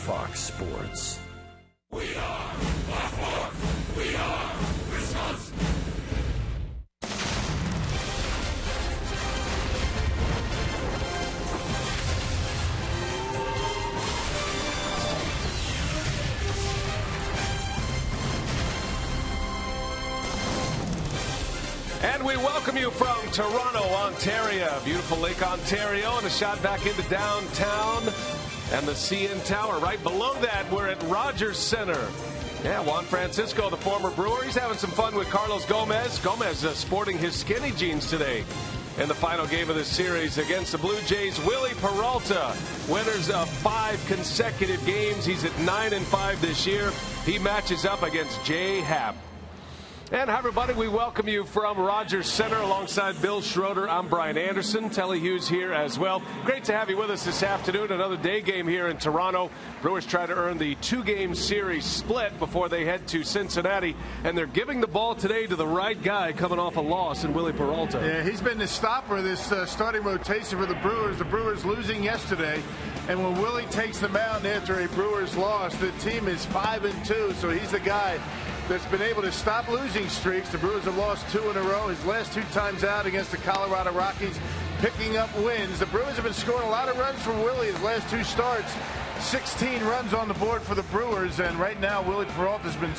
Fox Sports. We are Baltimore. We are Wisconsin. And we welcome you from Toronto, Ontario. Beautiful Lake Ontario, and a shot back into downtown and the CN Tower. Right below that, we're at Rogers Center. Yeah, Juan Francisco, the former Brewer, he's having some fun with Carlos Gomez. Gomez sporting his skinny jeans today in the final game of this series against the Blue Jays. Willie Peralta, winners of 5 consecutive games. He's at 9-5 this year. He matches up against Jay Happ. And hi, everybody. We welcome you from Rogers Center alongside Bill Schroeder. I'm Brian Anderson. Telly Hughes here as well. Great to have you with us this afternoon. Another day game here in Toronto. Brewers try to earn the 2-game series split before they head to Cincinnati. And they're giving the ball today to the right guy coming off a loss in Willie Peralta. Yeah, he's been the stopper of this starting rotation for the Brewers. The Brewers losing yesterday. And when Willie takes the mound after a Brewers loss, the team is 5-2. So he's the guy that's been able to stop losing streaks. The Brewers have lost 2 in a row. His last 2 times out against the Colorado Rockies, picking up wins. The Brewers have been scoring a lot of runs for Willie his last 2 starts. 16 runs on the board for the Brewers, and right now Willie Peralta's been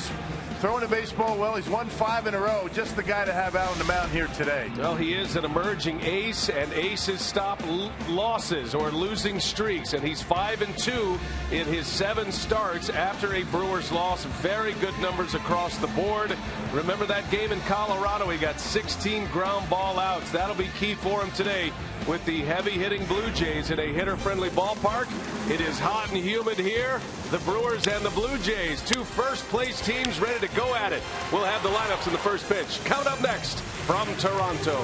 throwing the baseball well. He's won 5 in a row. Just the guy to have out on the mound here today. Well, he is an emerging ace, and aces stop losses or losing streaks, and he's 5-2 in his 7 starts after a Brewers loss. Very good numbers across the board. Remember that game in Colorado? He got 16 ground ball outs. That'll be key for him today with the heavy-hitting Blue Jays in a hitter-friendly ballpark. It is hot and humid here. The Brewers and the Blue Jays, 2 first-place teams ready to go at it. We'll have the lineups in the first pitch. Coming up next from Toronto.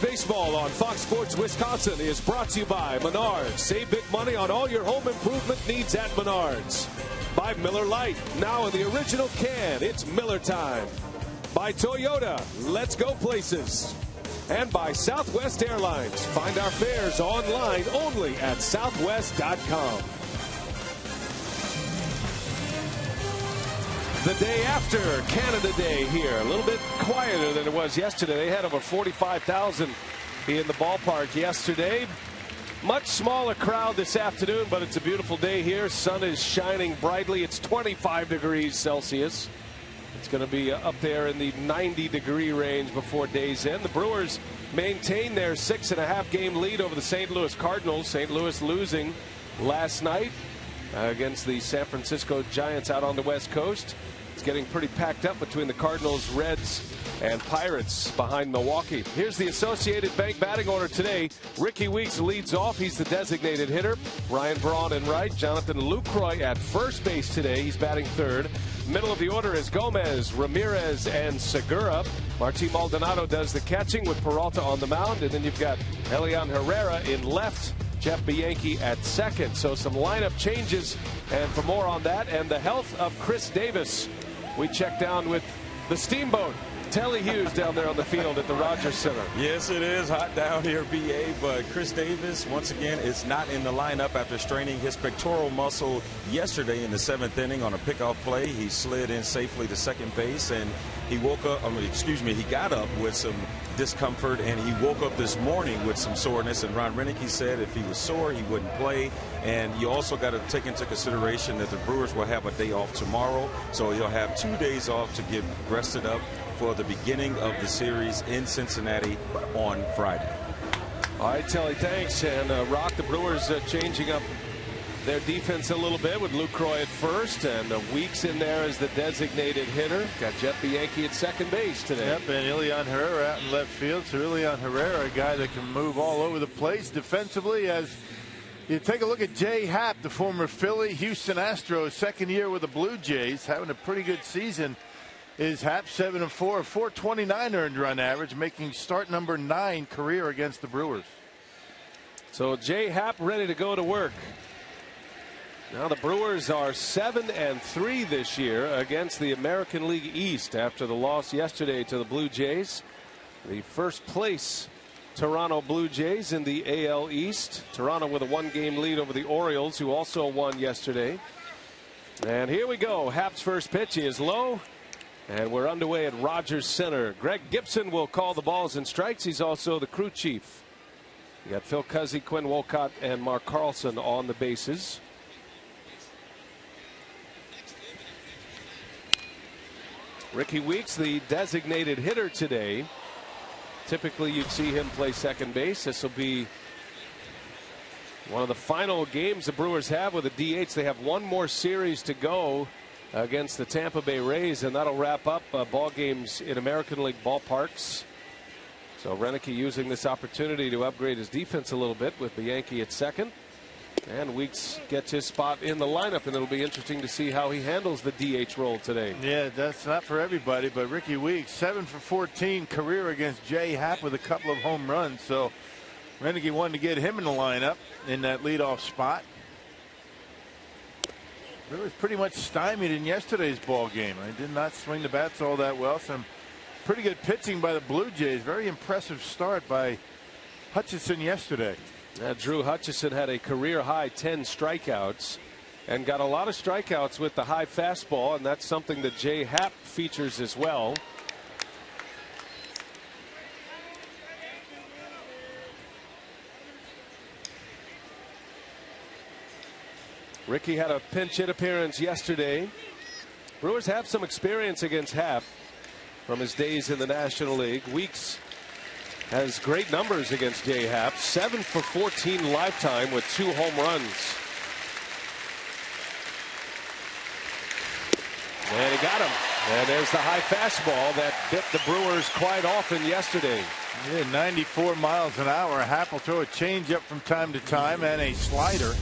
Baseball on Fox Sports Wisconsin is brought to you by Menards. Save big money on all your home improvement needs at Menards. By Miller Lite, now in the original can. It's Miller time. By Toyota, let's go places. And by Southwest Airlines. Find our fares online only at southwest.com. The day after Canada Day here, a little bit quieter than it was yesterday. They had over 45,000 in the ballpark yesterday. Much smaller crowd this afternoon, but it's a beautiful day here. Sun is shining brightly. It's 25 degrees Celsius. It's going to be up there in the 90-degree range before day's end. The Brewers maintain their 6.5 game lead over the St. Louis Cardinals. St. Louis losing last night against the San Francisco Giants out on the West Coast. It's getting pretty packed up between the Cardinals, Reds, and Pirates behind Milwaukee. Here's the Associated Bank batting order today. Ricky Weeks leads off. He's the designated hitter. Ryan Braun in right. Jonathan Lucroy at first base today. He's batting third. Middle of the order is Gomez, Ramirez, and Segura. Martín Maldonado does the catching with Peralta on the mound. And then you've got Elian Herrera in left. Jeff Bianchi at second. So some lineup changes. And for more on that and the health of Chris Davis, we check down with the Steamboat, Telly Hughes, down there on the field at the Rogers Center. Yes, it is hot down here, BA, but Chris Davis, once again, is not in the lineup after straining his pectoral muscle yesterday in the 7th inning on a pickoff play. He slid in safely to second base, and he woke up, he got up with some discomfort, and he woke up this morning with some soreness. And Ron Renicky said if he was sore, he wouldn't play. And you also got to take into consideration that the Brewers will have a day off tomorrow, so you'll have 2 days off to get rested up for the beginning of the series in Cincinnati on Friday. All right, Telly, thanks. And Rock, the Brewers changing up their defense a little bit with Lucroy at first, and Weeks in there as the designated hitter. Got Jeff Bianchi at second base today. Yep, and Elian Herrera out in left field. So Elian Herrera, a guy that can move all over the place defensively. As you take a look at Jay Happ, the former Philly, Houston Astros, second year with the Blue Jays, having a pretty good season. Is Happ 7-4, 429 earned run average, making start number 9 career against the Brewers. So Jay Happ ready to go to work. Now the Brewers are 7-3 this year against the American League East after the loss yesterday to the Blue Jays. The first place Toronto Blue Jays in the AL East. Toronto with a 1-game lead over the Orioles, who also won yesterday. And here we go. Happ's first pitch. He is low. And we're underway at Rogers Center. Greg Gibson will call the balls and strikes. He's also the crew chief. You got Phil Cuzzy, Quinn Wolcott, and Mark Carlson on the bases. Ricky Weeks, the designated hitter today. Typically, you'd see him play second base. This will be one of the final games the Brewers have with the DH. They have one more series to go against the Tampa Bay Rays, and that'll wrap up ball games in American League ballparks. So Renicky using this opportunity to upgrade his defense a little bit with Bianchi at second. And Weeks gets his spot in the lineup, and it'll be interesting to see how he handles the DH role today. Yeah, that's not for everybody, but Ricky Weeks, 7 for 14 career against Jay Happ with a couple of home runs. So Renicky wanted to get him in the lineup in that leadoff spot. Brewers pretty much stymied in yesterday's ball game. They did not swing the bats all that well. Some pretty good pitching by the Blue Jays. Very impressive start by Hutchinson yesterday. Drew Hutchison had a career high 10 strikeouts and got a lot of strikeouts with the high fastball, and that's something that Jay Happ features as well. Ricky had a pinch hit appearance yesterday. Brewers have some experience against Happ from his days in the National League. Weeks has great numbers against Jay Happ. 7 for 14 lifetime with 2 home runs. And he got him. And there's the high fastball that bit the Brewers quite often yesterday. Yeah, 94 miles an hour. Happ will throw a changeup from time to time and a slider.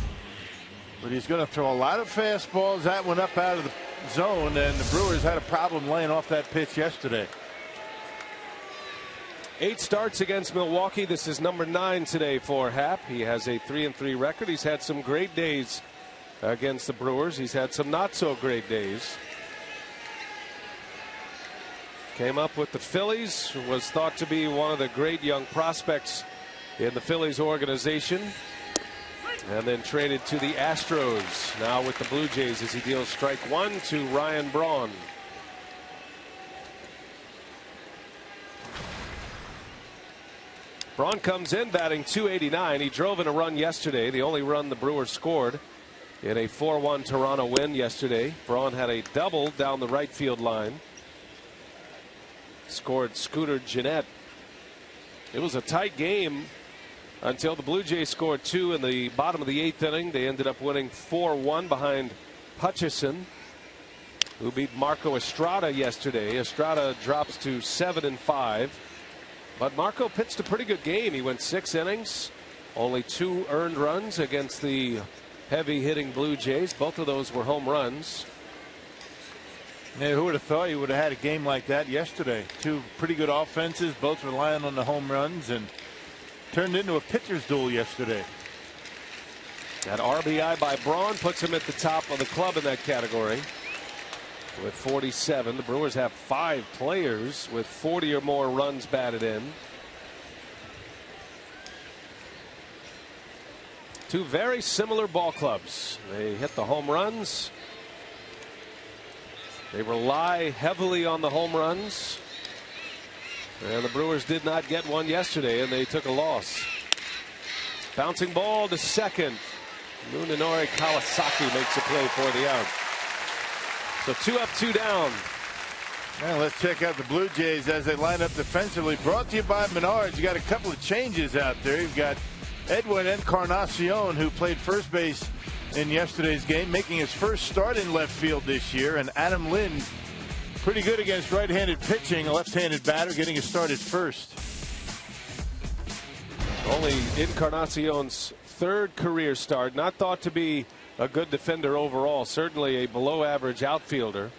But he's going to throw a lot of fastballs. That one up out of the zone, and the Brewers had a problem laying off that pitch yesterday. 8 starts against Milwaukee. This is number 9 today for Happ. He has a 3-3 record. He's had some great days against the Brewers. He's had some not so great days. Came up with the Phillies, was thought to be one of the great young prospects in the Phillies organization, and then traded to the Astros. Now with the Blue Jays as he deals strike one to Ryan Braun. Braun comes in batting .289. He drove in a run yesterday, the only run the Brewers scored in a 4-1 Toronto win yesterday. Braun had a double down the right field line. Scored Scooter Gennett. It was a tight game until the Blue Jays scored 2 in the bottom of the 8th inning. They ended up winning 4-1 behind Hutchison, who beat Marco Estrada yesterday. Estrada drops to 7-5. But Marco pitched a pretty good game. He went 6 innings, only 2 earned runs against the heavy hitting Blue Jays. Both of those were home runs. Yeah, who would have thought you would have had a game like that yesterday? 2 pretty good offenses, both relying on the home runs, and turned into a pitcher's duel yesterday. That RBI by Braun puts him at the top of the club in that category with 47. The Brewers have 5 players with 40 or more runs batted in. 2 very similar ball clubs. They hit the home runs. They rely heavily on the home runs. And the Brewers did not get one yesterday, and they took a loss. Bouncing ball to second. Munenori Kawasaki makes a play for the out. So 2 up, 2 down. Now let's check out the Blue Jays as they line up defensively. Brought to you by Menards. You got a couple of changes out there. You've got Edwin Encarnacion, who played first base in yesterday's game, making his first start in left field this year, and Adam Lind, pretty good against right-handed pitching, a left-handed batter, getting a start at first. Only Encarnacion's 3rd career start. Not thought to be a good defender overall, certainly a below-average outfielder.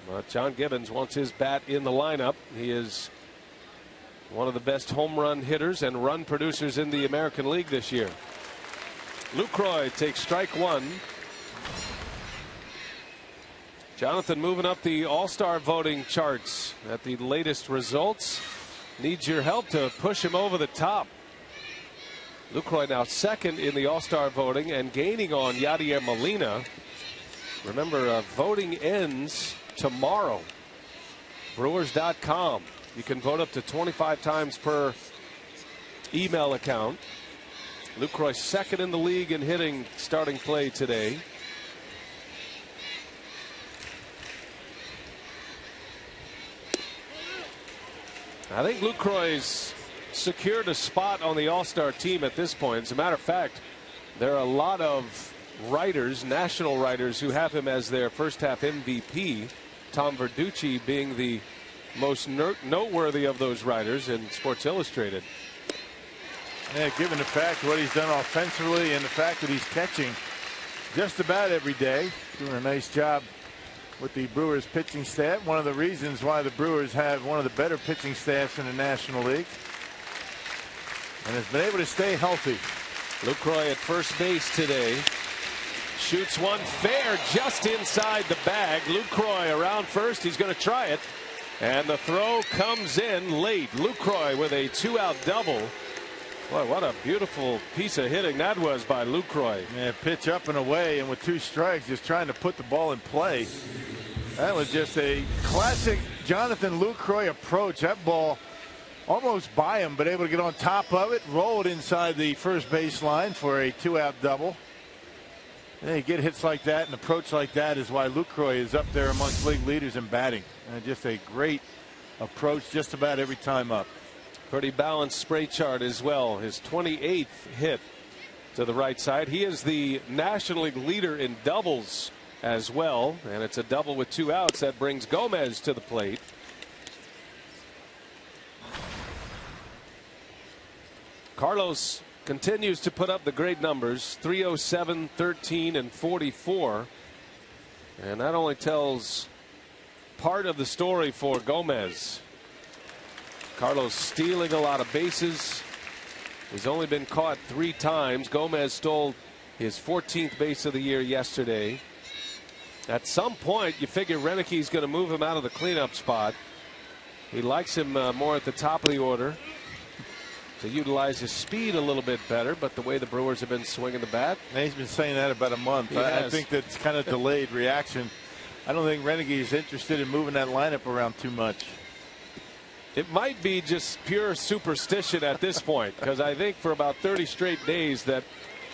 But John Gibbons wants his bat in the lineup. He is one of the best home run hitters and run producers in the American League this year. Lucroy takes strike 1. Jonathan moving up the All-Star voting charts at the latest results. Needs your help to push him over the top. Lucroy now 2nd in the All-Star voting and gaining on Yadier Molina. Remember, voting ends tomorrow. Brewers.com. You can vote up to 25 times per email account. Lucroy 2nd in the league in hitting starting play today. I think Lucroy's secured a spot on the All-Star team at this point. As a matter of fact, there are a lot of writers, national writers, who have him as their first half MVP. Tom Verducci being the most noteworthy of those writers in Sports Illustrated. Yeah, given the fact what he's done offensively and the fact that he's catching just about every day, doing a nice job with the Brewers pitching staff. One of the reasons why the Brewers have one of the better pitching staffs in the National League, and has been able to stay healthy. Lucroy at first base today. Shoots one fair just inside the bag. Lucroy around first. He's going to try it. And the throw comes in late. Lucroy with a 2-out double. Boy, what a beautiful piece of hitting that was by Lucroy. Yeah, pitch up and away, and with 2 strikes, just trying to put the ball in play. That was just a classic Jonathan Lucroy approach. That ball almost by him, but able to get on top of it, roll it inside the first baseline for a 2-out double. Yeah, you get hits like that, and approach like that is why Lucroy is up there amongst league leaders in batting. And just a great approach just about every time up. Pretty balanced spray chart as well. His 28th hit to the right side. He is the National League leader in doubles as well, and it's a double with 2 outs. That brings Gomez to the plate. Carlos continues to put up the great numbers, 307, 13, and 44. And that only tells part of the story for Gomez. Carlos stealing a lot of bases. He's only been caught 3 times. Gomez stole his 14th base of the year yesterday. At some point, you figure Renicki's going to move him out of the cleanup spot. He likes him more at the top of the order to utilize his speed a little bit better, but the way the Brewers have been swinging the bat. And he's been saying that about a month. I think that's kind of delayed reaction. I don't think Renegade is interested in moving that lineup around too much. It might be just pure superstition at this point, because I think for about 30 straight days that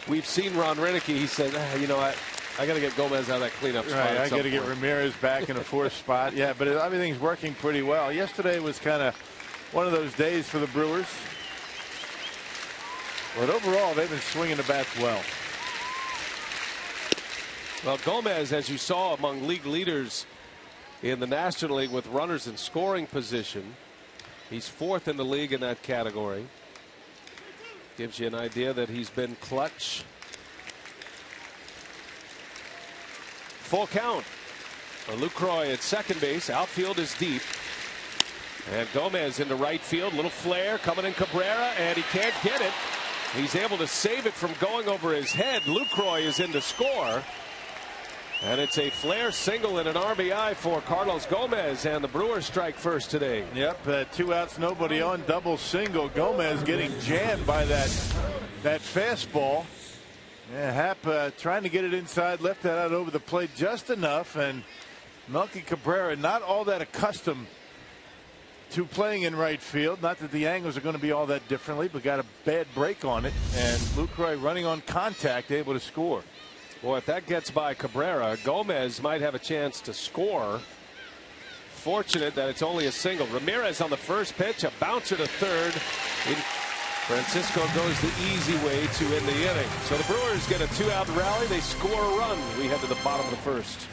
we've seen Ron Renicky, he said, you know, I got to get Gomez out of that cleanup spot. Right, I got to get Ramirez back in a fourth spot. Yeah, but everything's working pretty well. Yesterday was kind of one of those days for the Brewers. But overall, they've been swinging the bats well. Well, Gomez, as you saw, among league leaders in the National League with runners in scoring position. He's fourth in the league in that category. Gives you an idea that he's been clutch. Full count. Lucroy at second base. Outfield is deep. And Gomez into right field. Little flare coming in Cabrera, and he can't get it. He's able to save it from going over his head. Lucroy is in to score. And it's a flare single and an RBI for Carlos Gomez, and the Brewers strike first today. Yep, 2 outs, nobody on, double single. Gomez getting jammed by that fastball. Yeah, Happ trying to get it inside, left that out over the plate just enough, and Melky Cabrera not all that accustomed to playing in right field. Not that the angles are going to be all that differently, but got a bad break on it, and Lucroy running on contact, able to score. Boy, if that gets by Cabrera, Gomez might have a chance to score. Fortunate that it's only a single. Ramirez on the first pitch, a bouncer to third. Francisco goes the easy way to end the inning. So the Brewers get a 2-out rally. They score a run. We head to the bottom of the first.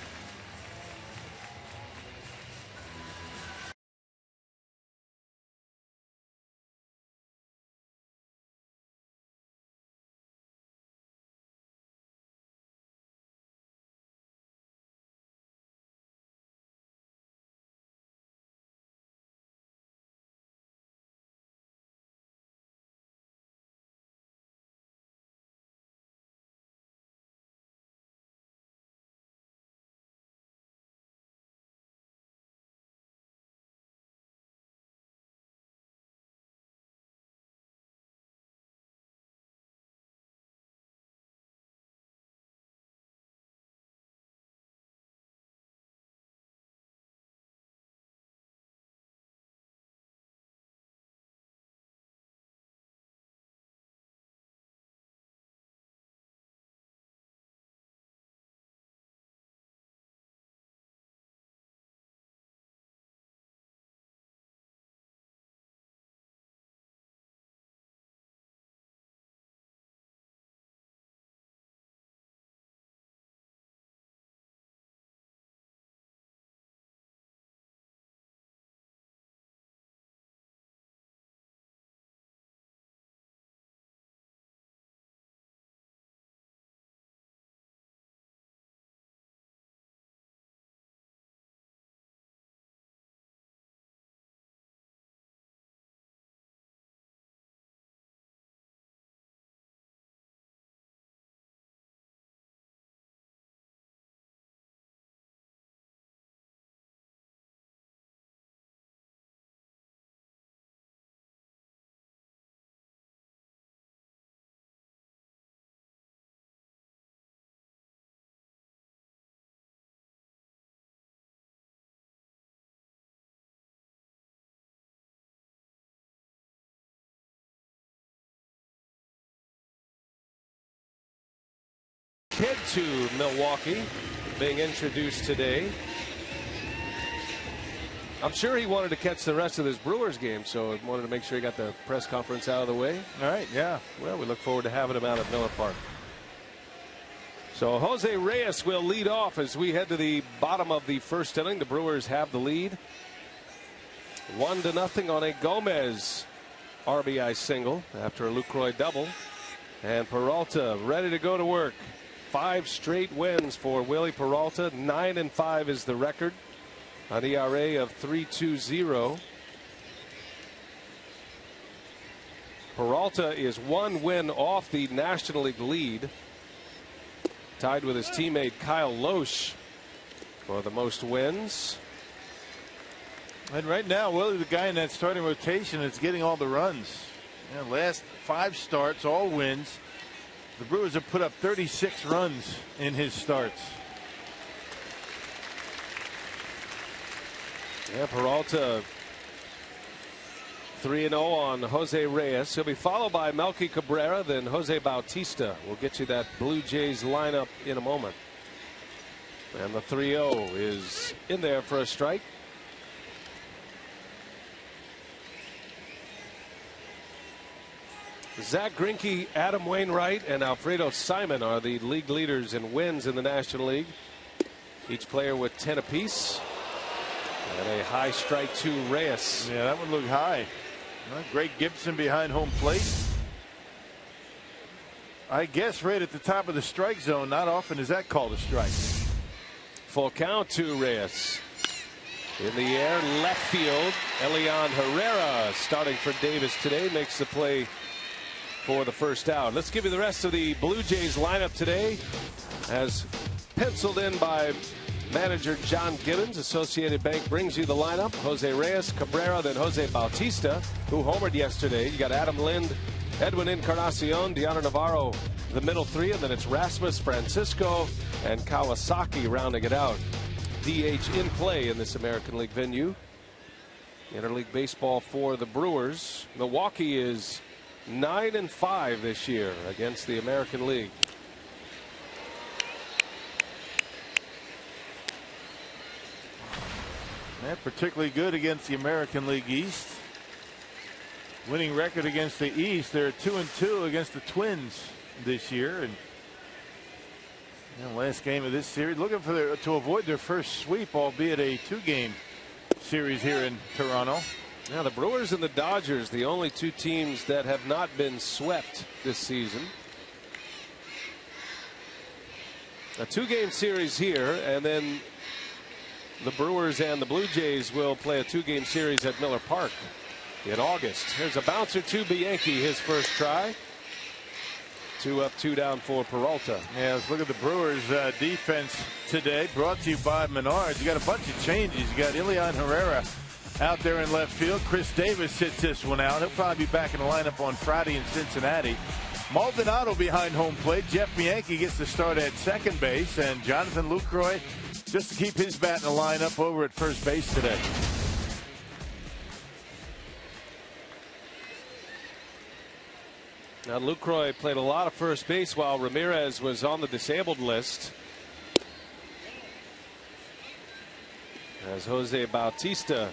Kid to Milwaukee, being introduced today. I'm sure he wanted to catch the rest of this Brewers game, so I wanted to make sure he got the press conference out of the way. All right, yeah. Well, we look forward to having him out at Miller Park. So Jose Reyes will lead off as we head to the bottom of the first inning. The Brewers have the lead 1-0 on a Gomez RBI single after a Lucroy double. And Peralta ready to go to work. 5 straight wins for Willie Peralta. 9-5 is the record. An ERA of 3.20. Peralta is 1 win off the National League lead, tied with his teammate Kyle Loesch for the most wins. And right now, Willie, the guy in that starting rotation, is getting all the runs. Last 5 starts, all wins. The Brewers have put up 36 runs in his starts. Yeah, Peralta 3-0 on Jose Reyes. He'll be followed by Melky Cabrera, then Jose Bautista. We'll get you that Blue Jays lineup in a moment. And the 3-0 is in there for a strike. Zach Greinke, Adam Wainwright, and Alfredo Simon are the league leaders in wins in the National League. Each player with 10 apiece. And a high strike to Reyes. Yeah, that one looked high. Greg Gibson behind home plate. I guess right at the top of the strike zone. Not often is that called a strike. Full count to Reyes. In the air, left field. Elian Herrera starting for Davis today. Makes the play for the first out. Let's give you the rest of the Blue Jays lineup today, as penciled in by manager John Gibbons. Associated Bank brings you the lineup. Jose Reyes, Cabrera, then Jose Bautista, who homered yesterday. You got Adam Lind, Edwin Encarnacion, Deanna Navarro, the middle 3, and then it's Rasmus, Francisco, and Kawasaki rounding it out. DH in play in this American League venue. Interleague baseball for the Brewers. Milwaukee is 9-5 this year against the American League. And particularly good against the American League East. Winning record against the East. They're 2-2 against the Twins this year. And last game of this series, looking for to avoid their first sweep, albeit a 2-game series here in Toronto. Now the Brewers and the Dodgers, the only 2 teams that have not been swept this season. A 2-game series here, and then the Brewers and the Blue Jays will play a 2-game series at Miller Park in August. Here's a bouncer to Bianchi, his first try. 2 up, 2 down for Peralta. Yeah, let's look at the Brewers defense today, brought to you by Menards. You got a bunch of changes. You got Elian Herrera out there in left field. Chris Davis sits this one out. He'll probably be back in the lineup on Friday in Cincinnati. Maldonado behind home plate. Jeff Bianchi gets the start at second base, and Jonathan Lucroy just to keep his bat in the lineup over at first base today. Now Lucroy played a lot of first base while Ramirez was on the disabled list. As Jose Bautista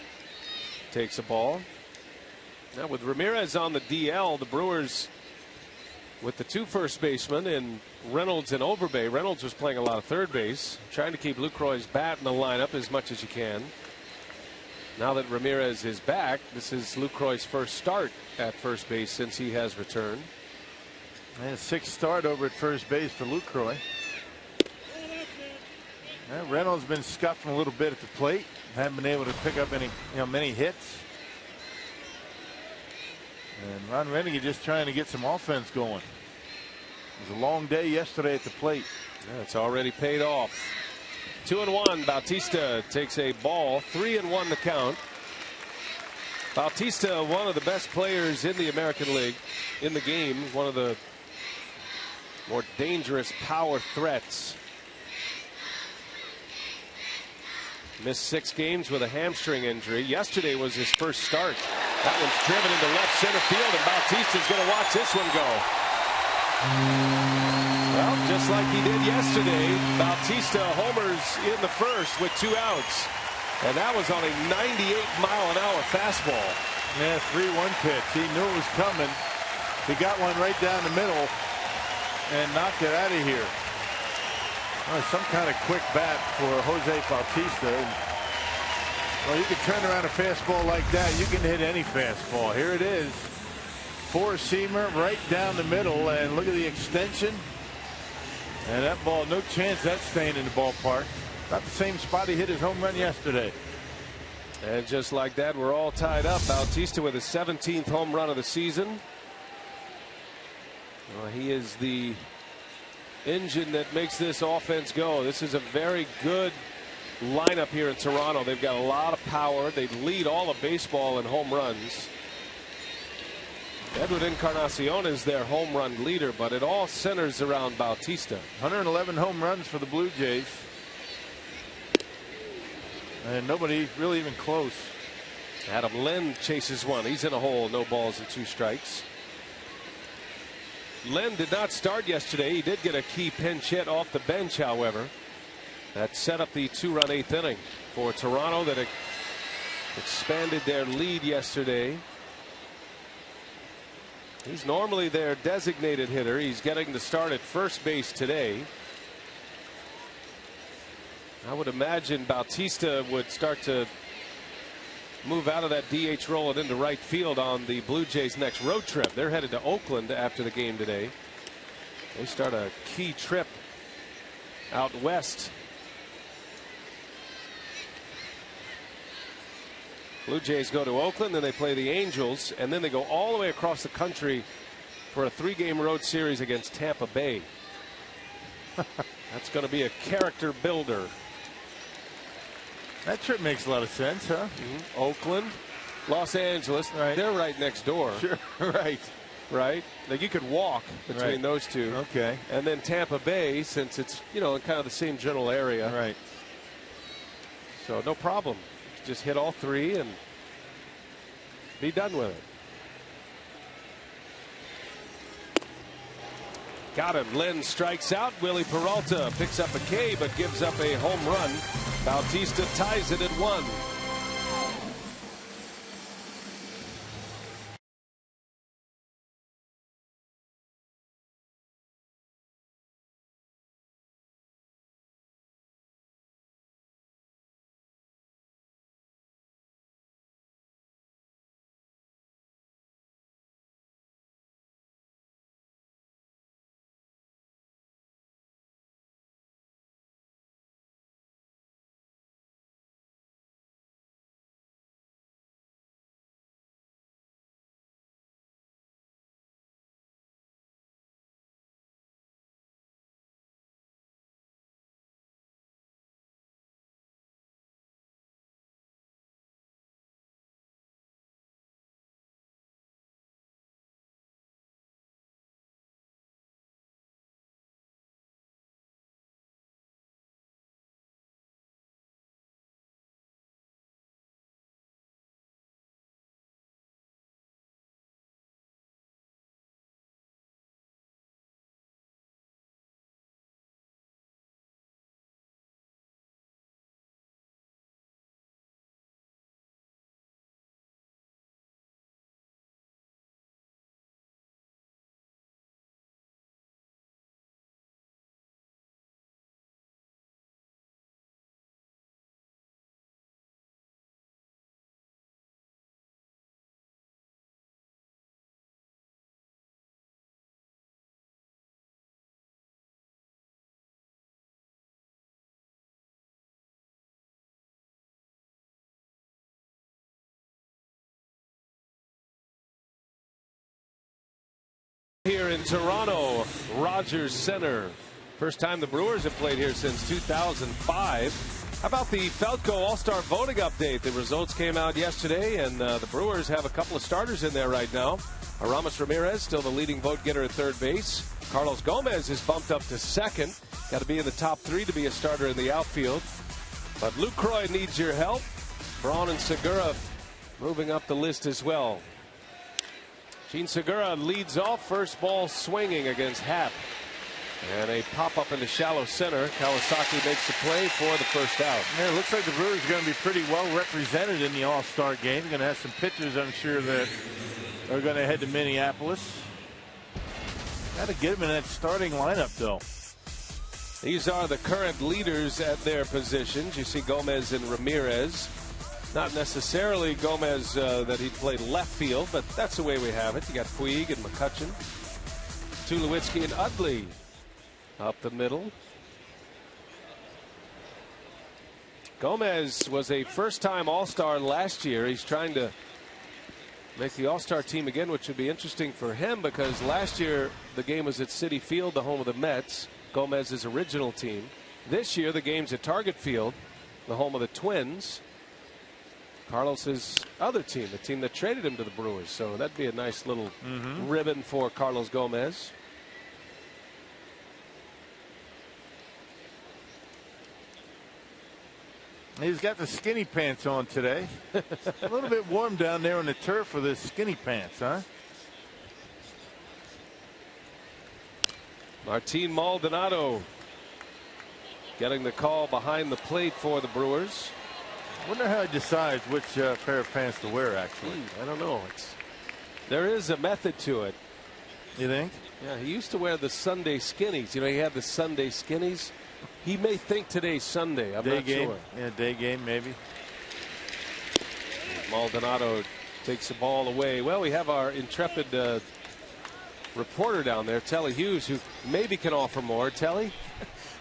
takes a ball. Now with Ramirez on the DL, the Brewers with the 2 first basemen in Reynolds and Overbay. Reynolds was playing a lot of third base, trying to keep Lucroy's bat in the lineup as much as you can. Now that Ramirez is back, this is Lucroy's first start at first base since he has returned. And a 6th start over at first base for Lucroy. Reynolds been scuffing a little bit at the plate. Haven't been able to pick up any, many hits. And Ron Rennick just trying to get some offense going. It was a long day yesterday at the plate. Yeah, it's already paid off. 2-1. Bautista takes a ball. 3-1 the count. Bautista, one of the best players in the American League, in the game, one of the more dangerous power threats. Missed 6 games with a hamstring injury. Yesterday was his first start. That one's driven into left center field, and Bautista's going to watch this one go. Well, just like he did yesterday, Bautista homers in the first with 2 outs. And that was on a 98-mile-an-hour fastball. Yeah, 3-1 pitch. He knew it was coming. He got one right down the middle and knocked it out of here. Some kind of quick bat for Jose Bautista. Well, you can turn around a fastball like that. You can hit any fastball. Here it is. 4-seamer right down the middle. And look at the extension. And that ball, no chance that's staying in the ballpark. About the same spot he hit his home run yesterday. And just like that, we're all tied up. Bautista with his 17th home run of the season. Well, he is the engine that makes this offense go. This is a very good lineup here in Toronto. They've got a lot of power. They lead all of baseball in home runs. Edwin Encarnacion is their home run leader, but it all centers around Bautista. 111 home runs for the Blue Jays. And nobody really even close. Adam Lynn chases one. He's in a hole. No balls and 2 strikes. Lynn did not start yesterday. He did get a key pinch hit off the bench, however. That set up the 2-run 8th inning for Toronto that expanded their lead yesterday. He's normally their designated hitter. He's getting the start at first base today. I would imagine Bautista would start to move out of that DH role and into right field on the Blue Jays' next road trip. They're headed to Oakland after the game today. They start a key trip out west. Blue Jays go to Oakland, then they play the Angels, and then they go all the way across the country for a 3-game road series against Tampa Bay. That's going to be a character builder. That trip makes a lot of sense, huh? Oakland, Los Angeles, right. They're right next door. Sure, right. Right? Like you could walk between those two. Okay. And then Tampa Bay, since it's, in kind of the same general area. Right. So no problem. Just hit all 3 and be done with it. Got him. Lynn strikes out. Willie Peralta picks up a K but gives up a home run. Bautista ties it at 1. Here in Toronto, Rogers Center. First time the Brewers have played here since 2005. How about the Feltco All-Star voting update? The results came out yesterday, and the Brewers have a couple of starters in there right now. Aramis Ramirez, still the leading vote getter at third base. Carlos Gomez is bumped up to second. Got to be in the top 3 to be a starter in the outfield. But Luke Croy needs your help. Braun and Segura moving up the list as well. Gene Segura leads off, first ball swinging against Happ. And a pop-up in the shallow center. Kawasaki makes the play for the first out. Yeah, it looks like the Brewers are going to be pretty well represented in the All-Star game. Going to have some pitchers, I'm sure, that are going to head to Minneapolis. Got to get them in that starting lineup, though. These are the current leaders at their positions. You see Gomez and Ramirez. Not necessarily Gomez that he played left field, but that's the way we have it. You got Puig and McCutchen, Tulowitzki and Utley up the middle. Gomez was a first-time All-Star last year. He's trying to make the All-Star team again, which would be interesting for him because last year the game was at Citi Field, the home of the Mets, Gomez's original team. This year the game's at Target Field. the home of the Twins. Carlos's other team, the team that traded him to the Brewers. So that'd be a nice little ribbon for Carlos Gomez. He's got the skinny pants on today. A little bit warm down there on the turf with his skinny pants, huh? Martin Maldonado getting the call behind the plate for the Brewers. Wonder how he decides which pair of pants to wear, actually. I don't know. There is a method to it. You think? Yeah, he used to wear the Sunday skinnies. You know, he had the Sunday skinnies. He may think today's Sunday. I'm not sure. Yeah, day game, maybe. Maldonado takes the ball away. Well, we have our intrepid reporter down there, Telly Hughes, who maybe can offer more. Telly?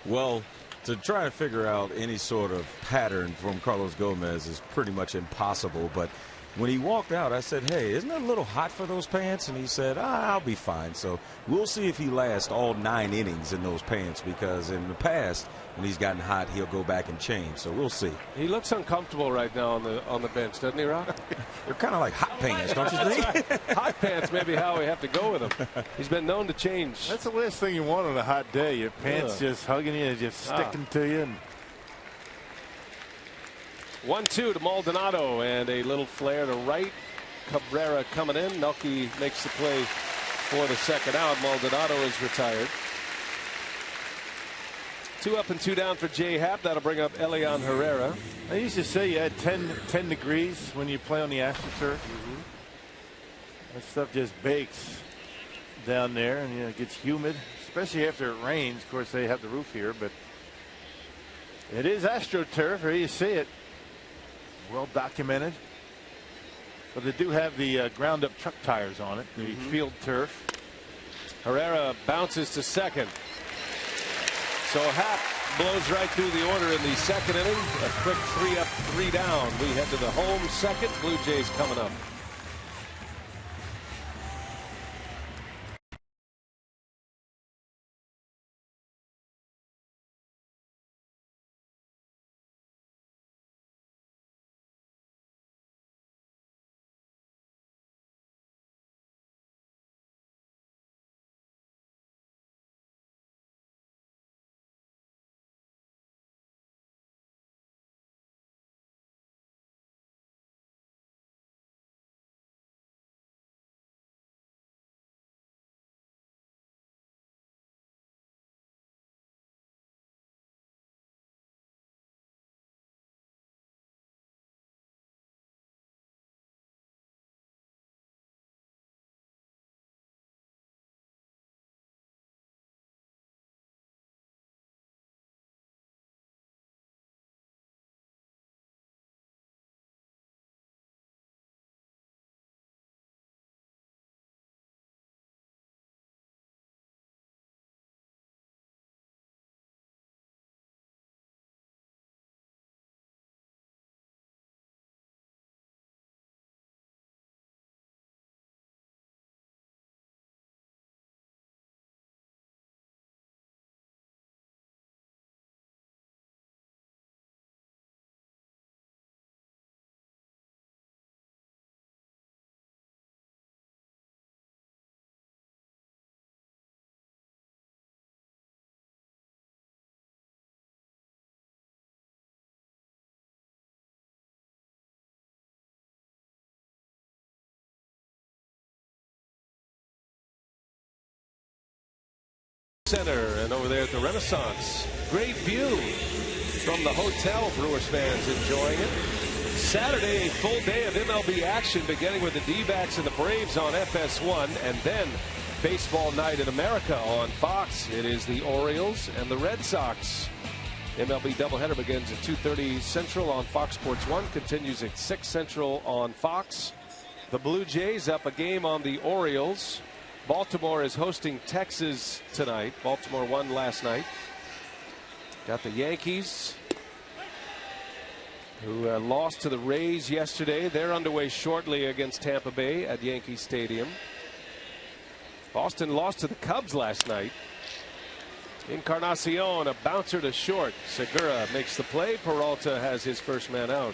Well, to try to figure out any sort of pattern from Carlos Gomez is pretty much impossible. But when he walked out, I said, hey, isn't it a little hot for those pants? And he said, I'll be fine. So we'll see if he lasts all 9 innings in those pants, because in the past, when he's gotten hot, he'll go back and change. So we'll see. He looks uncomfortable right now on the bench, doesn't he, Rock? They're kind of like hot pants, don't you think? Right. Hot pants may be how we have to go with him. He's been known to change. That's the last thing you want on a hot day. Your pants just hugging you, just sticking to you. And 1-2 to Maldonado, and a little flare to right. Cabrera coming in. Melky makes the play for the second out. Maldonado is retired. 2 up and 2 down for J Happ. That'll bring up Elian Herrera. I used to say you had 10 degrees when you play on the AstroTurf. That stuff just bakes down there, and it gets humid, especially after it rains. Of course, they have the roof here, but it is AstroTurf. Here you see it. Well documented. But they do have the ground up truck tires on it, the field turf. Herrera bounces to second. So Happ blows right through the order in the second inning. A quick 3 up, 3 down. We head to the home second. Blue Jays coming up. Center, and over there at the Renaissance. Great view from the hotel. Brewers fans enjoying it. Saturday, a full day of MLB action, beginning with the D-backs and the Braves on FS1, and then baseball night in America on Fox. It is the Orioles and the Red Sox. MLB doubleheader begins at 2:30 Central on Fox Sports 1, continues at 6 Central on Fox. The Blue Jays up a game on the Orioles. Baltimore is hosting Texas tonight. Baltimore won last night. Got the Yankees, who lost to the Rays yesterday. They're underway shortly against Tampa Bay at Yankee Stadium. Boston lost to the Cubs last night. Encarnacion, a bouncer to short. Segura makes the play. Peralta has his first man out.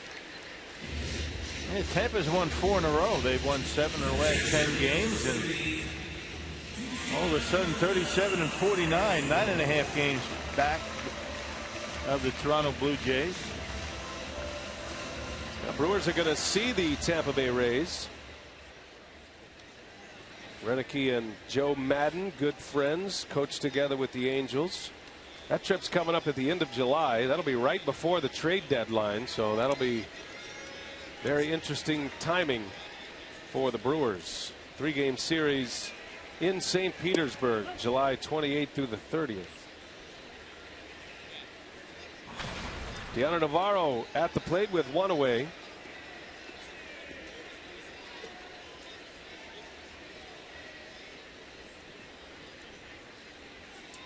Yeah, Tampa's won 4 in a row. They've won 7 in the last 10 games, and all of a sudden 37 and 49, 9.5 games back of the Toronto Blue Jays. The Brewers are going to see the Tampa Bay Rays. Renicky and Joe Madden, good friends, coached together with the Angels. That trip's coming up at the end of July. That'll be right before the trade deadline, so that'll be very interesting timing for the Brewers. 3-game series in St. Petersburg, July 28th through the 30th. Deanna Navarro at the plate with 1 away.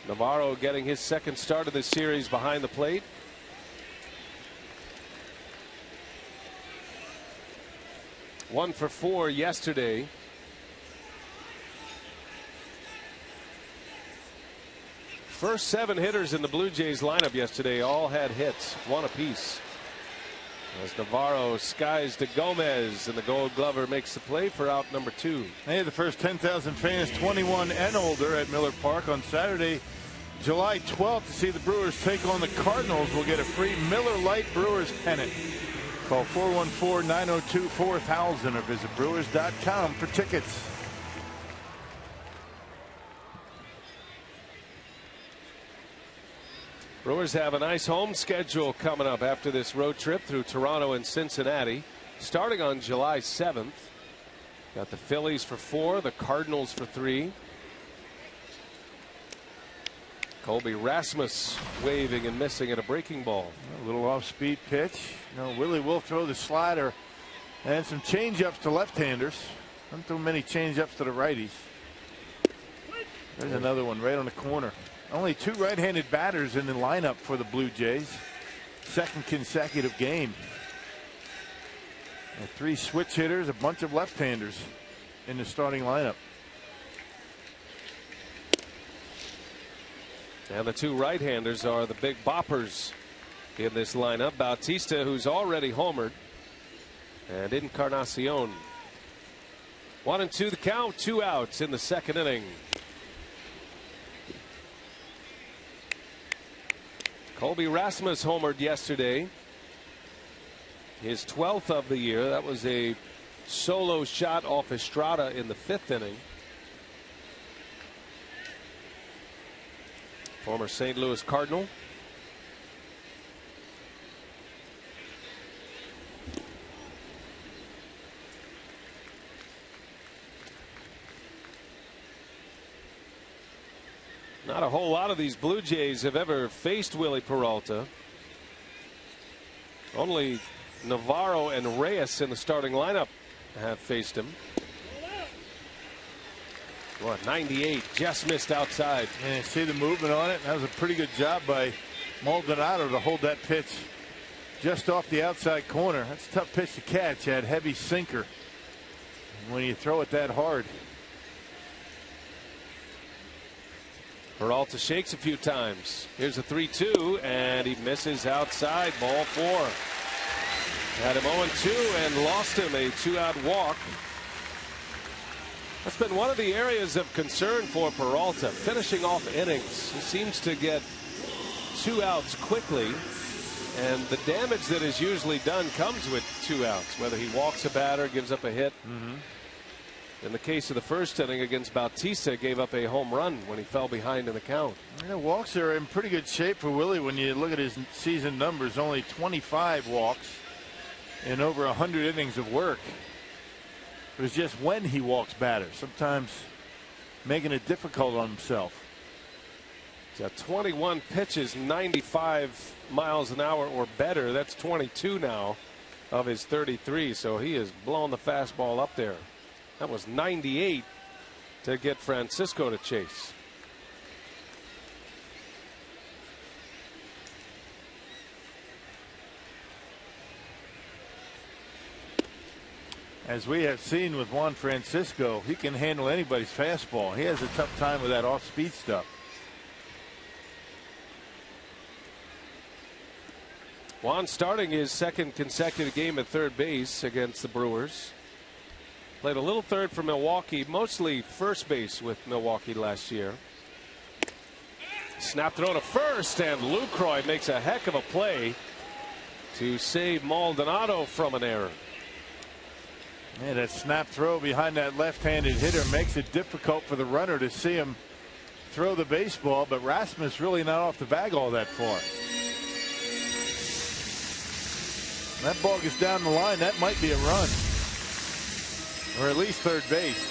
Navarro getting his second start of the series behind the plate. One for 4 yesterday. First 7 hitters in the Blue Jays lineup yesterday all had hits, 1 apiece. As Navarro skies to Gomez, and the Gold Glover makes the play for out number 2. Hey, the first 10,000 fans 21 and older at Miller Park on Saturday, July 12th, to see the Brewers take on the Cardinals. Will get a free Miller Lite Brewers pennant. Call 414-902-4000 or visit brewers.com for tickets. Brewers have a nice home schedule coming up after this road trip through Toronto and Cincinnati, starting on July 7th. Got the Phillies for 4, the Cardinals for 3. Colby Rasmus waving and missing at a breaking ball. A little off-speed pitch. You know, Willie will throw the slider and some change-ups to left-handers. Don't throw many change-ups to the righties. There's another one right on the corner. Only 2 right-handed batters in the lineup for the Blue Jays. Second consecutive game. And 3 switch hitters, a bunch of left-handers in the starting lineup. And the 2 right-handers are the big boppers in this lineup. Bautista, who's already homered, and Encarnacion. 1-2 the count, 2 outs in the second inning. Colby Rasmus homered yesterday, his 12th of the year. That was a solo shot off Estrada in the 5th inning. Former St. Louis Cardinal. Not a whole lot of these Blue Jays have ever faced Willie Peralta. Only Navarro and Reyes in the starting lineup have faced him. What, 98, just missed outside. And see the movement on it. That was a pretty good job by Maldonado to hold that pitch just off the outside corner. That's a tough pitch to catch. That heavy sinker when you throw it that hard. Peralta shakes a few times. Here's a 3-2, and he misses outside. Ball 4. Had him 0-2 and lost him a 2-out walk. That's been one of the areas of concern for Peralta, finishing off innings. He seems to get 2 outs quickly, and the damage that is usually done comes with 2 outs, whether he walks a batter, gives up a hit. In the case of the first inning against Bautista, gave up a home run when he fell behind in the count. Yeah, walks are in pretty good shape for Willie when you look at his season numbers. Only 25 walks in over 100 innings of work. It was just when he walks batters, sometimes making it difficult on himself. He's got 21 pitches, 95 miles an hour or better. That's 22 now of his 33, so he has blown the fastball up there. That was 98 to get Francisco to chase. As we have seen with Juan Francisco, he can handle anybody's fastball. He has a tough time with that off-speed stuff. Juan starting his second consecutive game at third base against the Brewers. Played a little third for Milwaukee, mostly first base with Milwaukee last year. Snap throw to first, and Lucroy makes a heck of a play to save Maldonado from an error. And that snap throw behind that left-handed hitter makes it difficult for the runner to see him throw the baseball, but Rasmus really not off the bag all that far. That ball gets down the line. That might be a run, or at least third base.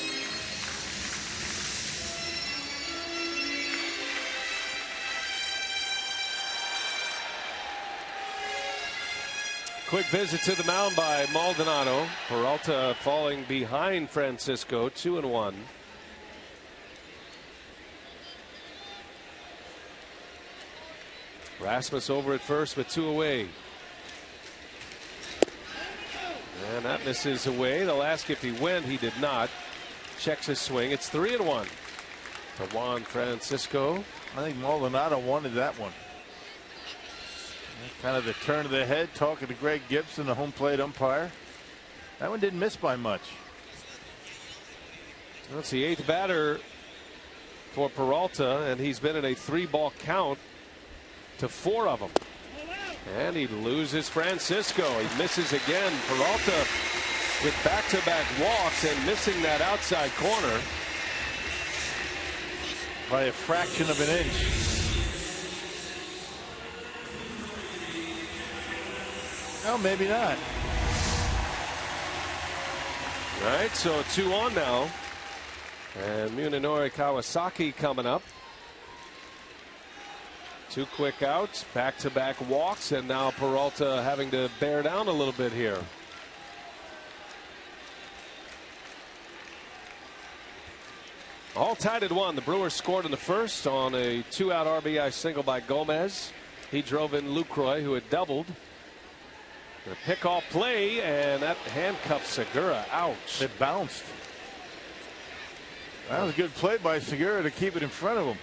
Quick visit to the mound by Maldonado. Peralta falling behind Francisco, 2-1. Rasmus over at first with 2 away. And that misses away. They'll ask if he went. He did not. Checks his swing. It's 3-1 to Juan Francisco. I think Maldonado wanted that one. Kind of the turn of the head, talking to Greg Gibson, the home plate umpire. That one didn't miss by much. That's the 8th batter for Peralta, and he's been in a 3-ball count to 4 of them. And he loses Francisco. He misses again. Peralta with back-to-back walks and missing that outside corner by a fraction of an inch. No, maybe not. All right, so 2 on now. And Munenori Kawasaki coming up. 2 quick outs, back-to-back walks, and now Peralta having to bear down a little bit here. All tied at 1. The Brewers scored in the first on a 2-out RBI single by Gomez. He drove in Lucroy, who had doubled. The pickoff play, and that handcuffed Segura. Ouch. It bounced. That was a good play by Segura to keep it in front of him.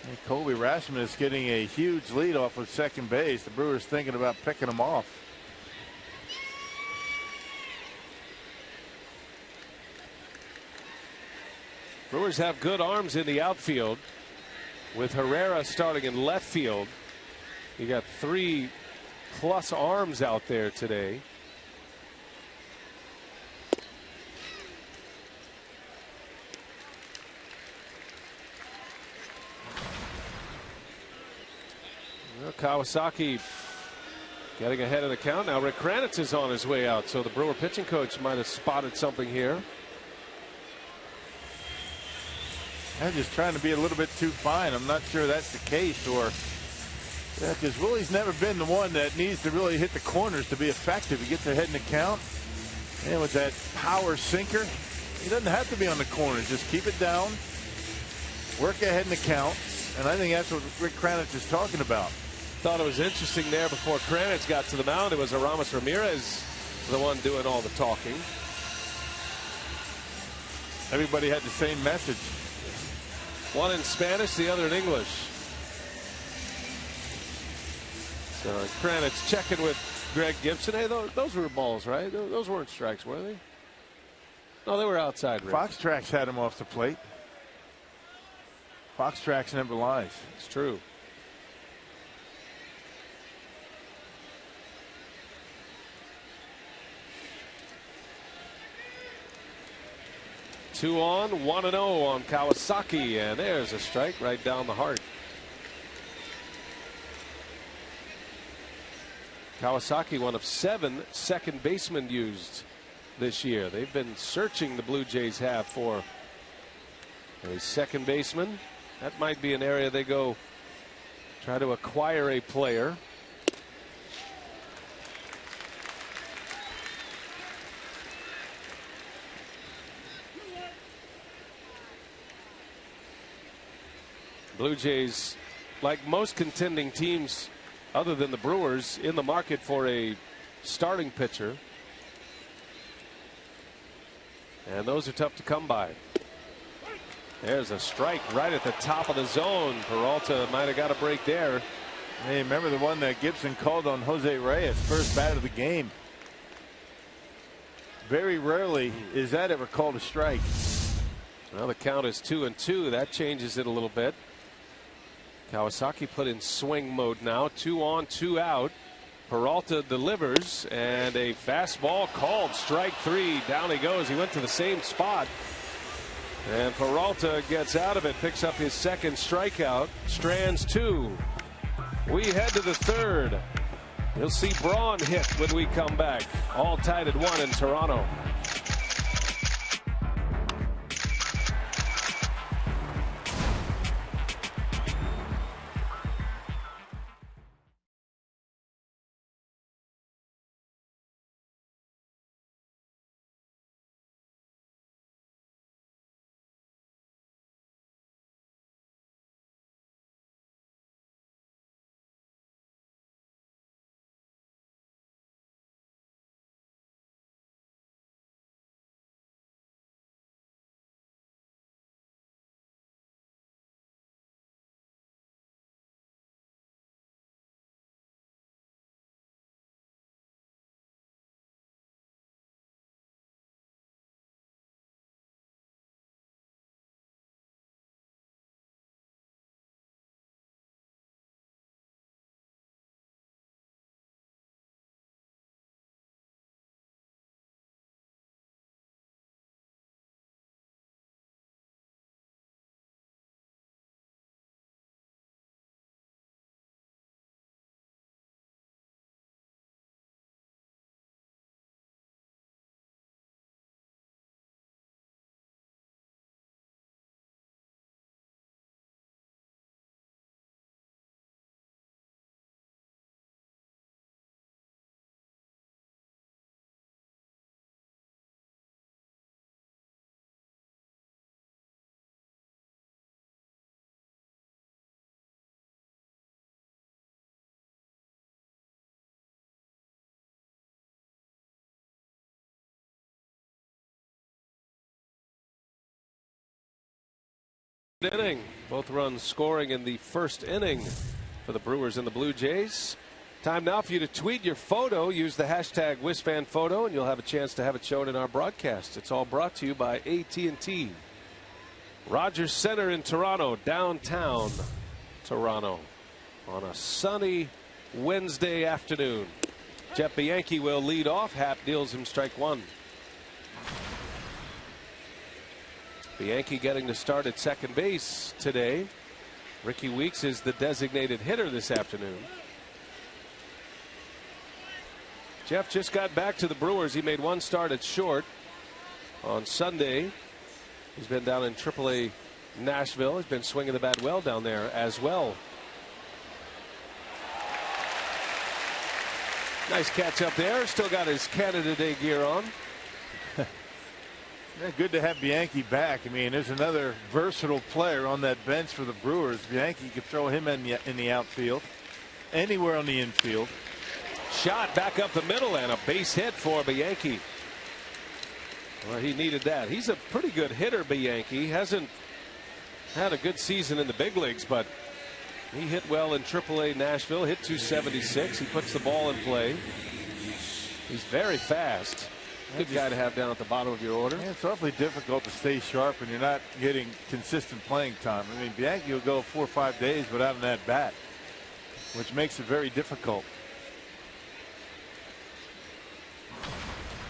And Colby Rasmus getting a huge lead off of second base. The Brewers thinking about picking him off. Brewers have good arms in the outfield, with Herrera starting in left field. You got 3+ arms out there today. Well, Kawasaki getting ahead of the count. Now Rick Kranitz is on his way out, so the Brewer pitching coach might have spotted something here. I'm just trying to be a little bit too fine. I'm not sure that's the case, or because Willie's never been the one that needs to really hit the corners to be effective. He gets ahead in the count, and with that power sinker, he doesn't have to be on the corners. Just keep it down, work ahead in the count, and I think that's what Rick Kranitz is talking about. Thought it was interesting there before Kranitz got to the mound. It was Aramis Ramirez, the one doing all the talking. Everybody had the same message. One in Spanish, the other in English. So Kranitz checking with Greg Gibson. Hey, those were balls, right? Those weren't strikes, were they? No, they were outside. Rick. Fox Tracks had him off the plate. Fox Tracks never lies. It's true. Two on, 1-0 on Kawasaki, and there's a strike right down the heart. Kawasaki, one of 7 second basemen used this year. They've been searching, the Blue Jays have, for a second baseman. That might be an area they go try to acquire a player. Blue Jays, like most contending teams other than the Brewers, in the market for a starting pitcher. And those are tough to come by. There's a strike right at the top of the zone. Peralta might have got a break there. Hey, remember the one that Gibson called on Jose Reyes, first bat of the game. Very rarely is that ever called a strike. Well, the count is 2-2. That changes it a little bit. Kawasaki put in swing mode now. 2 on, 2 out. Peralta delivers, and a fastball called strike 3. Down he goes. He went to the same spot. And Peralta gets out of it, picks up his second strikeout. Strands 2. We head to the third. You'll see Braun hit when we come back. All tied at 1 in Toronto. Inning. Both runs scoring in the first inning for the Brewers and the Blue Jays. Time now for you to tweet your photo. Use the hashtag WisFanPhoto and you'll have a chance to have it shown in our broadcast. It's all brought to you by AT&T. Rogers Center in Toronto, downtown Toronto, on a sunny Wednesday afternoon. Jeff Bianchi will lead off. Happ deals him strike 1. Bianchi getting to start at second base today. Ricky Weeks is the designated hitter this afternoon. Jeff just got back to the Brewers. He made 1 start at short on Sunday. He's been down in AAA Nashville. He's been swinging the bat well down there as well. Nice catch up there. Still got his Canada Day gear on. Yeah, good to have Bianchi back. I mean, there's another versatile player on that bench for the Brewers. Bianchi could throw him in the outfield, anywhere on the infield. Shot back up the middle and a base hit for Bianchi. Well, he needed that. He's a pretty good hitter, Bianchi. He hasn't had a good season in the big leagues, but he hit well in AAA Nashville. Hit .276. He puts the ball in play. He's very fast. Good guy to have down at the bottom of your order. Yeah, it's awfully difficult to stay sharp when you're not getting consistent playing time. I mean, Bianchi will go 4 or 5 days without an at bat, which makes it very difficult.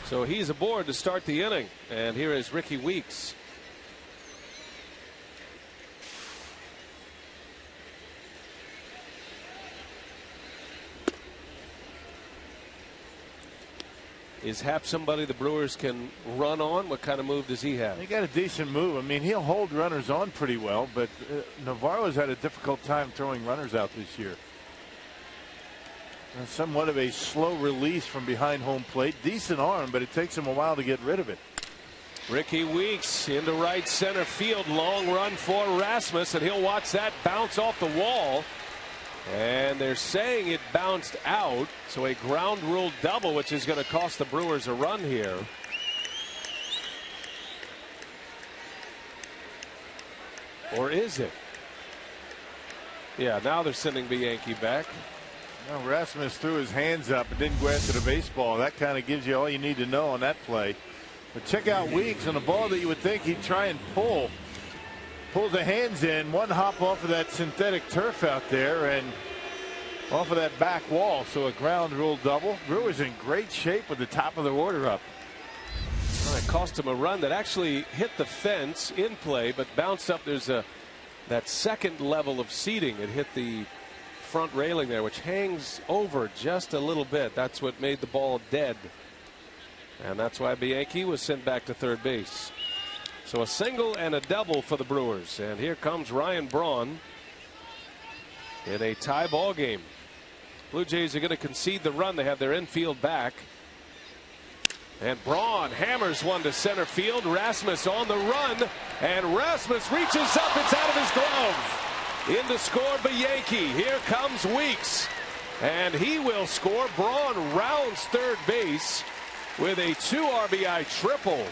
So he's aboard to start the inning, and here is Ricky Weeks. Is Happ somebody the Brewers can run on? What kind of move does he have? He got a decent move. I mean, he'll hold runners on pretty well, but Navarro's had a difficult time throwing runners out this year. Somewhat of a slow release from behind home plate. Decent arm, but it takes him a while to get rid of it. Ricky Weeks into right center field. Long run for Rasmus, and he'll watch that bounce off the wall. And they're saying it bounced out, so a ground rule double, which is going to cost the Brewers a run here. Or is it? Yeah, now they're sending Bianchi back. Well, Rasmus threw his hands up and didn't go after the baseball. That kind of gives you all you need to know on that play. But check out Weeks on a ball that you would think he'd try and pull. Pulls the hands in, one hop off of that synthetic turf out there and off of that back wall. So a ground rule double. Brewers in great shape with the top of the order up. Well, it cost him a run that actually hit the fence in play, but bounced up. There's that second level of seating. It hit the front railing there, which hangs over just a little bit. That's what made the ball dead. And that's why Bianchi was sent back to third base. So a single and a double for the Brewers. And here comes Ryan Braun in a tie ball game. Blue Jays are going to concede the run. They have their infield back. And Braun hammers one to center field. Rasmus on the run. And Rasmus reaches up. It's out of his glove. In to score Bianchi. Here comes Weeks. And he will score. Braun rounds third base with a 2 RBI triple.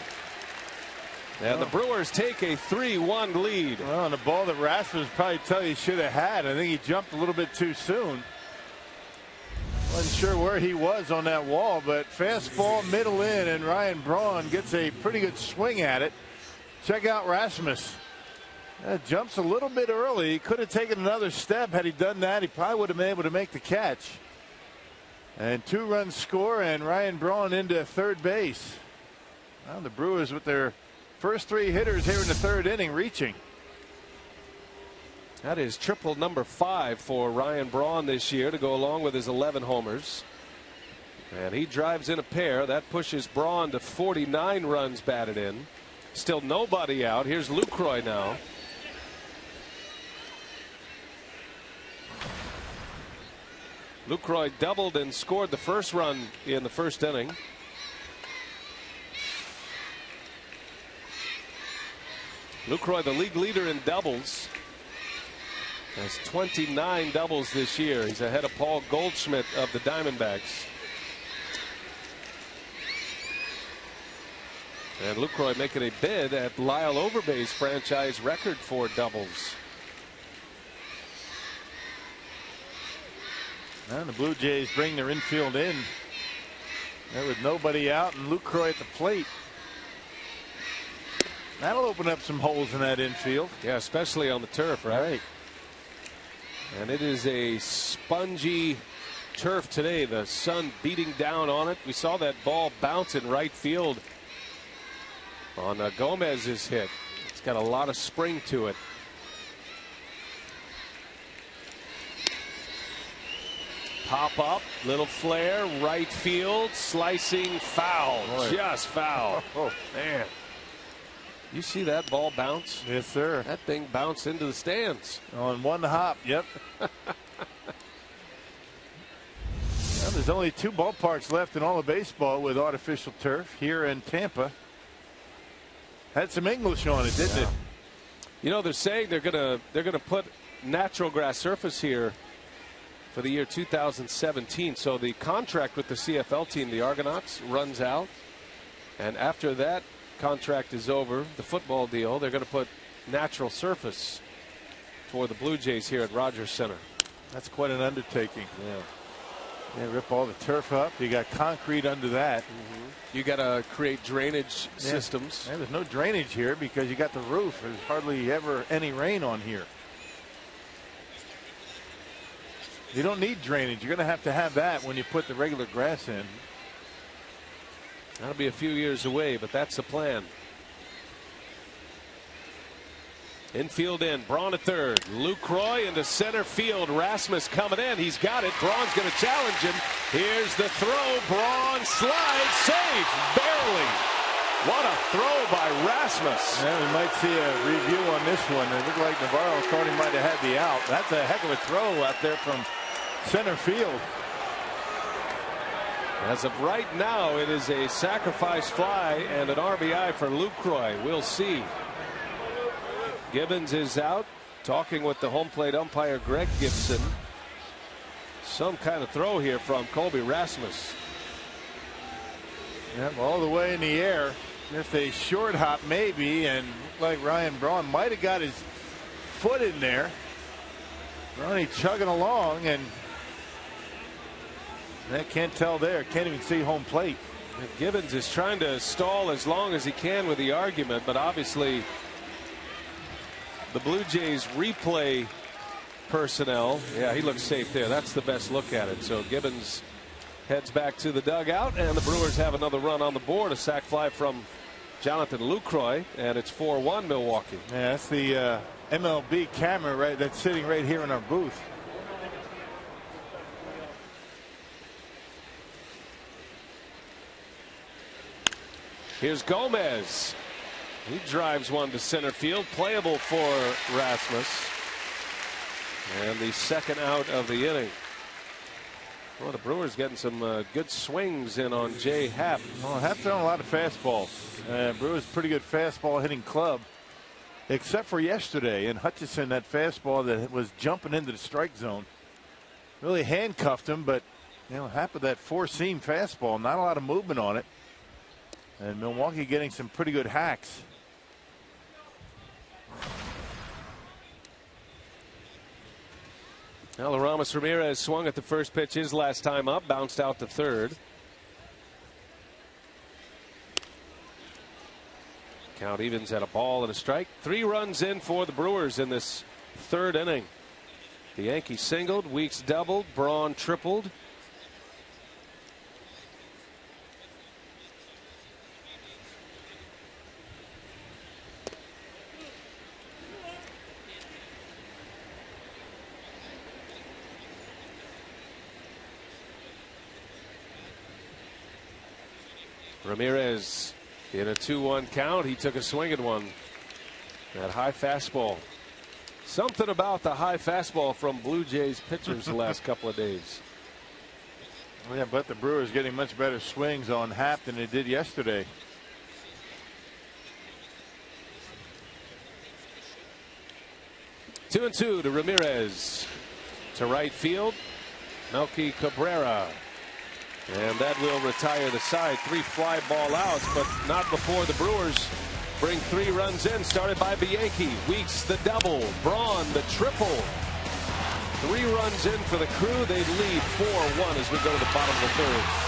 And the Brewers take a 3-1 lead. Well, and the ball that Rasmus probably tell you should have had. I think he jumped a little bit too soon. Wasn't sure where he was on that wall, but fastball middle in, and Ryan Braun gets a pretty good swing at it. Check out Rasmus. Jumps a little bit early. He could have taken another step. Had he done that, he probably would have been able to make the catch. And 2-run score, and Ryan Braun into third base. Well, the Brewers with their first 3 hitters here in the third inning reaching. That is triple number 5 for Ryan Braun this year to go along with his 11 homers. And he drives in a pair. That pushes Braun to 49 runs batted in. Still nobody out. Here's Lucroy now. Lucroy doubled and scored the first run in the first inning. Lucroy, the league leader in doubles, has 29 doubles this year. He's ahead of Paul Goldschmidt of the Diamondbacks. And Lucroy making a bid at Lyle Overbay's franchise record for doubles. And the Blue Jays bring their infield in. There with nobody out and Lucroy at the plate. That'll open up some holes in that infield. Yeah, especially on the turf, right? And it is a spongy turf today. The sun beating down on it. We saw that ball bounce in right field on Gomez's hit. It's got a lot of spring to it. Pop up, little flare, right field, slicing, foul. Boy. Just foul. Oh, man. You see that ball bounce? Yes, sir. That thing bounced into the stands. On one hop, yep. Well, there's only 2 ballparks left in all of baseball with artificial turf here in Tampa. Had some English on it, didn't it? You know, they're saying they're gonna put natural grass surface here for the year 2017. So the contract with the CFL team, the Argonauts, runs out, and after that contract is over, the football deal, they're going to put natural surface for the Blue Jays here at Rogers Center. That's quite an undertaking. Yeah. Yeah, rip all the turf up. You got concrete under that. You got to create drainage systems. Yeah, there's no drainage here because you got the roof. There's hardly ever any rain on here. You don't need drainage. You're going to have that when you put the regular grass in. That'll be a few years away, but that's the plan. Infield in, Braun at third. Lucroy into center field. Rasmus coming in. He's got it. Braun's going to challenge him. Here's the throw. Braun slides. Safe. Barely. What a throw by Rasmus. Yeah, we might see a review on this one. It looked like Navarro thought he might have had the out. That's a heck of a throw out there from center field. As of right now, it is a sacrifice fly and an RBI for Lucroy. We'll see. Gibbons is out, talking with the home plate umpire Greg Gibson. Some kind of throw here from Colby Rasmus. Yep, all the way in the air. Just a short hop maybe, and looked like Ryan Braun might have got his foot in there. Ronnie chugging along, and that can't tell there. Can't even see home plate. Gibbons is trying to stall as long as he can with the argument, but obviously the Blue Jays replay personnel. Yeah, he looks safe there. That's the best look at it. So Gibbons heads back to the dugout, and the Brewers have another run on the board. A sac fly from Jonathan Lucroy, and it's 4-1 Milwaukee. Yeah, that's the MLB camera that's sitting right here in our booth. Here's Gomez. He drives one to center field, playable for Rasmus, and the second out of the inning. Well, the Brewers getting some good swings in on Jay Happ. Well, Happ's throwing a lot of fastballs. Brewers pretty good fastball hitting club, except for yesterday. And Hutchison, that fastball that was jumping into the strike zone, really handcuffed him. But Happ with that four-seam fastball, not a lot of movement on it. And Milwaukee getting some pretty good hacks. Now, Ramos Ramirez swung at the first pitch his last time up, bounced out to third. Count evens at a ball and a strike. 3 runs in for the Brewers in this third inning. The Yankees singled, Weeks doubled, Braun tripled. Ramirez in a 2-1 count. He took a swing at one. That high fastball. Something about the high fastball from Blue Jays pitchers the last couple of days. Yeah, but the Brewers getting much better swings on Happ than they did yesterday. Two and two to Ramirez. To right field, Melky Cabrera. And that will retire the side. 3 fly ball outs, but not before the Brewers bring 3 runs in, started by Bianchi. Weeks the double, Braun the triple. 3 runs in for the Crew. They lead 4-1 as we go to the bottom of the third.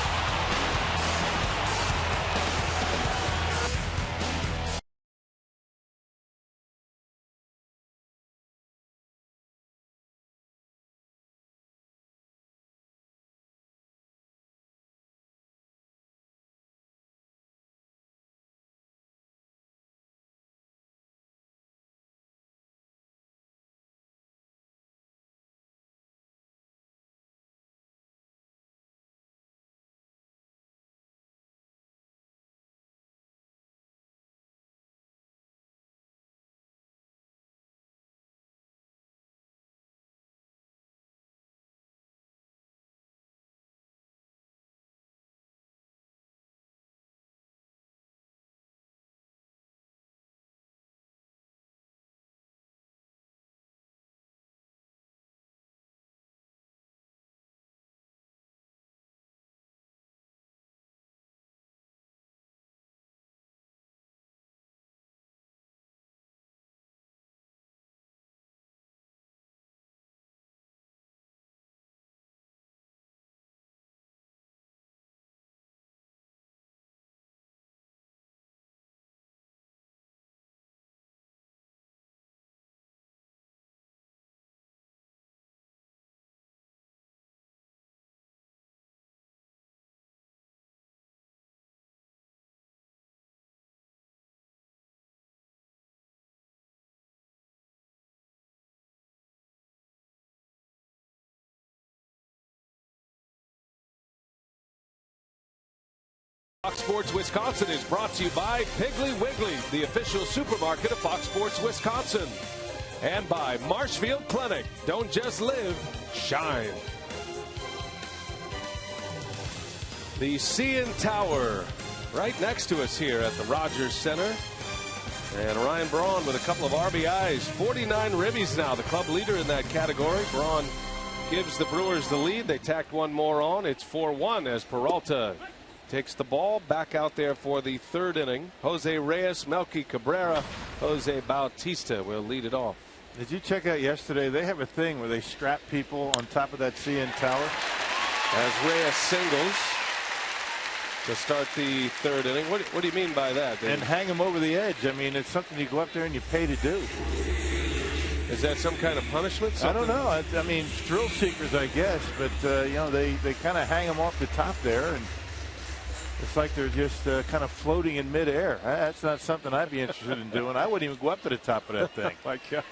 Fox Sports Wisconsin is brought to you by Piggly Wiggly, the official supermarket of Fox Sports Wisconsin. And by Marshfield Clinic. Don't just live, shine. The CN Tower right next to us here at the Rogers Center. And Ryan Braun with a couple of RBIs. 49 ribbies now, the club leader in that category. Braun gives the Brewers the lead. They tacked one more on. It's 4-1 as Peralta takes the ball back out there for the third inning. Jose Reyes, Melky Cabrera, Jose Bautista will lead it off. Did you check out yesterday? They have a thing where they strap people on top of that CN Tower. As Reyes singles to start the third inning. What do you mean by that? And hang them over the edge. I mean, it's something you go up there and you pay to do. Is that some kind of punishment? Something? I don't know. I mean, thrill seekers, I guess. But, you know, they kind of hang them off the top there. And it's like they're just kind of floating in midair. That's not something I'd be interested in doing. I wouldn't even go up to the top of that thing. My God.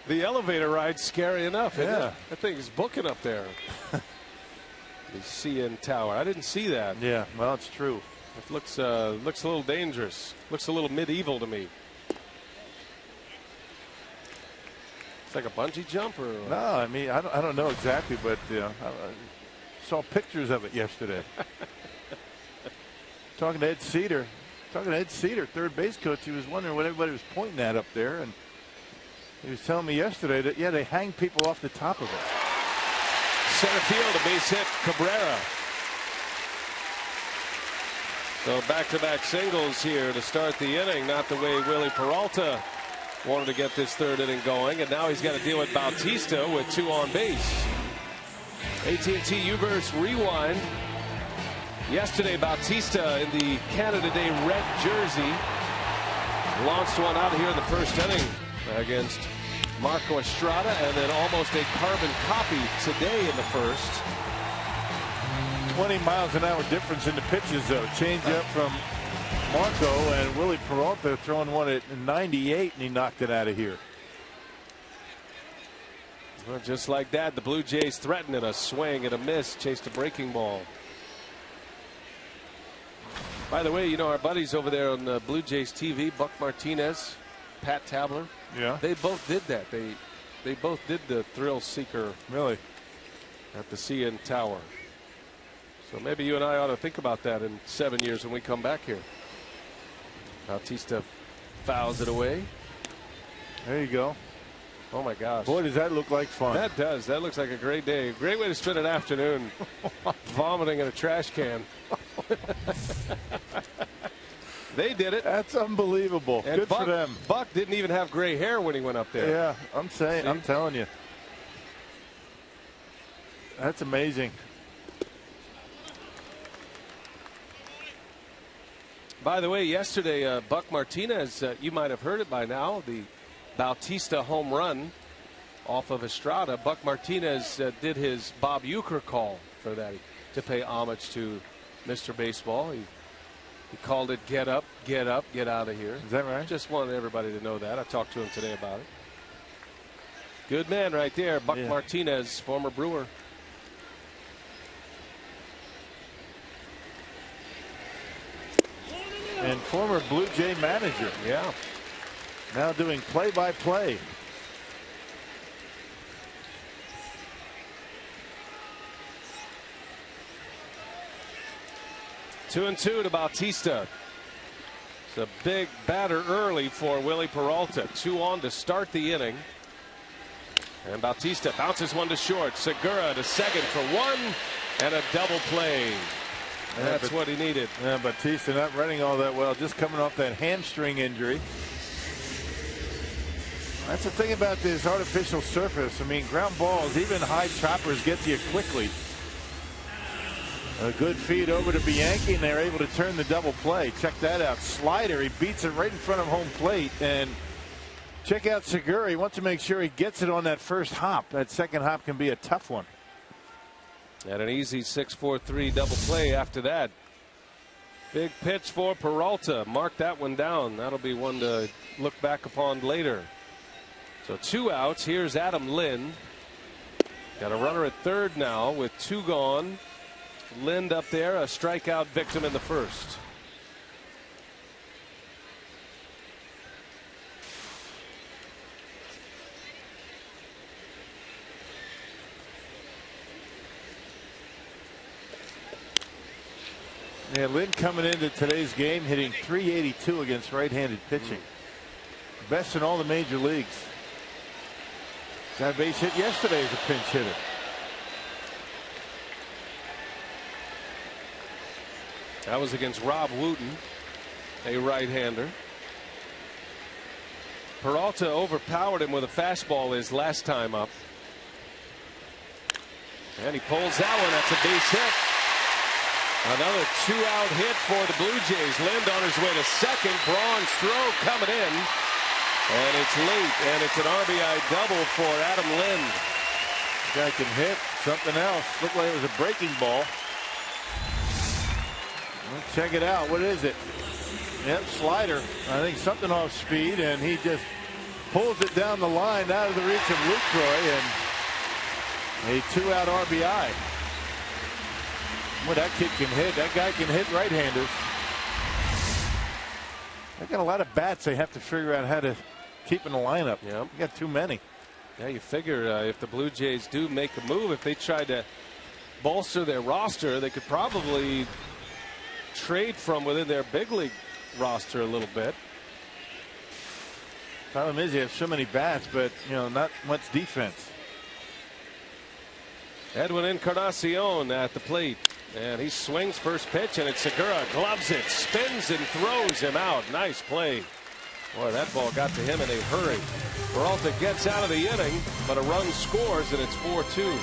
The elevator ride's scary enough, isn't it? That thing's booking up there. The CN Tower. I didn't see that. Yeah, well, it's true. It looks a little dangerous. Looks a little medieval to me. It's like a bungee jump, or no? I mean, I don't know exactly, but I saw pictures of it yesterday. Talking to Ed Cedar, third base coach, he was wondering what everybody was pointing at up there, and he was telling me yesterday that they hang people off the top of it. Center field, a base hit, Cabrera. So back-to-back singles here to start the inning. Not the way Willie Peralta wanted to get this third inning going, and now he's got to deal with Bautista with 2 on base. AT&T U-verse rewind. Yesterday, Bautista in the Canada Day red jersey launched one out here in the first inning against Marco Estrada, and then almost a carbon copy today in the first. 20 miles an hour difference in the pitches, though. Change up from Marco, and Willie Peralta throwing one at 98, and he knocked it out of here. Well, just like that, the Blue Jays threatened it. A swing and a miss, chased a breaking ball. By the way, you know, our buddies over there on the Blue Jays TV, Buck Martinez, Pat Tabler, they both did that. They both did the thrill seeker. Really? At the CN Tower. So maybe you and I ought to think about that in 7 years when we come back here. Bautista fouls it away. There you go. Oh my gosh. Boy, does that look like fun. That does. That looks like a great day. Great way to spend an afternoon vomiting in a trash can. They did it. That's unbelievable. And good Buck, for them. Buck didn't even have gray hair when he went up there. Yeah, I'm telling you. That's amazing. By the way, yesterday, Buck Martinez, you might have heard it by now, the Bautista home run off of Estrada. Buck Martinez did his Bob Uecker call for that, to pay homage to Mr. Baseball. He called it get up, get out of here. Is that right? Just wanted everybody to know that. I talked to him today about it. Good man right there, Buck Martinez, former Brewer. And former Blue Jay manager. Yeah. Now doing play-by-play. Two and two to Bautista. It's a big batter early for Willie Peralta. 2 on to start the inning. And Bautista bounces one to short. Segura to second for 1 and a double play. And that's what he needed. Yeah, Bautista not running all that well, just coming off that hamstring injury. That's the thing about this artificial surface. I mean, ground balls, even high choppers, get to you quickly. A good feed over to Bianchi, and they're able to turn the double play. Check that out. Slider, he beats it right in front of home plate. And check out Segura. He wants to make sure he gets it on that first hop. That second hop can be a tough one. And an easy 6-4-3 double play after that. Big pitch for Peralta. Mark that one down. That'll be one to look back upon later. So 2 outs. Here's Adam Lind. Got a runner at third now with 2 gone. Lind up there, a strikeout victim in the first. Yeah, Lind coming into today's game hitting .382 against right-handed pitching. Best in all the major leagues. Got a base hit yesterday as a pinch hitter. That was against Rob Wooten, a right-hander. Peralta overpowered him with a fastball his last time up. And he pulls that one. That's a base hit. Another 2-out hit for the Blue Jays. Lind on his way to second. Braun's throw coming in. And it's late. And it's an RBI double for Adam Lind. Guy can hit something else. Looked like it was a breaking ball. Well, check it out. What is it? Yep, slider. I think something off speed, and he just pulls it down the line out of the reach of Lucroy, and a 2-out RBI. Well, that kid can hit. That guy can hit right-handers. They got a lot of bats they have to figure out how to keep in the lineup. Yeah, you got too many. Yeah, you figure if the Blue Jays do make a move, if they try to bolster their roster, they could probably trade from within their big league roster a little bit. Problem is you have so many bats, but not much defense. Edwin Encarnacion at the plate, and he swings first pitch, and it's Segura, gloves it, spins and throws him out. Nice play. Boy, that ball got to him in a hurry. Peralta gets out of the inning, but a run scores, and it's 4-2.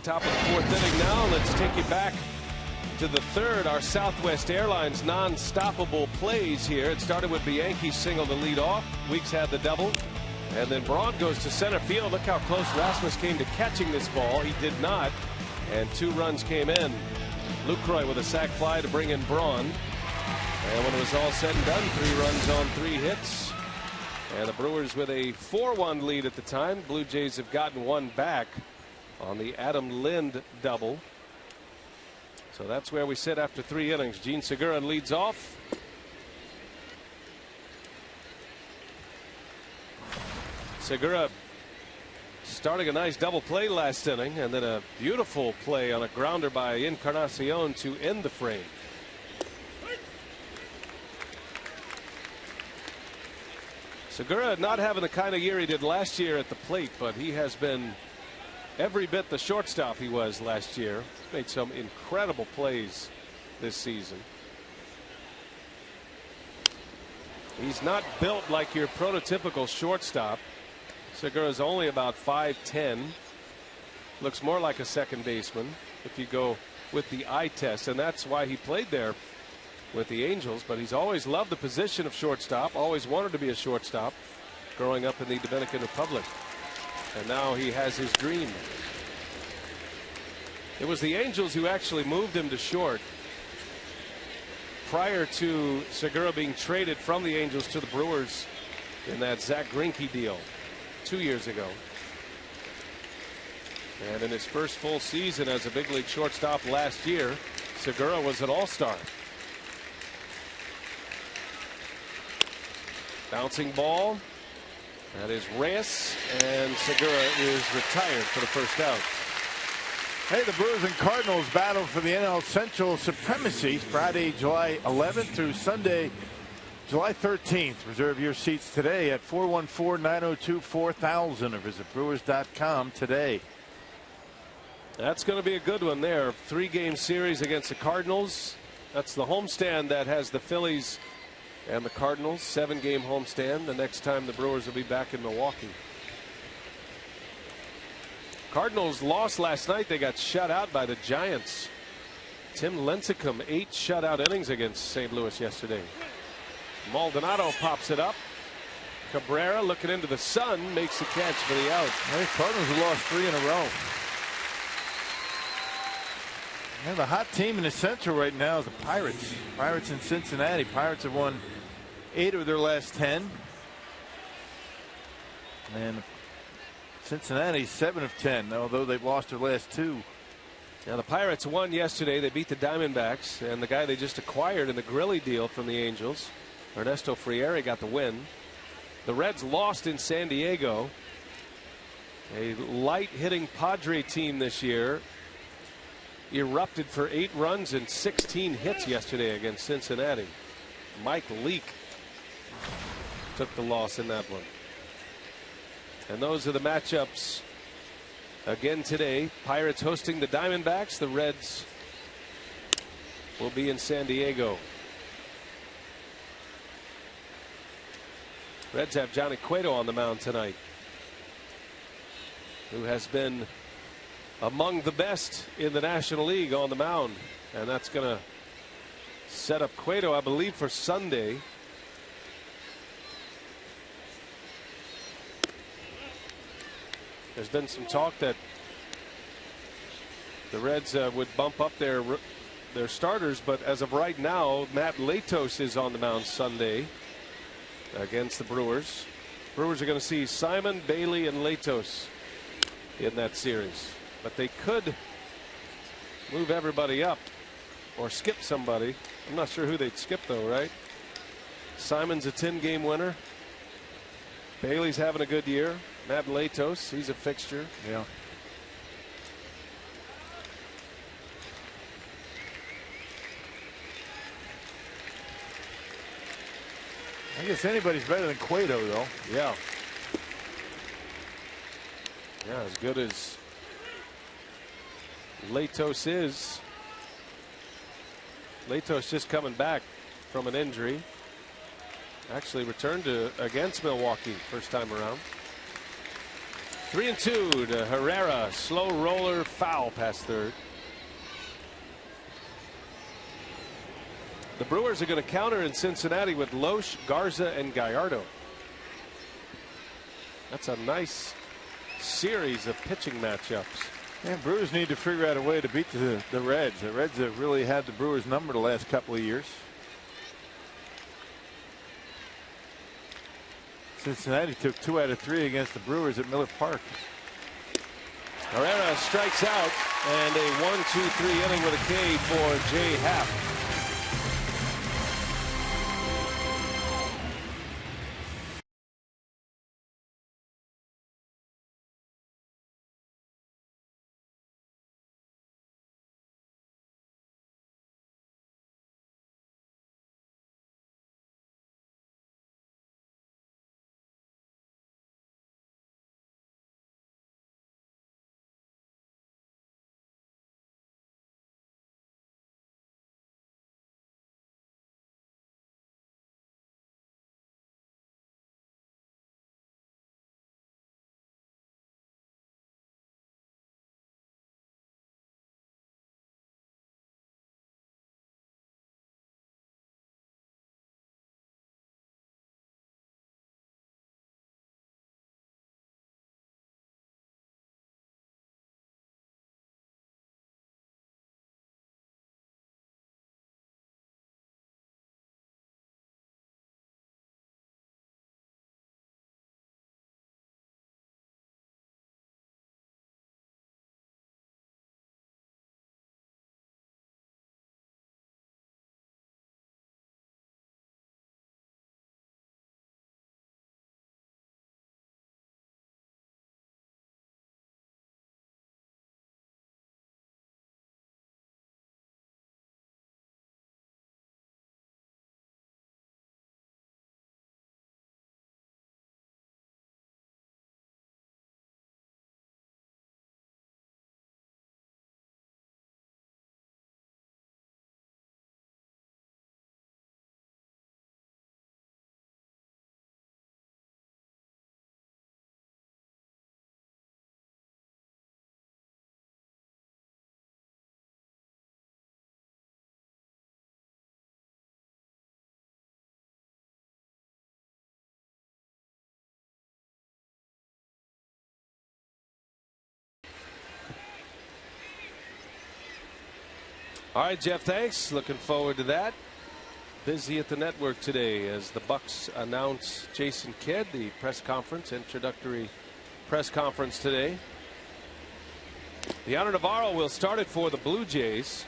Top of the fourth inning now. Let's take you back to the third. Our Southwest Airlines non-stoppable plays here. It started with the Yankees single to lead off. Weeks had the double. And then Braun goes to center field. Look how close Rasmus came to catching this ball. He did not. And 2 runs came in. Lucroy with a sac fly to bring in Braun. And when it was all said and done, 3 runs on 3 hits. And the Brewers with a 4-1 lead at the time. Blue Jays have gotten 1 back on the Adam Lind double. So that's where we sit after 3 innings. Gene Segura leads off. Segura starting a nice double play last inning, and then a beautiful play on a grounder by Encarnacion to end the frame. Segura not having the kind of year he did last year at the plate, but he has been every bit the shortstop he was last year. Made some incredible plays this season. He's not built like your prototypical shortstop. Segura's only about 5'10". Looks more like a second baseman if you go with the eye test, and that's why he played there with the Angels. But he's always loved the position of shortstop, always wanted to be a shortstop growing up in the Dominican Republic. And now he has his dream. It was the Angels who actually moved him to short prior to Segura being traded from the Angels to the Brewers in that Zach Greinke deal 2 years ago. And in his first full season as a big league shortstop last year, Segura was an all-star. Bouncing ball. That is Reyes, and Segura is retired for the first out. Hey, the Brewers and Cardinals battle for the NL Central supremacy Friday, July 11th through Sunday, July 13th. Reserve your seats today at 414-902-4000 or visit Brewers.com today. That's going to be a good one there. 3-game series against the Cardinals. That's the homestand that has the Phillies and the Cardinals. 7-game homestand. The next time the Brewers will be back in Milwaukee. Cardinals lost last night. They got shut out by the Giants. Tim Lincecum, 8 shutout innings against St. Louis yesterday. Maldonado pops it up. Cabrera looking into the sun makes the catch for the out. Hey, Cardinals have lost 3 in a row. And the hot team in the Central right now is the Pirates. Pirates in Cincinnati. Pirates have won 8 of their last 10. And Cincinnati 7 of 10, although they've lost their last 2. Now the Pirates won yesterday. They beat the Diamondbacks, and the guy they just acquired in the Grilly deal from the Angels, Ernesto Friere, got the win. The Reds lost in San Diego. A light hitting Padre team this year erupted for 8 runs and 16 hits yesterday against Cincinnati. Mike Leake took the loss in that one. And those are the matchups again today. Pirates hosting the Diamondbacks. The Reds will be in San Diego. Reds have Johnny Cueto on the mound tonight, who has been among the best in the National League on the mound. And that's going to set up Cueto, I believe, for Sunday. There's been some talk that the Reds would bump up their starters, but as of right now, Matt Latos is on the mound Sunday against the Brewers. Brewers are going to see Simon, Bailey, and Latos in that series, but they could move everybody up or skip somebody. I'm not sure who they'd skip though, right? Simon's a 10-game winner. Bailey's having a good year. Matt Latos, he's a fixture. Yeah. I guess anybody's better than Cueto, though. Yeah. Yeah, as good as Latos is. Latos just coming back from an injury. Actually returned against Milwaukee first time around. 3-2 to Herrera. Slow roller foul past third. The Brewers are going to counter in Cincinnati with Loesch, Garza, and Gallardo. That's a nice series of pitching matchups. And Brewers need to figure out a way to beat the Reds. The Reds have really had the Brewers number the last couple of years. Cincinnati took 2 out of 3 against the Brewers at Miller Park. Herrera strikes out, and a 1-2-3 inning with a K for Jay Happ. All right, Jeff, thanks. Looking forward to that. Busy at the network today as the Bucks announce Jason Kidd, the press conference, introductory press conference today. Deanna Navarro will start it for the Blue Jays.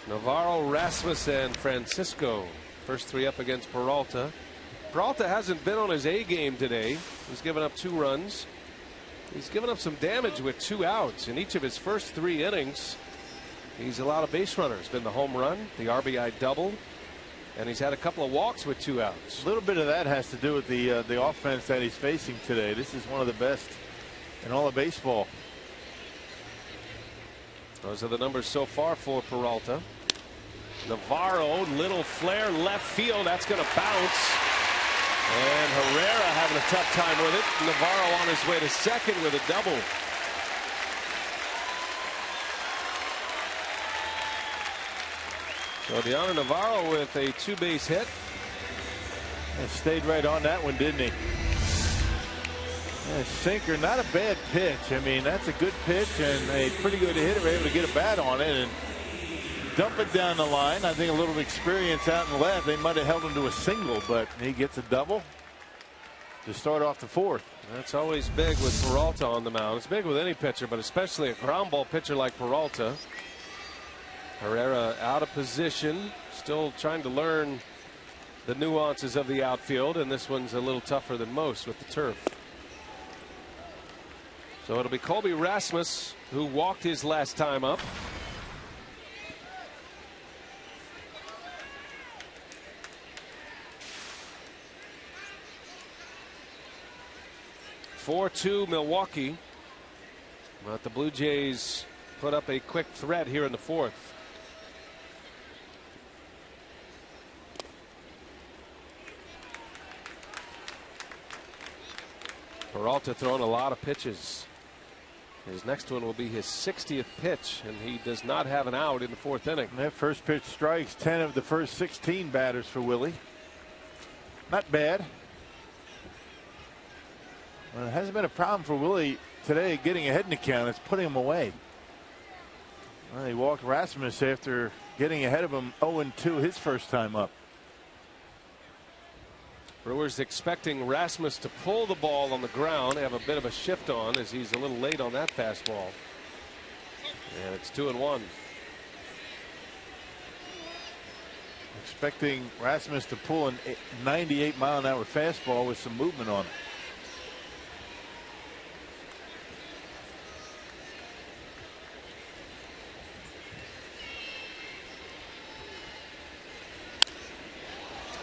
Navarro, Rasmus, and Francisco. First three up against Peralta. Peralta hasn't been on his A game today. He's given up 2 runs. He's given up some damage with 2 outs. In each of his first 3 innings, he's allowed a base runner. It's been the home run, the RBI double, and he's had a couple of walks with 2 outs. A little bit of that has to do with the offense that he's facing today. This is one of the best in all of baseball. Those are the numbers so far for Peralta. Navarro, little flare left field. That's going to bounce. And Herrera having a tough time with it. Navarro on his way to second with a double. So Deanna Navarro with a 2-base hit. And stayed right on that one, didn't he? Sinker, not a bad pitch. I mean, that's a good pitch and a pretty good hitter able to get a bat on it and dump it down the line. I think a little experience out in the left. They might have held him to a single, but he gets a double to start off the 4th. That's always big with Peralta on the mound. It's big with any pitcher, but especially a ground ball pitcher like Peralta. Herrera out of position, still trying to learn the nuances of the outfield, and this one's a little tougher than most with the turf. So it'll be Colby Rasmus who walked his last time up. (4-2) Milwaukee. But the Blue Jays put up a quick threat here in the 4th. Peralta throwing a lot of pitches. His next one will be his 60th pitch, and he does not have an out in the 4th inning. That first pitch strikes 10 of the first 16 batters for Willie. Not bad. Well, it hasn't been a problem for Willie today getting ahead in the count. It's putting him away. Well, he walked Rasmus after getting ahead of him 0-2 his first time up. Brewers expecting Rasmus to pull the ball on the ground, have a bit of a shift on as he's a little late on that fastball. And it's 2-1. Expecting Rasmus to pull a 98-mile-an-hour fastball with some movement on it.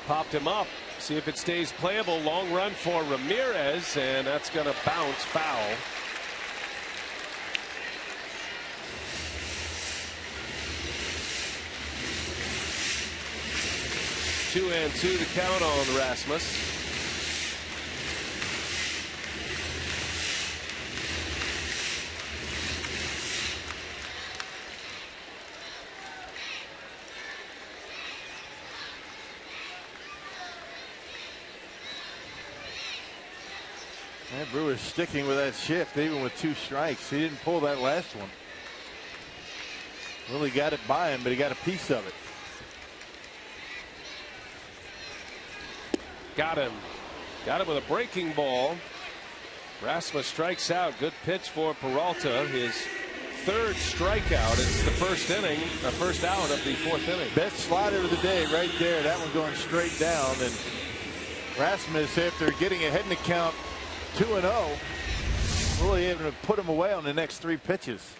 Popped him up. See if it stays playable. Long run for Ramirez, and that's going to bounce foul. Two and two to count on Rasmus. Brewers sticking with that shift even with 2 strikes. He didn't pull that last one. Really got it by him, but he got a piece of it. Got him. Got him with a breaking ball. Rasmus strikes out. Good pitch for Peralta. His 3rd strikeout. It's the first inning, the first out of the 4th inning. Best slider of the day right there. That one going straight down. And Rasmus, after getting ahead in the count 2-0, really able to put him away on the next 3 pitches.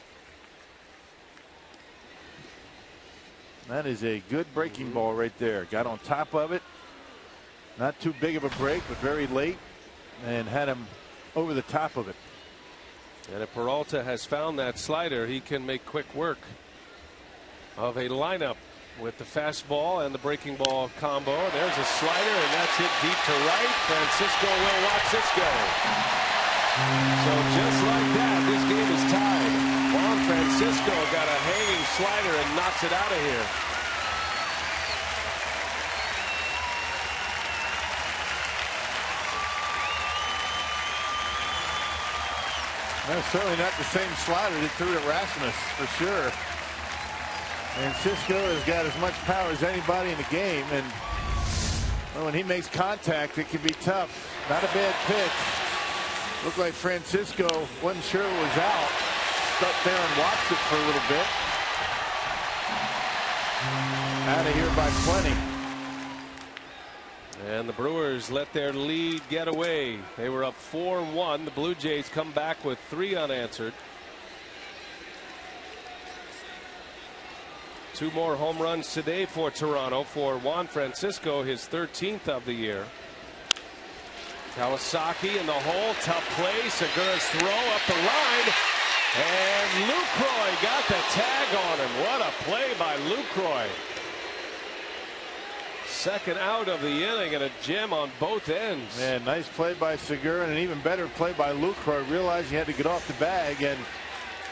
That is a good breaking ball right there. Got on top of it. Not too big of a break, but very late, and had him over the top of it. And if Peralta has found that slider, he can make quick work of a lineup with the fastball and the breaking ball combo. There's a slider, and that's hit deep to right. Francisco will watch this go. So just like that, this game is tied. Juan Francisco got a hanging slider and knocks it out of here. That's certainly not the same slider that threw to Rasmus, for sure. And Cisco has got as much power as anybody in the game, and when he makes contact, it can be tough. Not a bad pitch. Looked like Francisco wasn't sure it was out. Stuck there and watched it for a little bit. Out of here by plenty. And the Brewers let their lead get away. They were up 4-1. The Blue Jays come back with 3 unanswered. 2 more home runs today for Toronto for Juan Francisco, his 13th of the year. Kawasaki in the hole, tough play. Segura's throw up the line, and Lucroy got the tag on him. What a play by Lucroy. Second out of the inning and a gem on both ends. Man, nice play by Segura and an even better play by Lucroy. Realized he had to get off the bag and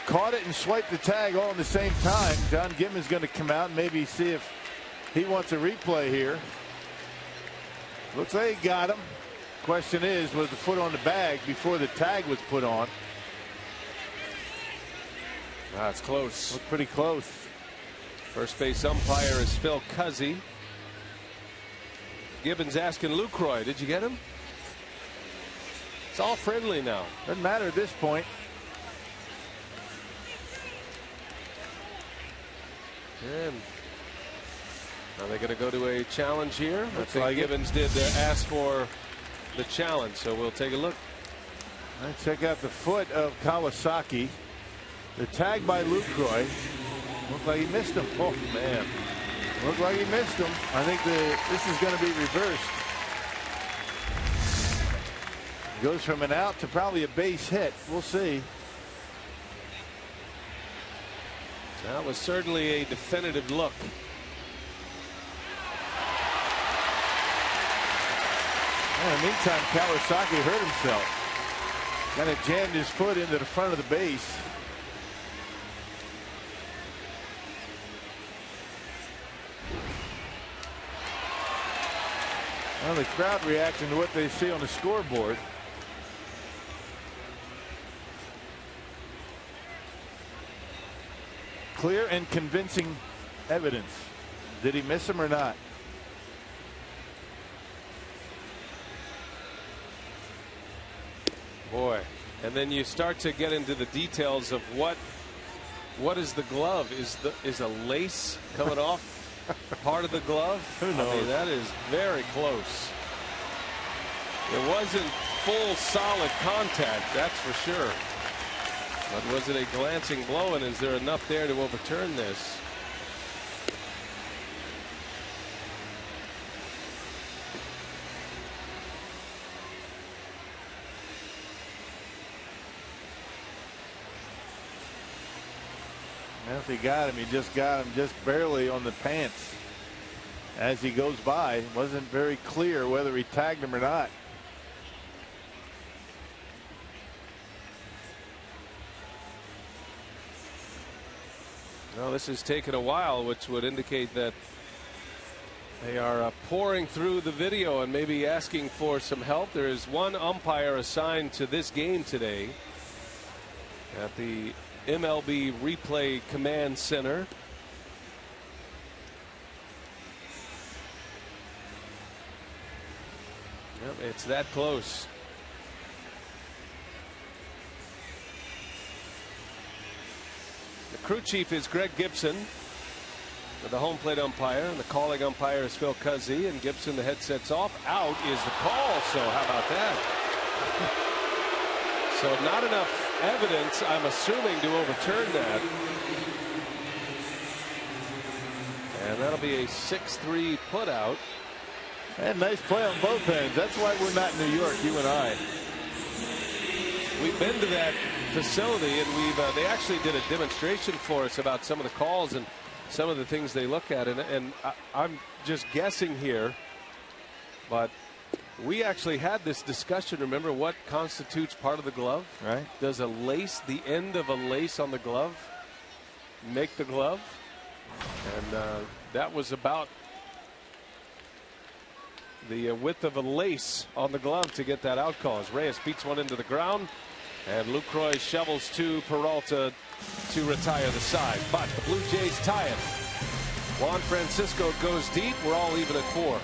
caught it and swiped the tag all at the same time. John Gimmon's going to come out and maybe see if he wants a replay here. Looks like he got him. Question is, was the foot on the bag before the tag was put on? It's close. Looked pretty close. First base umpire is Phil Cuzzy. Gibbons asking Lucroy, did you get him? It's all friendly now. Doesn't matter at this point. And are they going to go to a challenge here? Looks I think like Gibbons did ask for the challenge, so we'll take a look. Let's check out the foot of Kawasaki. The tag by Lucroy. Looked like he missed him. Oh, man. Looked like he missed him. I think this is going to be reversed. Goes from an out to probably a base hit. We'll see. That was certainly a definitive look. In the meantime, Kawasaki hurt himself. Kind of jammed his foot into the front of the base. Well, the crowd reacting to what they see on the scoreboard. Clear and convincing evidence. Did he miss him or not? Boy, and then you start to get into the details of what is the glove? Is a lace coming off part of the glove? Who knows? I mean, that is very close. It wasn't full solid contact, that's for sure. But was it a glancing blow, and is there enough there to overturn this? Well, if he got him, he just got him just barely on the pants as he goes by. It wasn't very clear whether he tagged him or not. Well, this has taken a while, which would indicate that they are pouring through the video and maybe asking for some help. There is one umpire assigned to this game today at the MLB Replay Command Center. Yep, it's that close. The crew chief is Greg Gibson, the home plate umpire, and the calling umpire is Phil Cuzzy. And Gibson, the headset's off. Out is the call. So how about that? So not enough evidence, I'm assuming, to overturn that. And that'll be a 6-3 put out. And nice play on both ends. That's why we're not in New York, you and I. We've been to that facility, and they actually did a demonstration for us about some of the calls and some of the things they look at. And I'm just guessing here, but we actually had this discussion. Remember what constitutes part of the glove? Right. Does a lace, the end of a lace on the glove, make the glove? And that was about the width of a lace on the glove to get that out call. As Reyes beats one into the ground, and Lucroy shovels to Peralta to retire the side. But the Blue Jays tie it. Juan Francisco goes deep. We're all even at 4.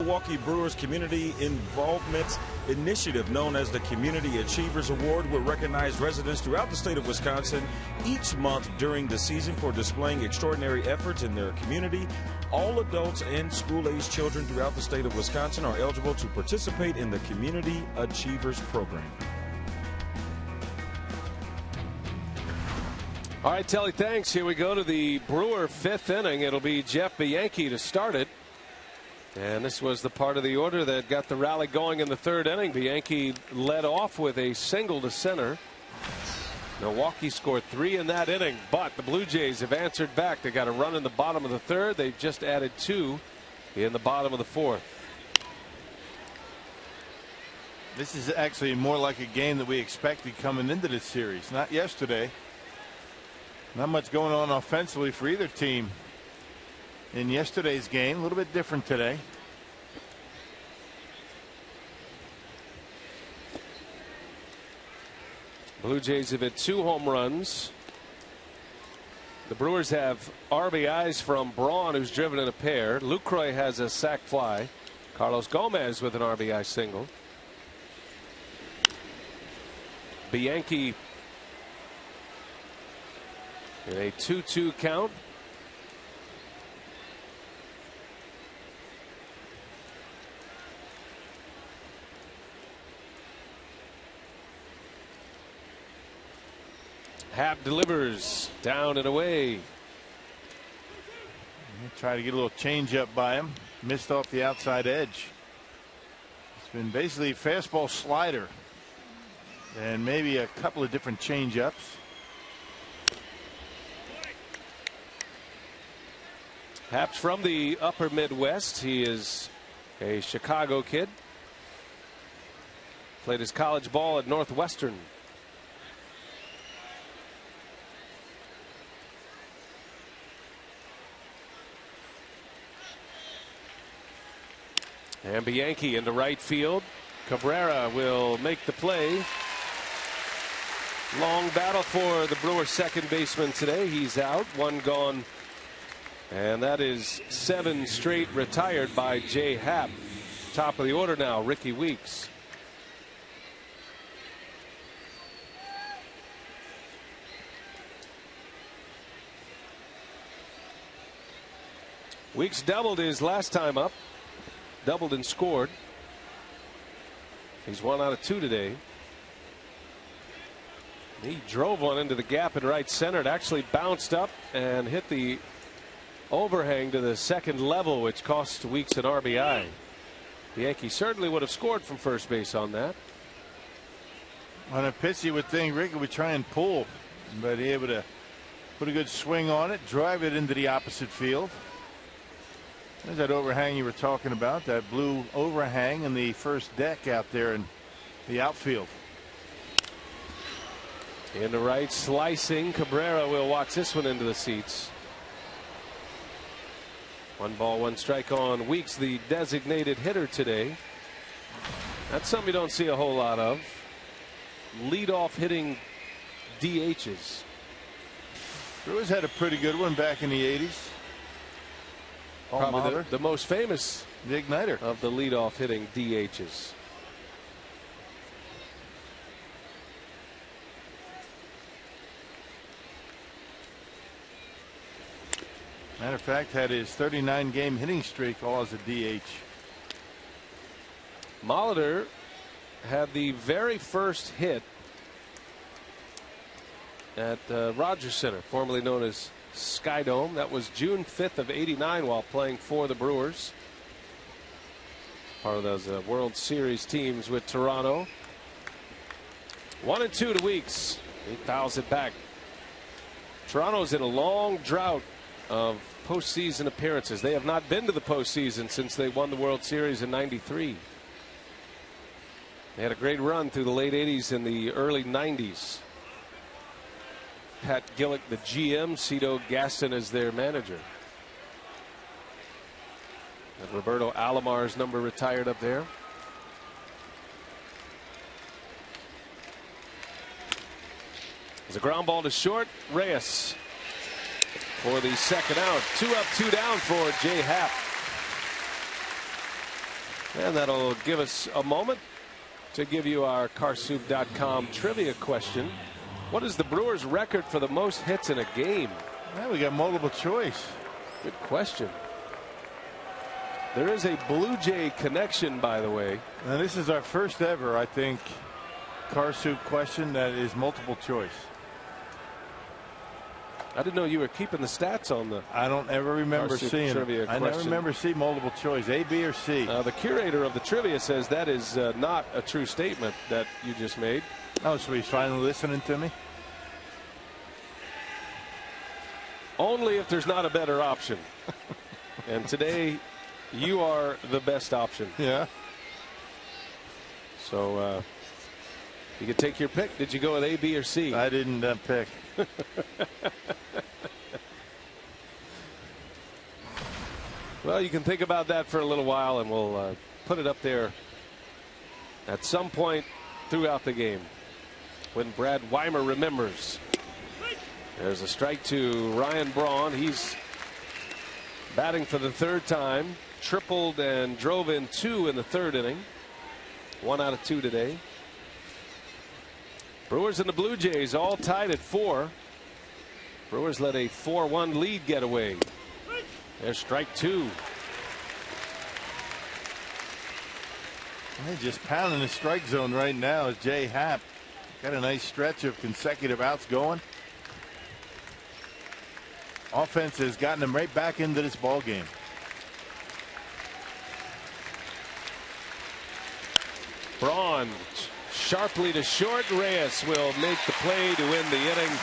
Milwaukee Brewers Community Involvement Initiative, known as the Community Achievers Award, will recognize residents throughout the state of Wisconsin each month during the season for displaying extraordinary efforts in their community. All adults and school-aged children throughout the state of Wisconsin are eligible to participate in the Community Achievers Program. All right, Telly, thanks. Here we go to the Brewer 5th inning. It'll be Jeff Bianchi to start it. And this was the part of the order that got the rally going in the 3rd inning. Bianchi led off with a single to center. Milwaukee scored 3 in that inning, but the Blue Jays have answered back. They got a run in the bottom of the 3rd. They've just added 2 in the bottom of the 4th. This is actually more like a game that we expected coming into this series. Not yesterday. Not much going on offensively for either team in yesterday's game. A little bit different today. Blue Jays have hit 2 home runs. The Brewers have RBIs from Braun, who's driven in a pair. Lucroy has a sac fly. Carlos Gomez with an RBI single. Bianchi in a 2-2 count. Happ delivers down and away. Try to get a little change up by him. Missed off the outside edge. It's been basically fastball slider and maybe a couple of different change ups. Happ's from the upper Midwest. He is a Chicago kid. Played his college ball at Northwestern. And Bianchi into right field. Cabrera will make the play. Long battle for the Brewers second baseman today. He's out, 1 gone. And that is 7 straight retired by Jay Happ. Top of the order now, Ricky Weeks. Weeks doubled his last time up. Doubled and scored. He's 1 out of 2 today. He drove one into the gap in right center. It actually bounced up and hit the overhang to the second level, which cost Weeks an RBI. The Yankees certainly would have scored from first base on that. On a pitch, you would think Ricky would try and pull, but he able to put a good swing on it, drive it into the opposite field. There's that overhang you were talking about, that blue overhang in the first deck out there in the outfield. In the right, slicing. Cabrera will watch this one into the seats. 1 ball, 1 strike on Weeks, the designated hitter today. That's something you don't see a whole lot of. Leadoff hitting DHs. Brewers had a pretty good one back in the 80s. Probably the most famous the igniter of the leadoff hitting DHs. Matter of fact, had his 39-game hitting streak all as a DH. Molitor had the very first hit at Rogers Center, formerly known as Skydome. That was June 5th of '89 while playing for the Brewers. Part of those World Series teams with Toronto. 1-2 to Weeks. He fouls it back. Toronto's in a long drought of postseason appearances. They have not been to the postseason since they won the World Series in '93. They had a great run through the late '80s and the early '90s. Pat Gillick, the GM, Cito Gaston as their manager. And Roberto Alomar's number retired up there. There's a ground ball to short. Reyes for the second out. 2 up, 2 down for Jay Happ. And that'll give us a moment to give you our carsoup.com trivia question. What is the Brewers' record for the most hits in a game? Well, we got multiple choice. Good question. There is a Blue Jay connection, by the way. Now, this is our first ever, I think, Car Soup question that is multiple choice. I didn't know you were keeping the stats on the. I don't ever remember seeing it. I never remember seeing multiple choice, A, B, or C. The curator of the trivia says that is not a true statement that you just made. Oh, so he's finally listening to me? Only if there's not a better option. And today, you are the best option. Yeah. So you can take your pick. Did you go with A, B, or C? I didn't pick. Well, you can think about that for a little while, and we'll put it up there at some point throughout the game when Brad Weimer remembers. There's a strike to Ryan Braun. He's batting for the 3rd time. Tripled and drove in 2 in the 3rd inning. 1 out of 2 today. Brewers and the Blue Jays all tied at 4. Brewers let a 4-1 lead get away. There's strike 2. They're just pounding the strike zone right now as Jay Happ got a nice stretch of consecutive outs going. Offense has gotten them right back into this ball game. Braun sharply to short. Reyes will make the play to win the inning.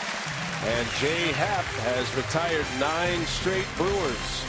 And Jay Happ has retired 9 straight Brewers.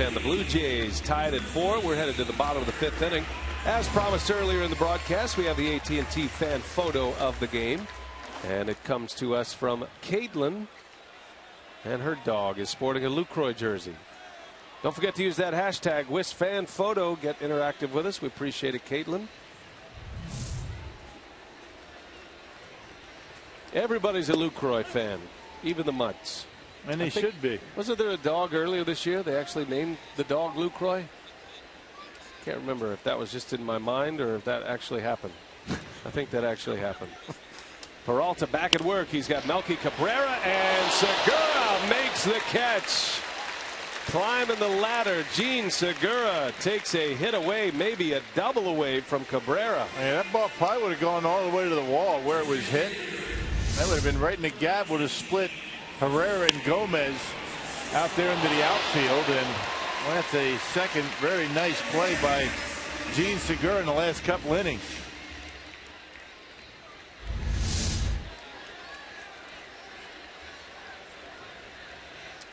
and the Blue Jays tied at 4. We're headed to the bottom of the 5th inning. As promised earlier in the broadcast, we have the AT fan photo of the game. And it comes to us from Caitlin. And her dog is sporting a Lucroy jersey. Don't forget to use that hashtag #WisFanPhoto. Get interactive with us. We appreciate it, Caitlin. Everybody's a Lucroy fan, even the Mutts. And they should be. Wasn't there a dog earlier this year? They actually named the dog Lucroy. Can't remember if that was just in my mind or if that actually happened. I think that actually happened. Peralta back at work. He's got Melky Cabrera, and Segura makes the catch. Climbing the ladder, Gene Segura takes a hit away, maybe a double away from Cabrera. Man, that ball probably would have gone all the way to the wall where it was hit. That would have been right in the gap, would have split Herrera and Gomez out there into the outfield. And well, that's a second very nice play by Gene Segura in the last couple innings.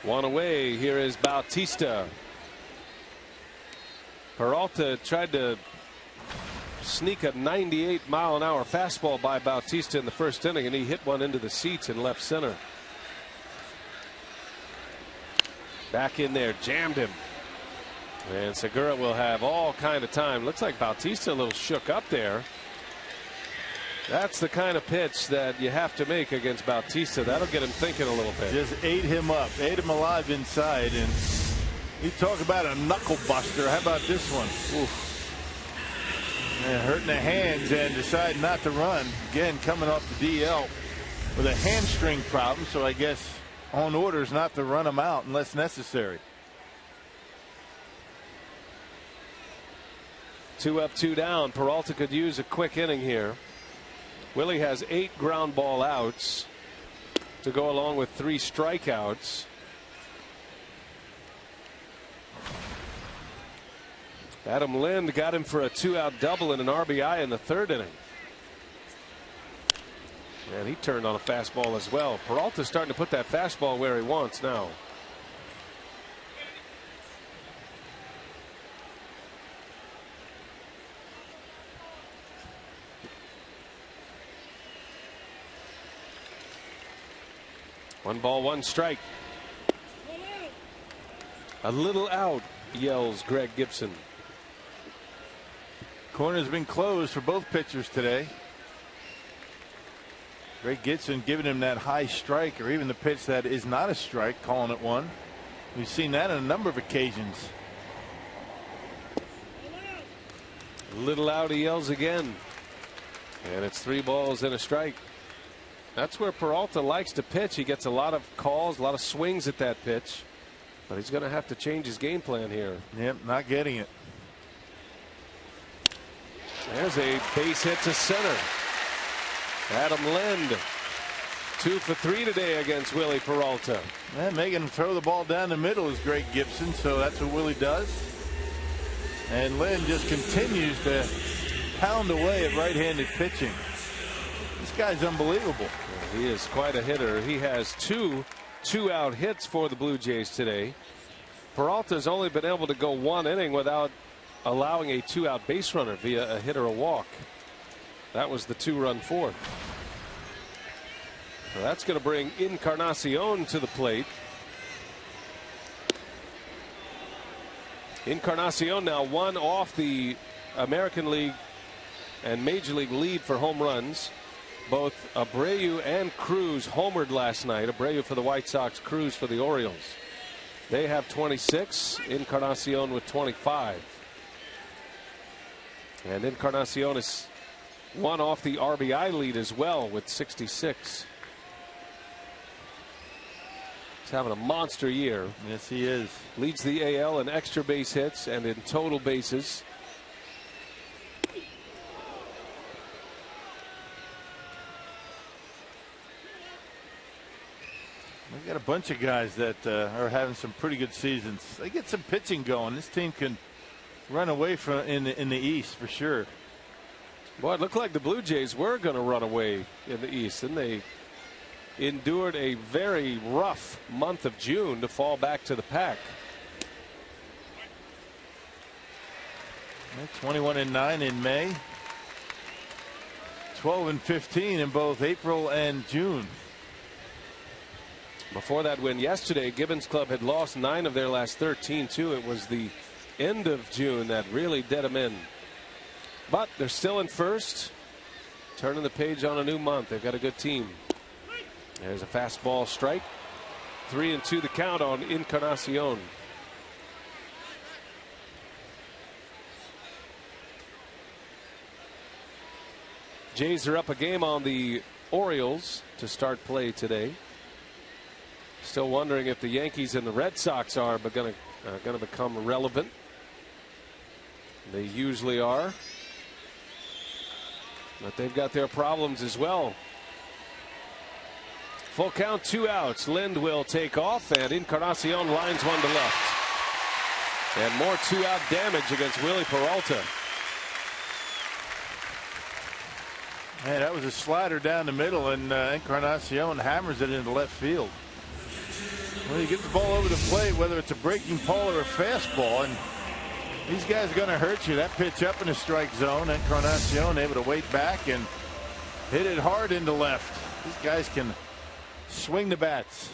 One away. Here is Bautista. Peralta tried to sneak a 98-mile-an-hour fastball by Bautista in the first inning, and he hit one into the seats in left center. Back in there, jammed him. And Segura will have all kind of time. Looks like Bautista a little shook up there. That's the kind of pitch that you have to make against Bautista. That'll get him thinking a little bit. Just ate him up, ate him alive inside. And you talk about a knuckle buster. How about this one? Oof. And hurting the hands and decided not to run. Again, coming off the DL with a hamstring problem. So I guess on orders not to run him out unless necessary. 2 up, 2 down. Peralta could use a quick inning here. Willie has 8 ground ball outs to go along with 3 strikeouts. Adam Lind got him for a 2-out double and an RBI in the 3rd inning. And he turned on a fastball as well. Peralta's starting to put that fastball where he wants now. One ball, one strike. A little out, yells Greg Gibson. Corner's been closed for both pitchers today. Greg Gibson giving him that high strike, or even the pitch that is not a strike, calling it one. We've seen that on a number of occasions. A little out, he yells again. And it's 3 balls and a strike. That's where Peralta likes to pitch. He gets a lot of calls, a lot of swings at that pitch. But he's going to have to change his game plan here. Yep, not getting it. There's a base hit to center. Adam Lind 2 for 3 today against Willie Peralta. And making him throw the ball down the middle is Greg Gibson, so that's what Willie does. And Lind just continues to pound away at right-handed pitching. This guy's unbelievable. He is quite a hitter. He has 2 2-out hits for the Blue Jays today. Peralta's only been able to go 1 inning without allowing a 2-out base runner via a hit or a walk. That was the 2-run 4th. So that's going to bring Encarnacion to the plate. Encarnacion now 1 off the American League and Major League lead for home runs. Both Abreu and Cruz homered last night. Abreu for the White Sox, Cruz for the Orioles. They have 26. Encarnacion with 25. And Encarnacion is 1 off the RBI lead as well with 66. He's having a monster year. Yes, he is. Leads the AL in extra base hits and in total bases. We've got a bunch of guys that are having some pretty good seasons. They get some pitching going. This team can run away from in the East for sure. Boy, it looked like the Blue Jays were going to run away in the East, and they endured a very rough month of June to fall back to the pack. 21-9 in May. 12-15 in both April and June. Before that win yesterday, Gibbons Club had lost 9 of their last 13 too. It was the end of June that really did them in. But they're still in first. Turning the page on a new month. They've got a good team. There's a fastball strike. 3-2 the count on Encarnacion. Jays are up a game on the Orioles to start play today. Still wondering if the Yankees and the Red Sox are going to become relevant. They usually are. But they've got their problems as well. Full count, 2 outs. Lind will take off, and Encarnacion lines one to left. And more 2-out damage against Willie Peralta. Man, that was a slider down the middle, and Encarnacion hammers it into left field. When you get the ball over the plate, whether it's a breaking ball or a fastball, and these guys are going to hurt you. That pitch up in the strike zone. Encarnacion able to wait back and hit it hard into left. These guys can swing the bats.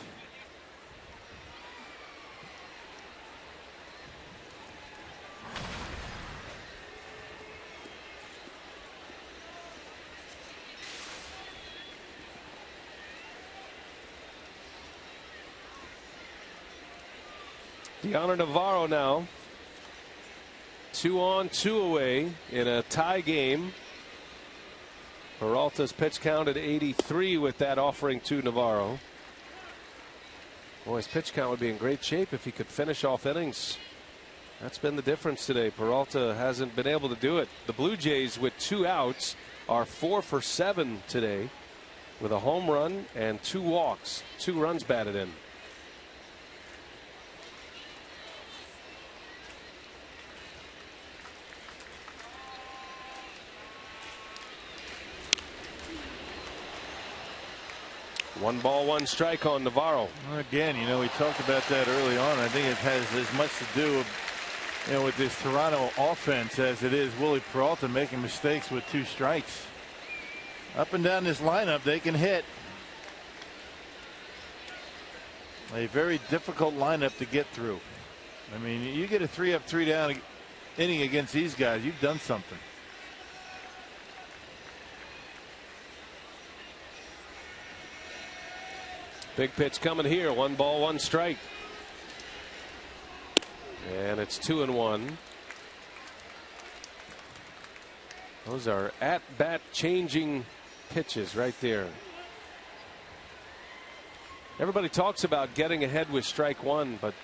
Deanna Navarro now 2 on 2 away in a tie game. Peralta's pitch count at 83 with that offering to Navarro. Boy, his pitch count would be in great shape if he could finish off innings. That's been the difference today. Peralta hasn't been able to do it. The Blue Jays with 2 outs are 4 for 7 today with a home run and 2 walks. 2 runs batted in. One ball, one strike on Navarro. Again, you know, we talked about that early on. I think it has as much to do, you know, with this Toronto offense as it is Willie Peralta making mistakes with 2 strikes. Up and down this lineup, they can hit. A very difficult lineup to get through. I mean, you get a 3-up, 3-down inning against these guys, you've done something. Big pitch coming here. 1 ball, 1 strike. And it's 2-1. Those are at-bat changing pitches right there. Everybody talks about getting ahead with strike 1, but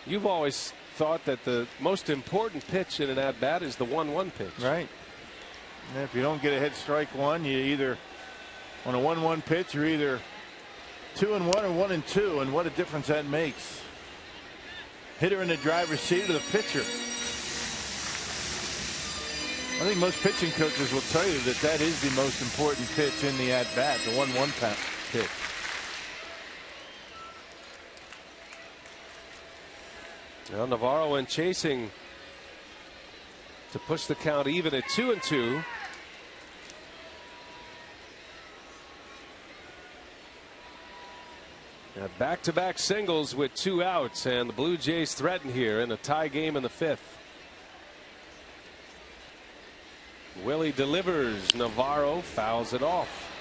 you've always thought that the most important pitch in an at-bat is the 1-1 pitch. Right. And if you don't get ahead strike 1, you either on a 1-1 pitch, you're either 2-1 or 1-2, and what a difference that makes. Hitter in the driver's seat of the pitcher. I think most pitching coaches will tell you that that is the most important pitch in the at-bat, the 1-1 pitch. Well, Navarro went chasing to push the count even at 2-2. Back-to-back singles with 2 outs, and the Blue Jays threaten here in a tie game in the 5th. Willie delivers. Navarro fouls it off.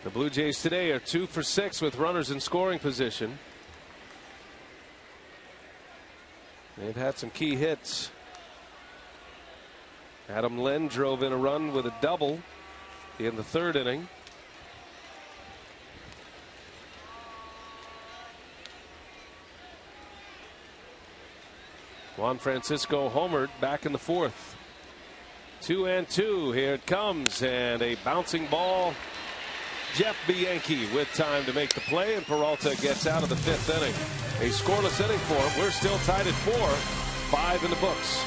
The Blue Jays today are 2 for 6 with runners in scoring position. They've had some key hits. Adam Lind drove in a run with a double in the 3rd inning. Juan Francisco homered back in the 4th. 2-2. Here it comes, and a bouncing ball Jeff Bianchi with time to make the play, and Peralta gets out of the 5th inning. A scoreless inning for him. We're still tied at 4, 5 in the books.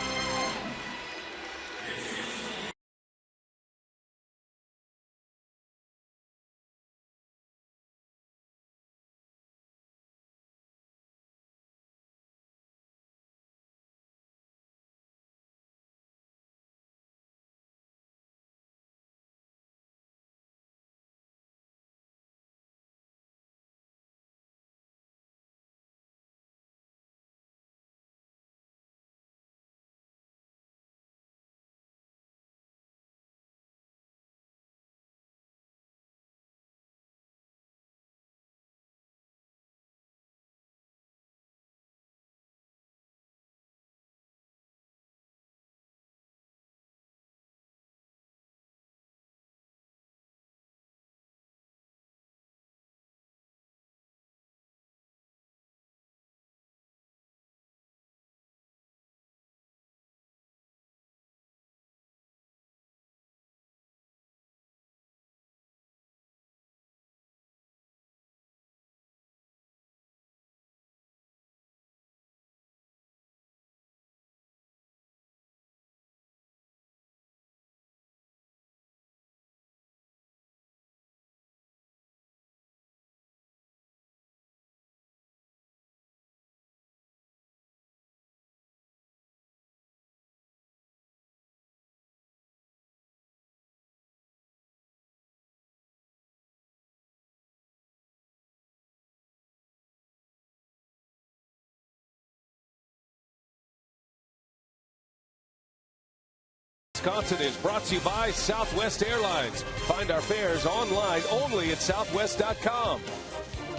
Wisconsin is brought to you by Southwest Airlines. Find our fares online only at southwest.com.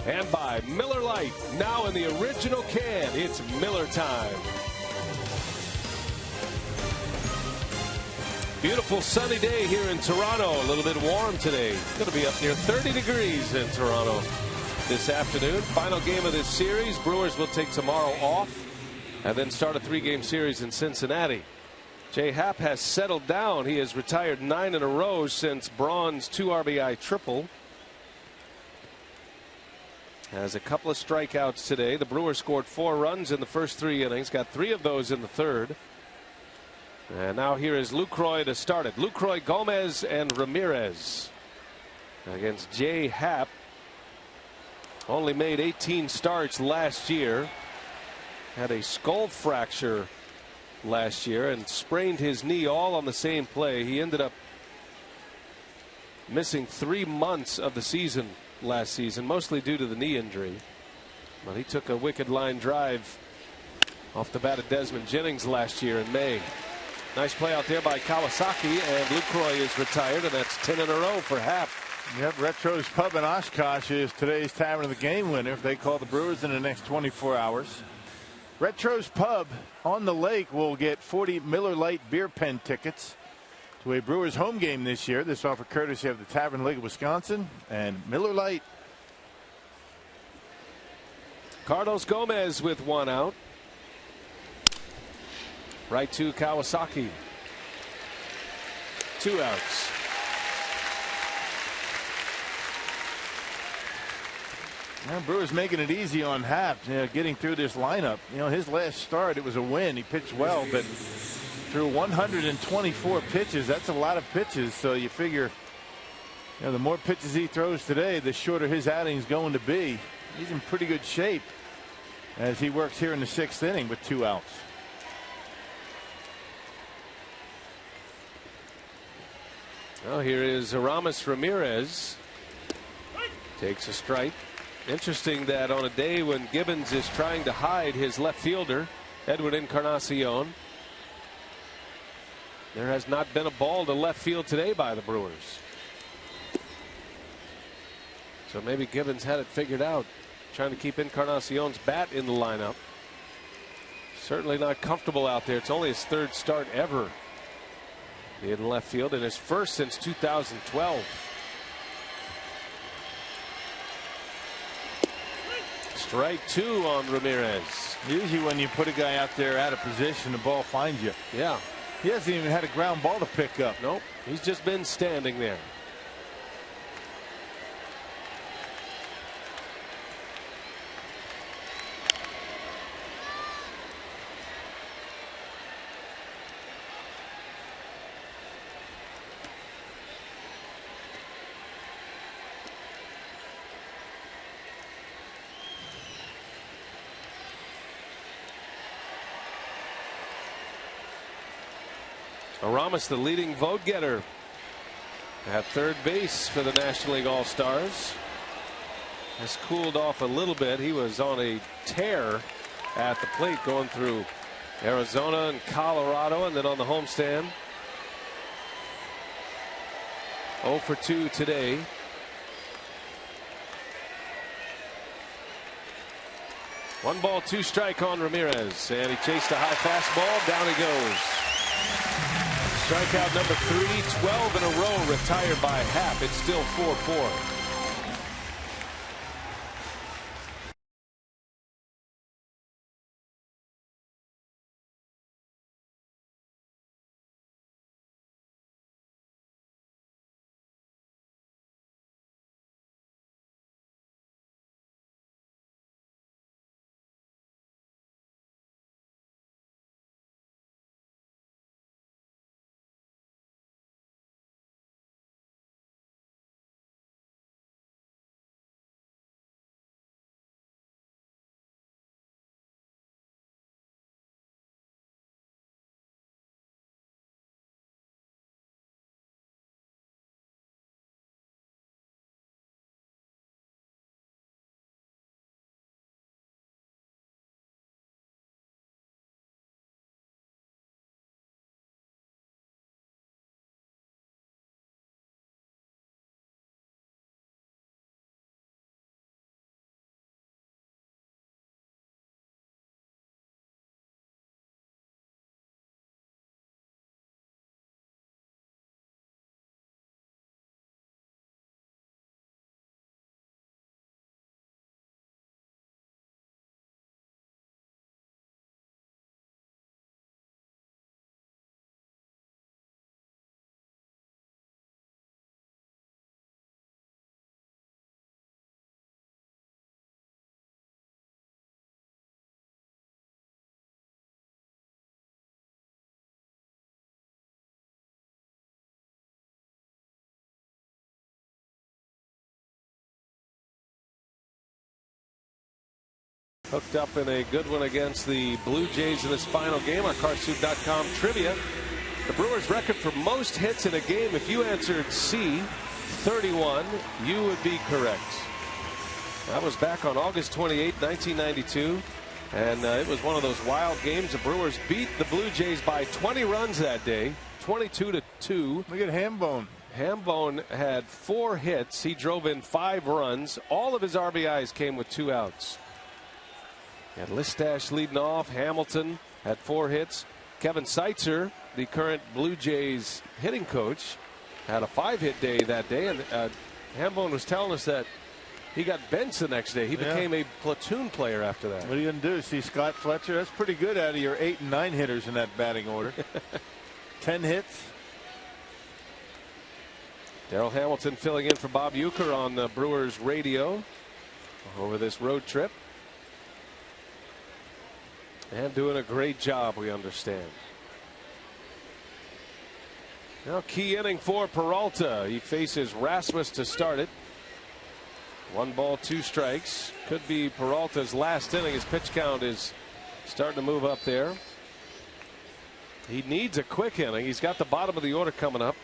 And by Miller Lite, now in the original can. It's Miller time. Beautiful sunny day here in Toronto. A little bit warm today. It's going to be up near 30 degrees in Toronto this afternoon. Final game of this series. Brewers will take tomorrow off and then start a 3-game series in Cincinnati. Jay Happ has settled down. He has retired 9 in a row since Braun's 2 RBI triple. Has a couple of strikeouts today. The Brewers scored 4 runs in the first 3 innings. Got 3 of those in the 3rd. And now here is Lucroy to start it. Lucroy, Gomez, and Ramirez against Jay Happ. Only made 18 starts last year. Had a skull fracture last year and sprained his knee all on the same play. He ended up missing 3 months of the season last season, mostly due to the knee injury. But he took a wicked line drive off the bat of Desmond Jennings last year in May. Nice play out there by Kawasaki, and Lucroy is retired, and that's 10 in a row for Happ. Yep, Retro's Pub in Oshkosh is today's Tavern of the Game winner if they call the Brewers in the next 24 hours. Retro's Pub on the lake will get 40 Miller Lite beer pen tickets to a Brewers home game this year. This offer courtesy of the Tavern League of Wisconsin and Miller Lite. Carlos Gomez with 1 out. Right to Kawasaki. 2 outs. Well, Brewers making it easy on Happ, getting through this lineup. His last start, it was a win. He pitched well, but through 124 pitches, that's a lot of pitches. So you figure, the more pitches he throws today, the shorter his outing's going to be. He's in pretty good shape as he works here in the 6th inning with 2 outs. Well, here is Aramis Ramirez. Takes a strike. Interesting that on a day when Gibbons is trying to hide his left fielder, Edwin Encarnacion, there has not been a ball to left field today by the Brewers. So maybe Gibbons had it figured out, trying to keep Encarnacion's bat in the lineup. Certainly not comfortable out there. It's only his 3rd start ever in left field, and his 1st since 2012. Strike 2 on Ramirez. Usually when you put a guy out there out of position, the ball finds you. Yeah. He hasn't even had a ground ball to pick up. Nope. He's just been standing there. Aramis, the leading vote getter at third base for the National League All-Stars, has cooled off a little bit. He was on a tear at the plate going through Arizona and Colorado, and then on the homestand. 0 for 2 today. One ball, two strike on Ramirez, and he chased a high fastball. Down he goes. Strikeout number 3, 12 in a row, retired by Happ. It's still 4-4. Hooked up in a good one against the Blue Jays in this final game. Our Carsoup.com trivia. The Brewers' record for most hits in a game. If you answered C, 31, you would be correct. That was back on August 28, 1992. And it was one of those wild games. The Brewers beat the Blue Jays by 20 runs that day, 22-2. Look at Hambone. Hambone had 4 hits. He drove in 5 runs. All of his RBIs came with 2 outs. And Listash leading off. Hamilton had 4 hits. Kevin Seitzer, the current Blue Jays hitting coach, had a 5-hit day that day. And Hambone was telling us that he got benched the next day. He became a platoon player after that. What are you going to do? See Scott Fletcher? That's pretty good out of your 8 and 9 hitters in that batting order. 10 hits. Darrell Hamilton filling in for Bob Uecker on the Brewers radio over this road trip. And doing a great job, we understand. Now, key inning for Peralta. He faces Rasmus to start it. 1 ball, 2 strikes. Could be Peralta's last inning. His pitch count is starting to move up there. He needs a quick inning. He's got the bottom of the order coming up.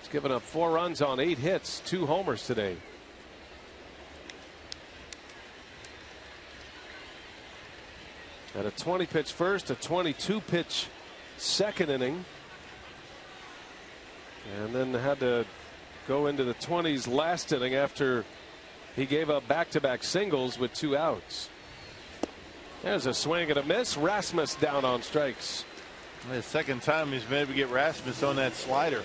He's given up 4 runs on 8 hits, 2 homers today. At a 20-pitch first, a 22-pitch second inning. And then had to go into the 20s last inning after he gave up back-to-back singles with 2 outs. There's a swing and a miss. Rasmus down on strikes. The second time he's been able to get Rasmus on that slider.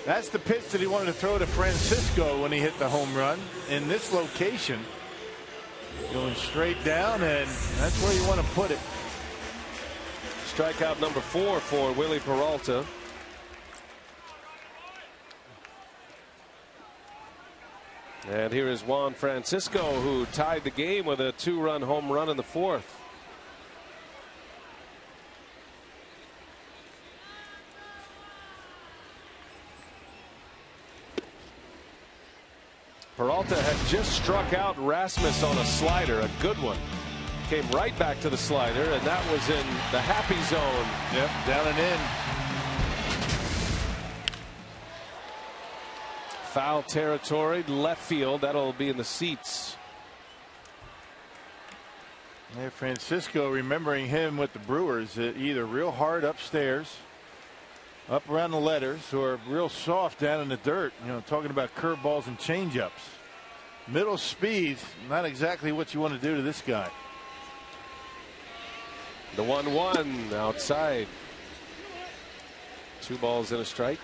That's the pitch that he wanted to throw to Francisco when he hit the home run. In this location, going straight down, and that's where you want to put it. Strikeout number 4 for Willie Peralta. And here is Juan Francisco, who tied the game with a 2-run home run in the 4th. Peralta had just struck out Rasmus on a slider, a good one. Came right back to the slider, and that was in the happy zone. Yep, down and in. foul territory, left field. That'll be in the seats. Yeah, Francisco, remembering him with the Brewers, either real hard upstairs, up around the letters, or real soft down in the dirt. You know, talking about curveballs and changeups. Middle speed, not exactly what you want to do to this guy. The 1-1 outside. 2 balls and a strike.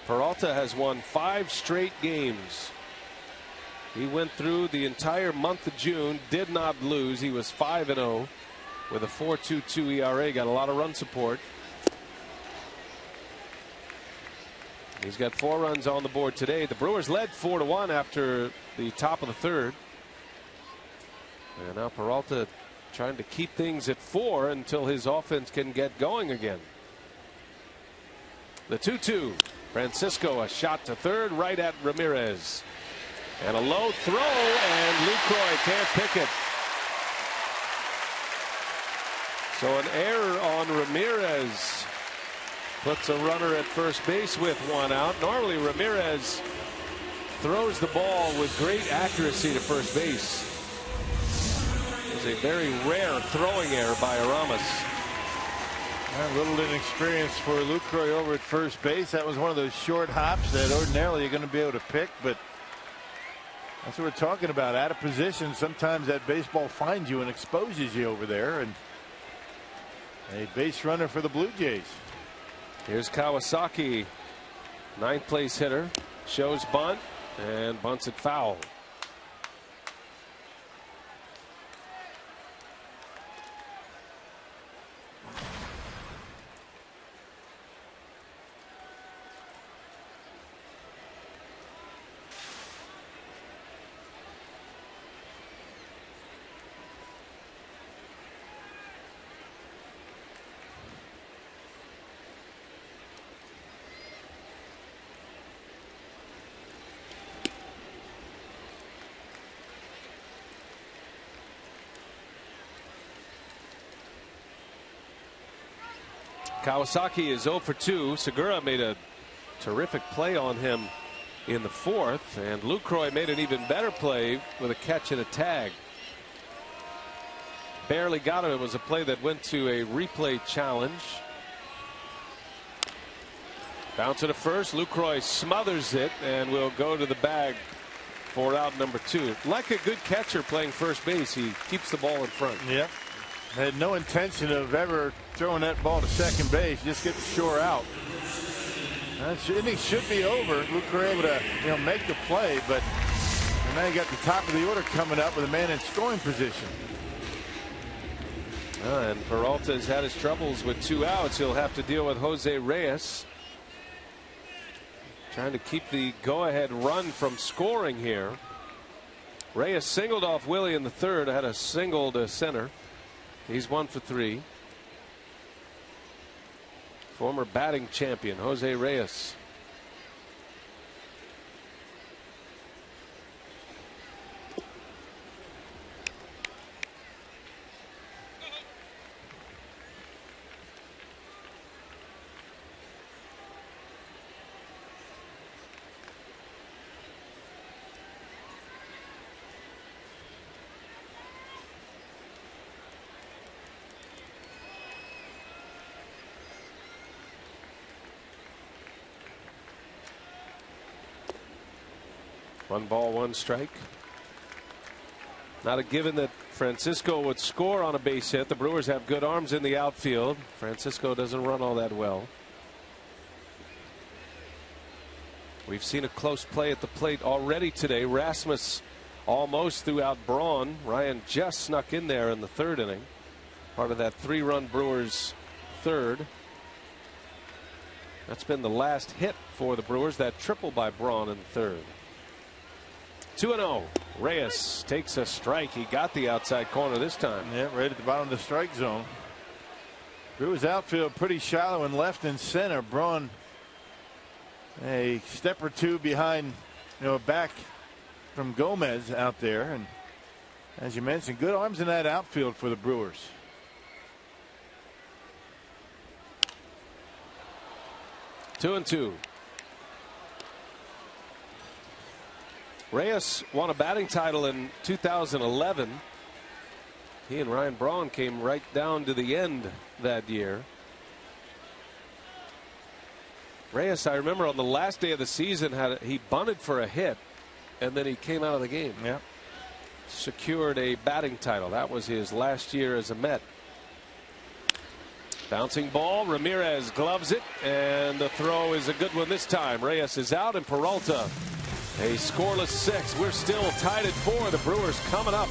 Peralta has won 5 straight games. He went through the entire month of June, did not lose. He was 5-0 with a 4.22 ERA. Got a lot of run support. He's got 4 runs on the board today. The Brewers led 4-1 after the top of the third. And now Peralta trying to keep things at 4 until his offense can get going again. The 2-2. Francisco, a shot to third, right at Ramirez. And a low throw, and Lucroy can't pick it. So an error on Ramirez puts a runner at first base with 1 out. Normally Ramirez throws the ball with great accuracy to first base. It's a very rare throwing error by Aramis. A little inexperience for Lucroy over at first base. That was one of those short hops that ordinarily you're going to be able to pick, but that's what we're talking about. Out of position, sometimes that baseball finds you and exposes you over there. And a base runner for the Blue Jays. Here's Kawasaki, 9th place hitter, shows bunt and bunts it foul. Kawasaki is 0 for 2. Segura made a terrific play on him in the 4th, and Lucroy made an even better play with a catch and a tag. Barely got him. It was a play that went to a replay challenge. Bounce to the first. Lucroy smothers it and will go to the bag for out number 2. Like a good catcher playing first base, he keeps the ball in front. Yep. Had no intention of ever throwing that ball to second base. Just get the shore out. That inning should be over. Lucroy able to make the play, but now you got the top of the order coming up with a man in scoring position. And Peralta has had his troubles with 2 outs. He'll have to deal with Jose Reyes. Trying to keep the go-ahead run from scoring here. Reyes singled off Willie in the 3rd. Had a single to center. He's 1 for 3. Former batting champion Jose Reyes. One ball, one strike. Not a given that Francisco would score on a base hit. The Brewers have good arms in the outfield. Francisco doesn't run all that well. We've seen a close play at the plate already today. Rasmus almost threw out Braun. Ryan just snuck in there in the 3rd inning. Part of that 3-run Brewers 3rd. That's been the last hit for the Brewers. That triple by Braun in the 3rd. 2-0. Reyes takes a strike. He got the outside corner this time. Yeah, right at the bottom of the strike zone. Brewers outfield pretty shallow in left and center. Braun a step or 2 behind, back from Gomez out there. And as you mentioned, good arms in that outfield for the Brewers. Two and two. Reyes won a batting title in 2011. He and Ryan Braun came right down to the end that year. Reyes, I remember on the last day of the season, he bunted for a hit, and then he came out of the game. Yeah. Secured a batting title. That was his last year as a Met. Bouncing ball. Ramirez gloves it, and the throw is a good one this time. Reyes is out, and Peralta a scoreless 6. We're still tied at 4. The Brewers coming up.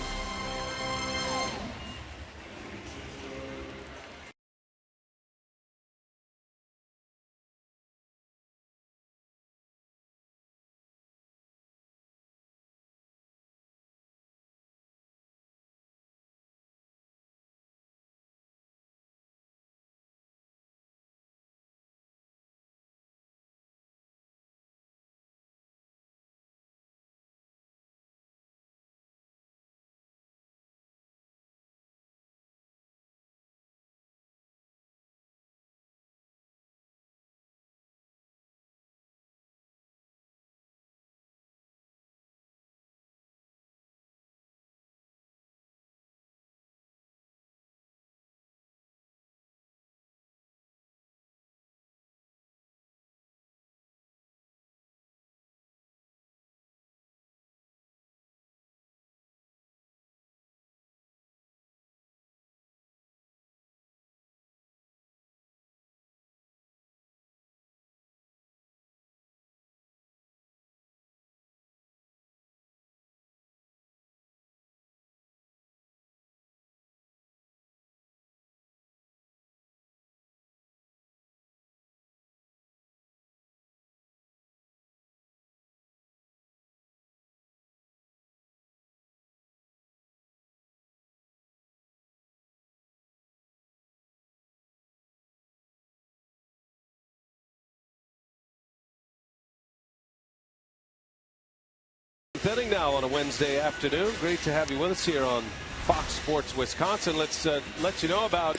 Inning now on a Wednesday afternoon. Great to have you with us here on Fox Sports Wisconsin. Let's let you know about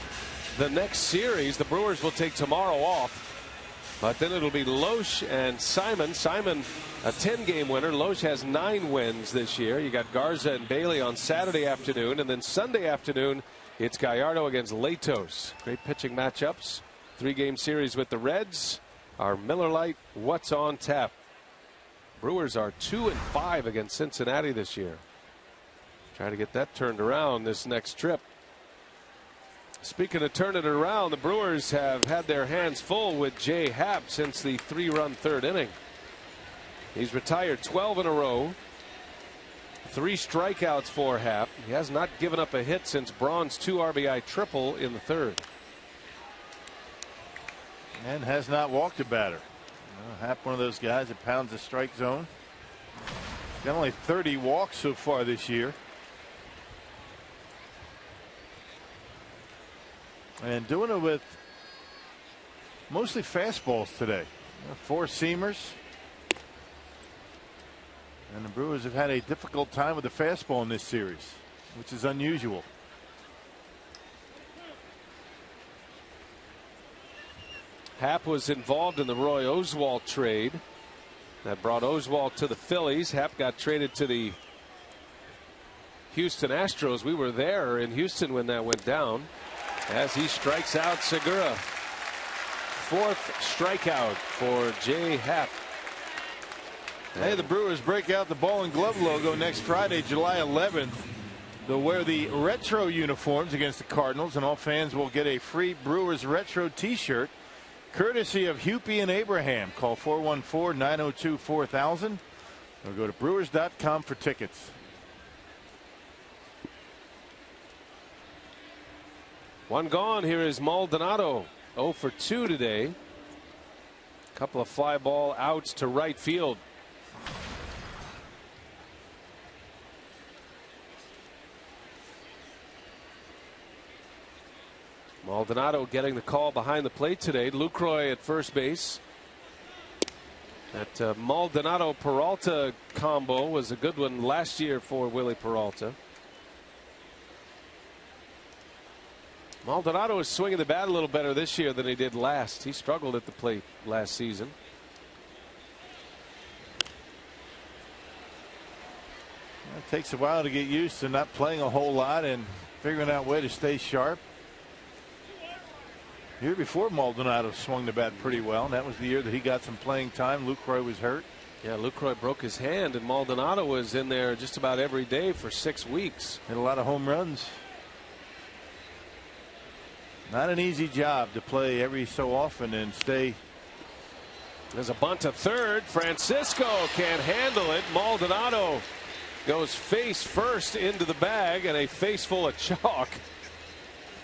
the next series. The Brewers will take tomorrow off, but then it'll be Loesch and Simon. Simon, a 10-game winner. Loesch has 9 wins this year. You got Garza and Bailey on Saturday afternoon, and then Sunday afternoon it's Gallardo against Latos. Great pitching matchups. 3-game series with the Reds. Our Miller Lite What's on Tap. Brewers are 2-5 against Cincinnati this year. Try to get that turned around this next trip. Speaking of turning it around, the Brewers have had their hands full with Jay Happ since the 3-run 3rd inning. He's retired 12 in a row. 3 strikeouts for Happ. He has not given up a hit since Braun's 2 RBI triple in the 3rd. And has not walked a batter. Happ, one of those guys that pounds the strike zone. Got only 30 walks so far this year. And doing it with mostly fastballs today. 4 seamers. And the Brewers have had a difficult time with the fastball in this series, which is unusual. Happ was involved in the Roy Oswalt trade that brought Oswalt to the Phillies. Happ got traded to the Houston Astros. We were there in Houston when that went down, as he strikes out Segura. 4th strikeout for Jay Happ. Hey, the Brewers break out the ball and glove logo next Friday, July 11th. They'll wear the retro uniforms against the Cardinals, and all fans will get a free Brewers retro t-shirt courtesy of Hupy and Abraham. Call 414-902-4000 or go to brewers.com for tickets. One gone. Here is Maldonado. 0 for 2 today. Couple of fly ball outs to right field. Maldonado getting the call behind the plate today. Lucroy at first base. That Maldonado-Peralta combo was a good one last year for Willie Peralta. Maldonado is swinging the bat a little better this year than he did last. He struggled at the plate last season. takes a while to get used to not playing a whole lot and figuring out a way to stay sharp. The year before, Maldonado swung the bat pretty well, and that was the year that he got some playing time. Lucroy was hurt. Yeah, Lucroy broke his hand, and Maldonado was in there just about every day for 6 weeks. Hit a lot of home runs. Not an easy job to play every so often and stay. There's a bunt to third. Francisco can't handle it. Maldonado goes face first into the bag, and a face full of chalk.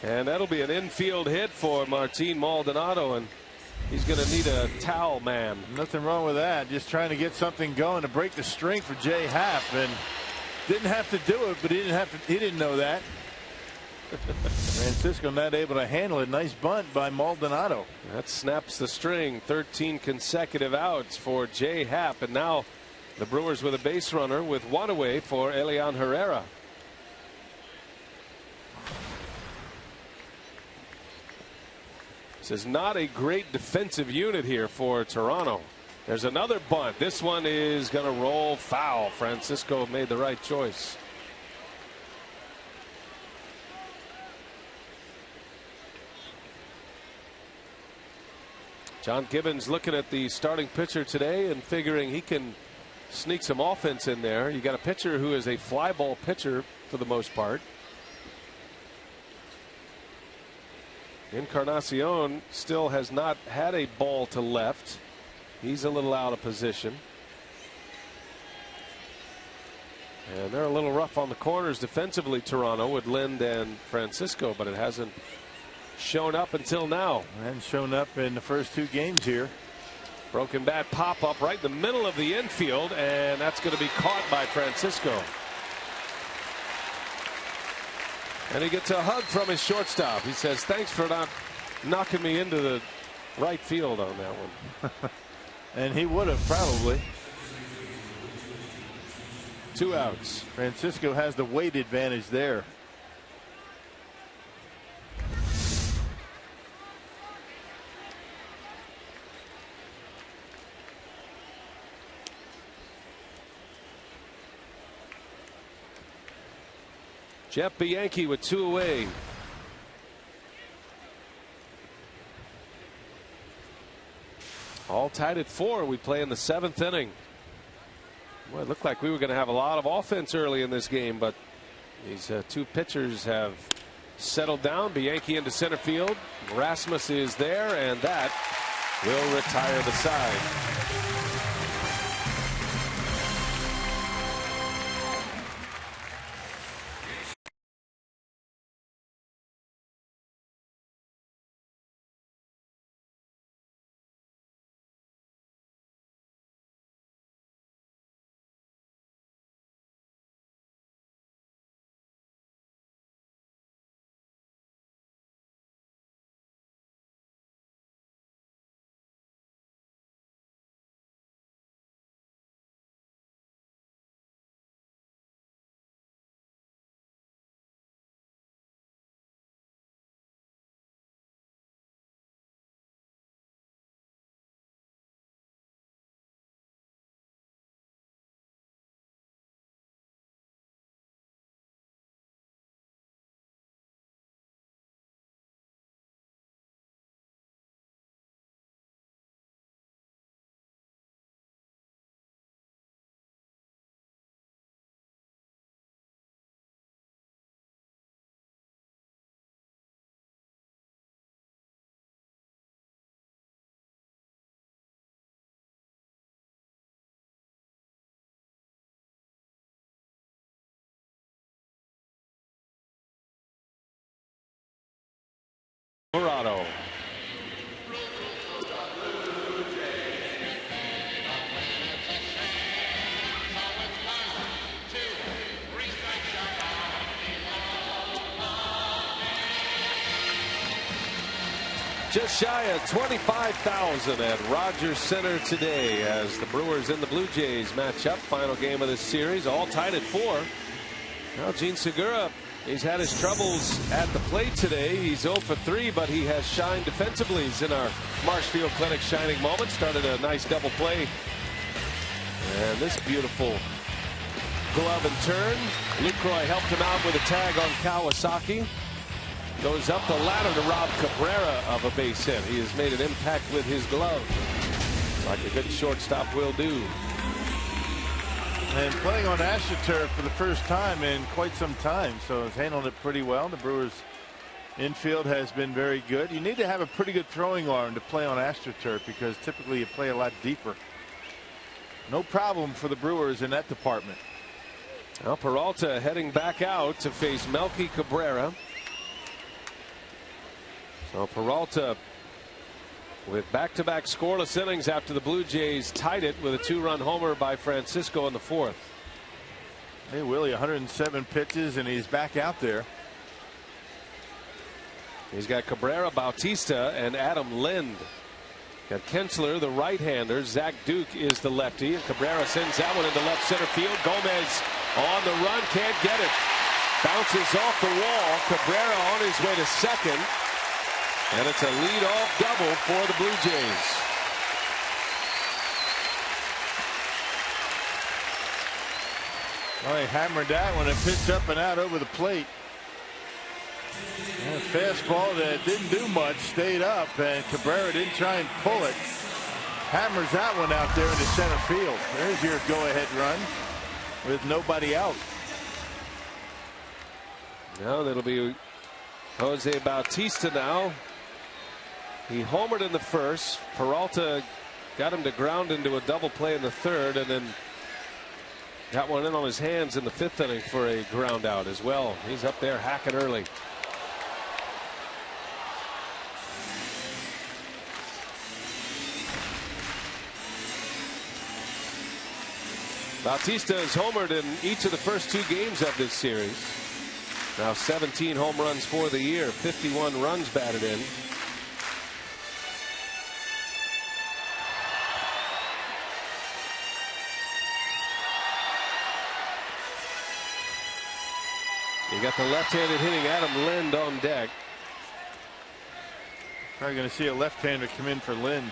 And that'll be an infield hit for Martin Maldonado, and he's going to need a towel man. Nothing wrong with that. Just trying to get something going to break the string for Jay Happ, and didn't have to do it, but he didn't know that. Francisco not able to handle it. Nice bunt by Maldonado. That snaps the string. 13 consecutive outs for Jay Happ, and now the Brewers with a base runner with one away for Elian Herrera. This is not a great defensive unit here for Toronto. There's another bunt. This one is going to roll foul. Francisco made the right choice. John Gibbons looking at the starting pitcher today and figuring he can sneak some offense in there. You got a pitcher who is a fly ball pitcher for the most part. Encarnacion still has not had a ball to left. He's a little out of position. And they're a little rough on the corners defensively, Toronto, with Lind and Francisco, but it hasn't shown up until now. And shown up in the first 2 games here. Broken bat pop up right in the middle of the infield, and that's going to be caught by Francisco. And he gets a hug from his shortstop. He says, thanks for not knocking me into the right field on that one. And he would have probably. 2 outs. Francisco has the weight advantage there. Jeff Bianchi with 2 away. All tied at 4. We play in the 7th inning. Well, it looked like we were going to have a lot of offense early in this game, but these 2 pitchers have settled down. Bianchi into center field. Rasmus is there, and that will retire the side. Colorado. Just shy of 25,000 at Rogers Center today as the Brewers and the Blue Jays match up. Final game of this series, all tied at 4. Now Gene Segura, he's had his troubles at the plate today. He's 0 for 3, but he has shined defensively. He's in our Marshfield Clinic shining moment. Started a nice double play. And this beautiful glove and turn. Lucroy helped him out with a tag on Kawasaki. Goes up the ladder to rob Cabrera of a base hit. He has made an impact with his glove, like a good shortstop will do. And playing on AstroTurf for the first time in quite some time, so he's handled it pretty well. The Brewers infield has been very good. You need to have a pretty good throwing arm to play on AstroTurf because typically you play a lot deeper. No problem for the Brewers in that department. Well, Peralta heading back out to face Melky Cabrera. So Peralta with back-to-back scoreless innings after the Blue Jays tied it with a 2-run homer by Francisco in the 4th. Hey, Willie, 107 pitches, and he's back out there. He's got Cabrera, Bautista, and Adam Lind. Got Kensler, the right-hander. Zach Duke is the lefty, and Cabrera sends that one into left center field. Gomez on the run, can't get it. Bounces off the wall. Cabrera on his way to second. And it's a lead-off double for the Blue Jays. Well, he hammered that one and pitched up and out over the plate. And a fastball that didn't do much, stayed up, and Cabrera didn't try and pull it. Hammers that one out there into center field. There's your go-ahead run with nobody out. Now that'll be Jose Bautista now. He homered in the first. Peralta got him to ground into a double play in the 3rd, and then got one in on his hands in the 5th inning for a ground out as well. He's up there hacking early. Bautista has homered in each of the first 2 games of this series. Now 17 home runs for the year, 51 runs batted in. You got the left-handed hitting Adam Lind on deck. Probably going to see a left-hander come in for Lind.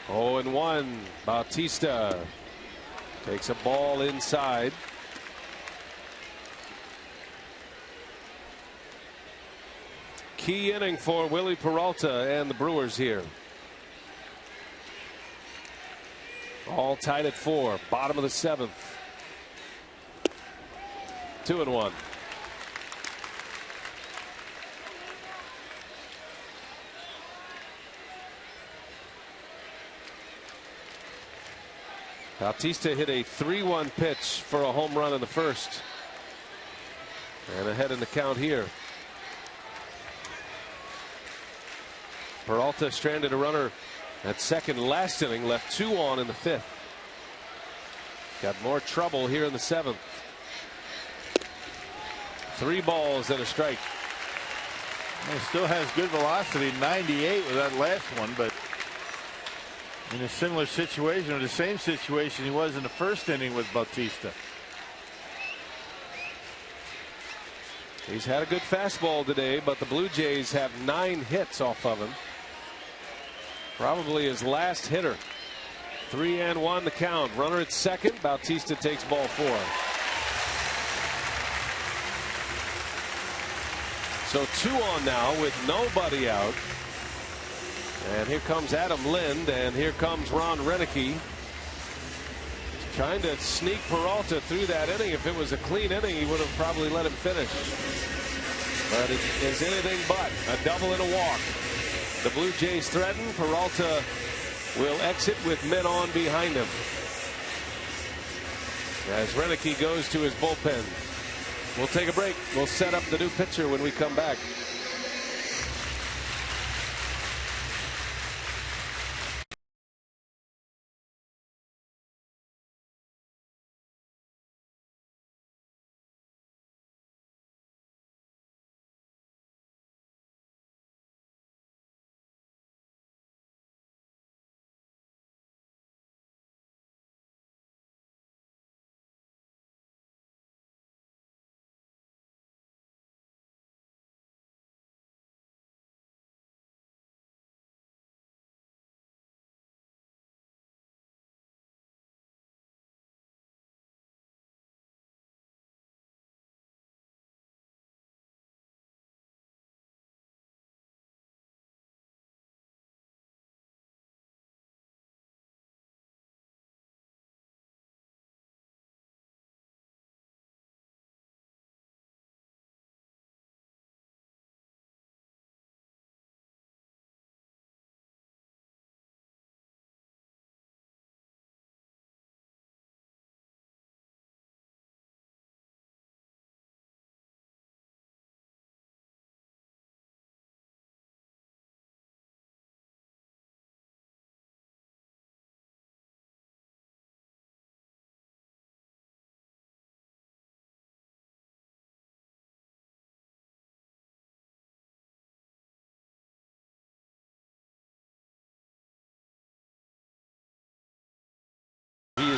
Oh, and 1. Bautista takes a ball inside. Key inning for Willie Peralta and the Brewers here. All tied at 4. Bottom of the 7th. 2-1. Bautista hit a 3-1 pitch for a home run in the 1st. And ahead in the count here. Peralta stranded a runner at second last inning, left 2 on in the 5th. Got more trouble here in the 7th. 3 balls and a strike. He still has good velocity, 98 with that last one, but in a similar situation, or the same situation he was in the 1st inning with Bautista. He's had a good fastball today, but the Blue Jays have 9 hits off of him. Probably his last hitter. 3-1 the count. Runner at second. Bautista takes ball 4. So 2 on now with nobody out. And here comes Adam Lind, and here comes Ron Renicky. Trying to sneak Peralta through that inning. If it was a clean inning, he would have probably let him finish. But it is anything but a double and a walk. The Blue Jays threaten. Peralta will exit with men on behind him as Renicky goes to his bullpen. We'll take a break. We'll set up the new pitcher when we come back.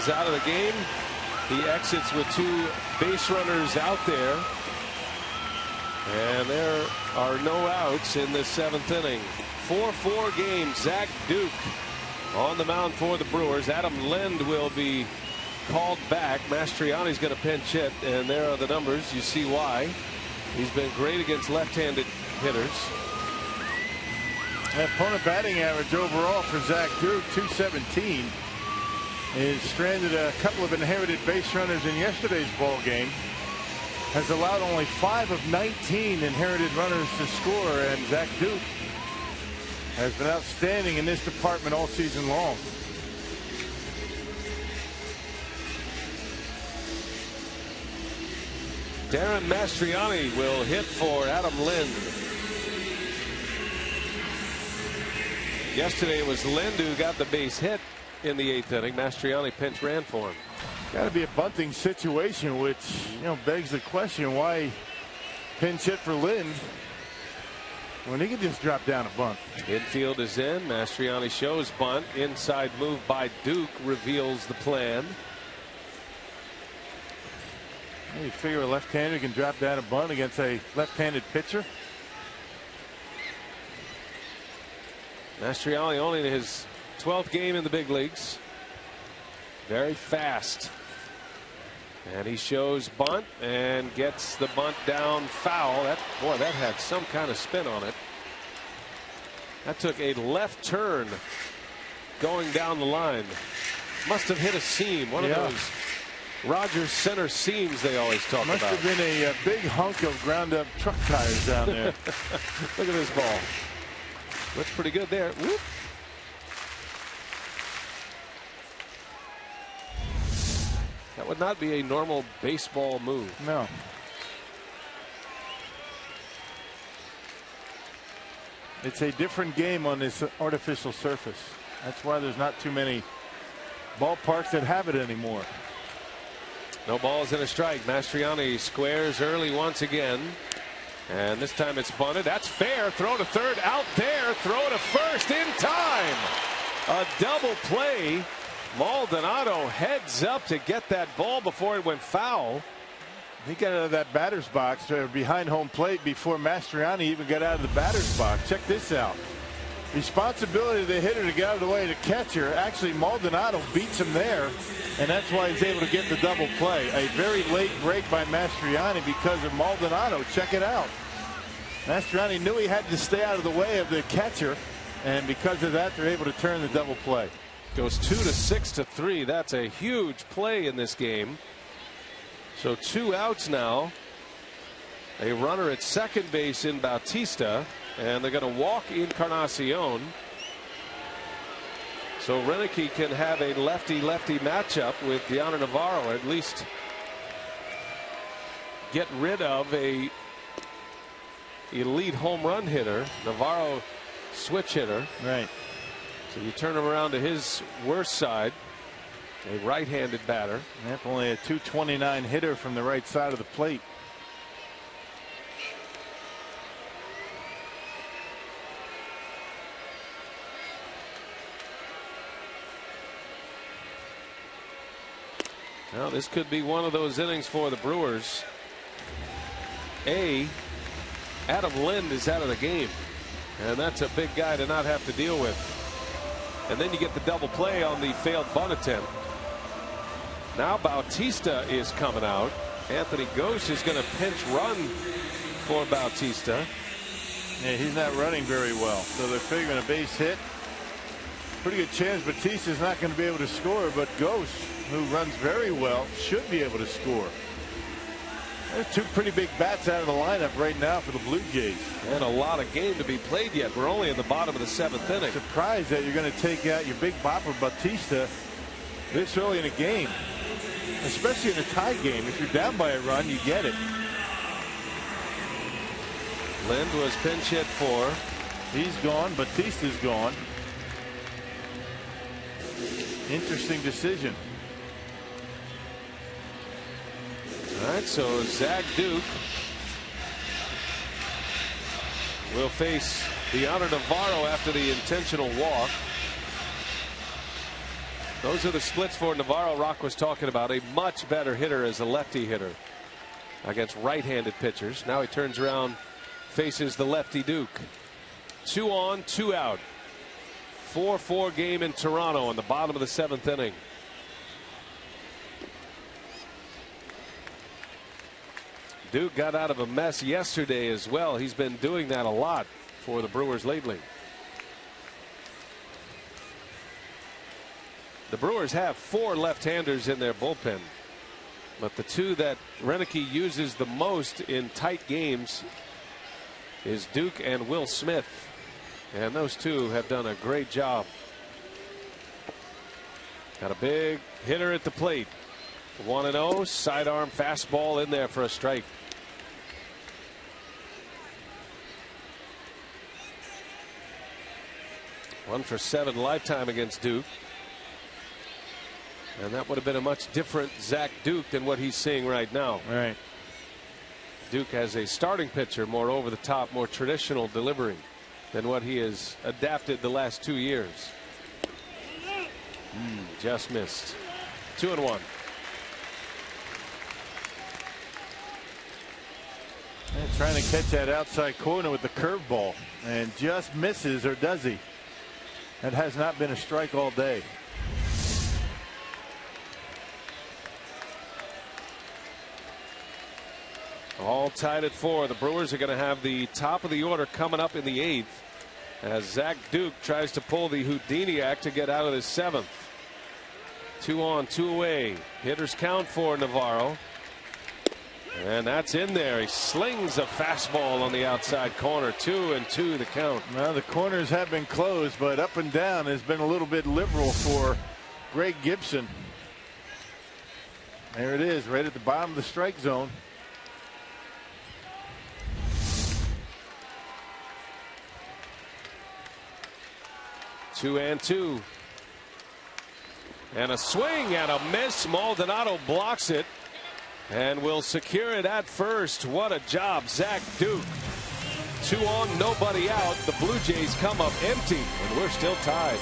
is out of the game. He exits with 2 base runners out there. And there are no outs in the 7th inning. 4-4 game. Zach Duke on the mound for the Brewers. Adam Lind will be called back. Mastriani's going to pinch hit, and there are the numbers. You see why. He's been great against left-handed hitters. Opponent batting average overall for Zach Duke, 217. He's stranded a couple of inherited base runners in yesterday's ball game. Has allowed only 5 of 19 inherited runners to score, and Zach Duke has been outstanding in this department all season long. Darren Mastriani will hit for Adam Lind. Yesterday it was Lind who got the base hit in the 8th inning. Mastriani pinch ran for him. Got to be a bunting situation, which begs the question, why pinch hit for Lind when he could just drop down a bunt. Infield is in. Mastriani shows bunt. Inside move by Duke reveals the plan. You figure a left-hander can drop down a bunt against a left-handed pitcher. Mastriani only in his 12th game in the big leagues. Very fast. And he shows bunt and gets the bunt down foul. That had some kind of spin on it. That took a left turn going down the line. Must have hit a seam. One of those Rogers center seams they always talk about. Must have been a big hunk of ground up truck tires down there. Look at this ball. Looks pretty good there. Whoop. That would not be a normal baseball move. No. It's a different game on this artificial surface. That's why there's not too many ballparks that have it anymore. No balls and a strike. Mastriani squares early once again. And this time it's bunted. That's fair. Throw to third. Out there. Throw to first in time. A double play. Maldonado heads up to get that ball before it went foul. He got out of that batter's box behind home plate before Mastriani even got out of the batter's box. Check this out. Responsibility of the hitter to get out of the way of the catcher. Actually, Maldonado beats him there, and that's why he's able to get the double play. A very late break by Mastriani because of Maldonado. Check it out. Mastriani knew he had to stay out of the way of the catcher, and because of that, they're able to turn the double play. Goes 2 to 6 to 3. That's a huge play in this game. So 2 outs now. A runner at second base in Bautista, and they're going to walk Encarnacion. So Renicky can have a lefty-lefty matchup with Deanna Navarro, or at least get rid of a elite home run hitter. Navarro switch hitter. Right. So you turn him around to his worst side, a right-handed batter. Yep, only a 229 hitter from the right side of the plate. Now this could be one of those innings for the Brewers. Adam Lind is out of the game, and that's a big guy to not have to deal with. And then you get the double play on the failed bunt attempt. Now Bautista is coming out. Anthony Gose is going to pinch run for Bautista. Yeah, he's not running very well, so they're figuring a base hit. Pretty good chance Bautista's not going to be able to score, but Gose, who runs very well, should be able to score. There's 2 pretty big bats out of the lineup right now for the Blue Jays. And a lot of game to be played yet. We're only in the bottom of the 7th inning. Surprised that you're going to take out your big bopper Bautista this early in a game, especially in a tie game. If you're down by a run, you get it. Lind was pinch hit for. He's gone. Bautista's gone. Interesting decision. All right, so Zach Duke will face Deanna Navarro after the intentional walk. Those are the splits for Navarro. Rock was talking about a much better hitter as a lefty hitter against right-handed pitchers. Now he turns around, faces the lefty Duke. 2 on, 2 out. 4-4 game in Toronto in the bottom of the 7th inning. Duke got out of a mess yesterday as well. He's been doing that a lot for the Brewers lately. The Brewers have 4 left-handers in their bullpen, but the 2 that Renicky uses the most in tight games is Duke and Will Smith, and those 2 have done a great job. Got a big hitter at the plate. 1-0, sidearm fastball in there for a strike. One for 7 lifetime against Duke. And that would have been a much different Zach Duke than what he's seeing right now. Right. Duke has a starting pitcher, more over the top, more traditional delivery than what he has adapted the last 2 years. Just missed. 2-1. And trying to catch that outside corner with the curveball and just misses, or does he? That has not been a strike all day. All tied at 4. The Brewers are going to have the top of the order coming up in the 8th as Zach Duke tries to pull the Houdini act to get out of the 7th. 2 on, 2 away. Hitters count for Navarro. And that's in there. He slings a fastball on the outside corner. 2-2 the count. Well, the corners have been closed, but up and down has been a little bit liberal for Greg Gibson. There it is, right at the bottom of the strike zone. Two and 2. And a swing and a miss. Maldonado blocks it and will secure it at first. What a job, Zach Duke. 2 on, nobody out. The Blue Jays come up empty, and we're still tied.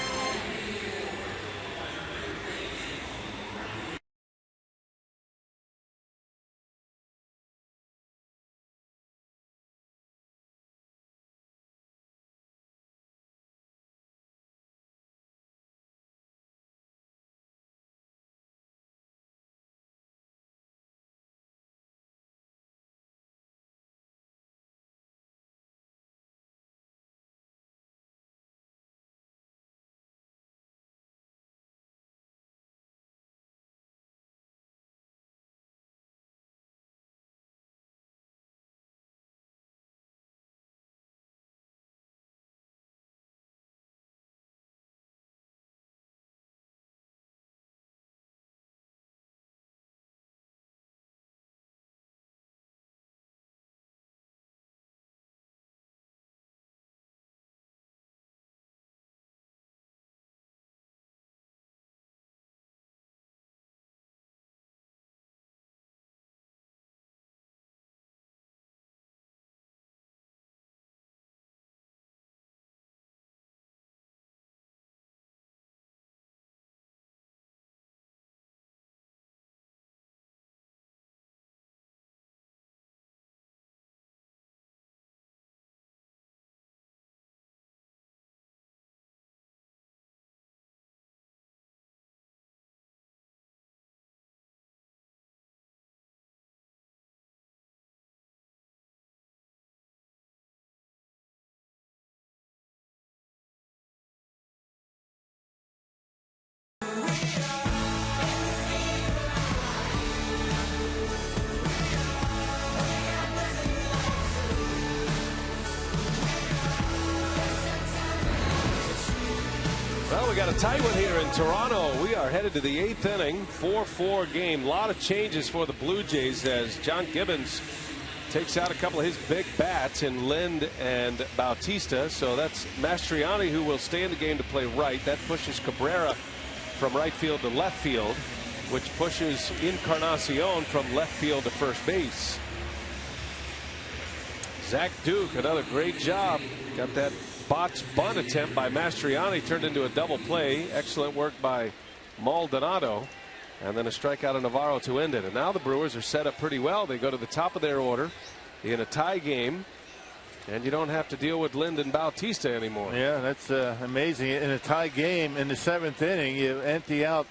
Well, we got a tight one here in Toronto. We are headed to the 8th inning. 4-4 game. A lot of changes for the Blue Jays as John Gibbons takes out a couple of his big bats in Lind and Bautista. So that's Mastriani who will stay in the game to play right. That pushes Cabrera from right field to left field, which pushes Encarnacion from left field to first base. Zach Duke, another great job. Got that botched bunt attempt by Mastriani turned into a double play. Excellent work by Maldonado, and then a strikeout of Navarro to end it. And now the Brewers are set up pretty well. They go to the top of their order in a tie game, and you don't have to deal with Lyndon Bautista anymore. Yeah, that's amazing. In a tie game in the 7th inning, you empty out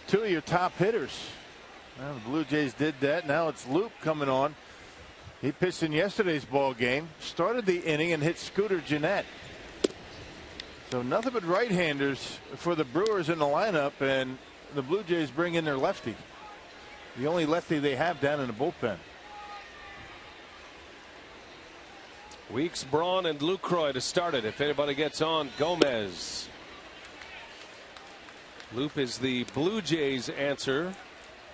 2 of your top hitters. Well, the Blue Jays did that. Now it's Loup coming on. He pitched in yesterday's ball game, started the inning, and hit Scooter Gennett. So nothing but right-handers for the Brewers in the lineup, and the Blue Jays bring in their lefty. The only lefty they have down in the bullpen. Weeks, Braun, and Lucroy to start it. If anybody gets on, Gomez. Loup is the Blue Jays' answer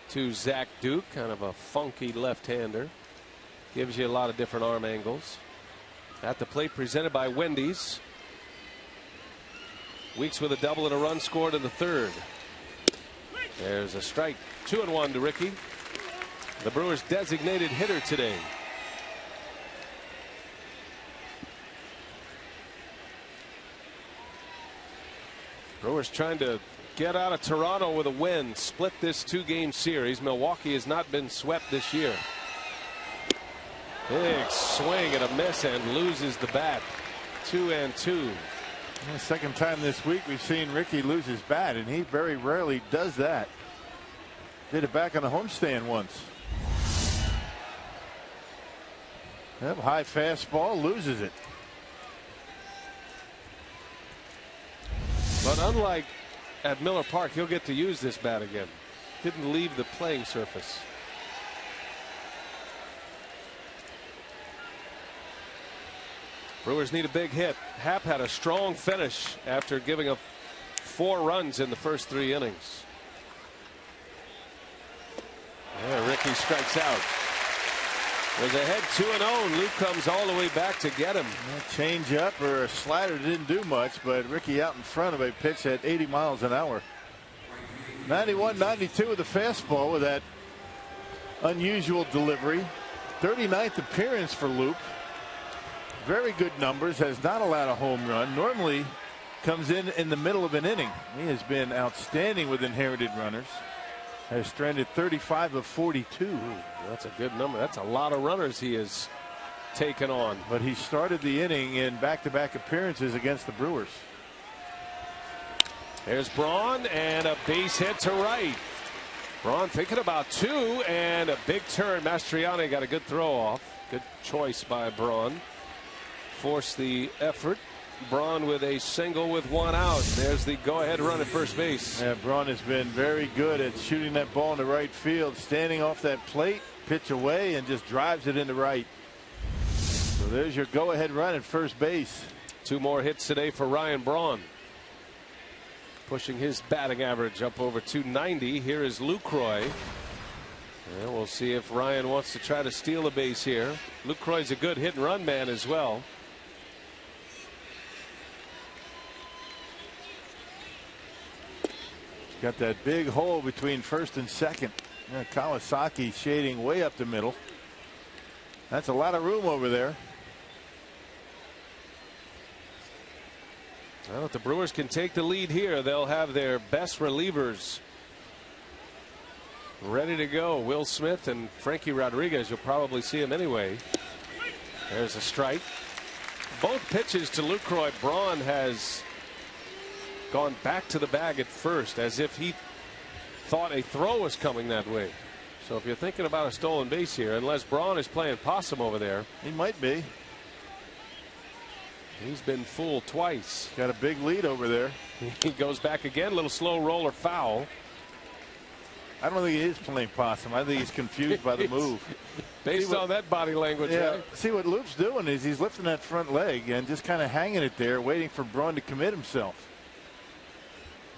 to Zach Duke, kind of a funky left-hander. Gives you a lot of different arm angles. At the plate, presented by Wendy's. Weeks with a double and a run scored in the 3rd. There's a strike. 2-1 to Ricky, the Brewers' designated hitter today. Brewers trying to get out of Toronto with a win, split this 2-game series. Milwaukee has not been swept this year. Big swing and a miss, and loses the bat. 2-2. The second time this week we've seen Ricky lose his bat, and he very rarely does that. Did it back on the homestand once. Yep, high fastball, loses it. But unlike at Miller Park, he'll get to use this bat again. Didn't leave the playing surface. Brewers need a big hit. Happ had a strong finish after giving up 4 runs in the first 3 innings. Yeah, Ricky strikes out. Was ahead 2-0. Luke comes all the way back to get him. A change up or a slider didn't do much, but Ricky out in front of a pitch at 80 miles an hour. 91-92 with the fastball with that unusual delivery. 39th appearance for Luke. Very good numbers, has not allowed a home run. Normally comes in the middle of an inning. He has been outstanding with inherited runners. Has stranded 35 of 42. Ooh, that's a good number. That's a lot of runners he has taken on. But he started the inning in back-to-back appearances against the Brewers. There's Braun, and a base hit to right. Braun thinking about 2, and a big turn. Mastriani got a good throw off. Good choice by Braun. Force the effort. Braun with a single with 1 out. There's the go-ahead run at first base. Yeah, Braun has been very good at shooting that ball into right field, standing off that plate, pitch away, and just drives it into right. So there's your go-ahead run at first base. 2 more hits today for Ryan Braun, pushing his batting average up over 290. Here is Lucroy. And we'll see if Ryan wants to try to steal a base here. Lucroy's a good hit and run man as well. Got that big hole between first and second. Yeah, Kawasaki shading way up the middle. That's a lot of room over there. Well, if the Brewers can take the lead here, they'll have their best relievers ready to go. Will Smith and Frankie Rodriguez. You'll probably see him anyway. There's a strike. Both pitches to Lucroy. Braun has gone back to the bag at first, as if he thought a throw was coming that way. So if you're thinking about a stolen base here, unless Braun is playing possum over there, he might be. He's been fooled twice. Got a big lead over there. He goes back again. Little slow roller foul. I don't think he is playing possum. I think he's confused by the move. Based on that body language. Yeah. Right? See what Loop's doing is he's lifting that front leg and just kind of hanging it there, waiting for Braun to commit himself.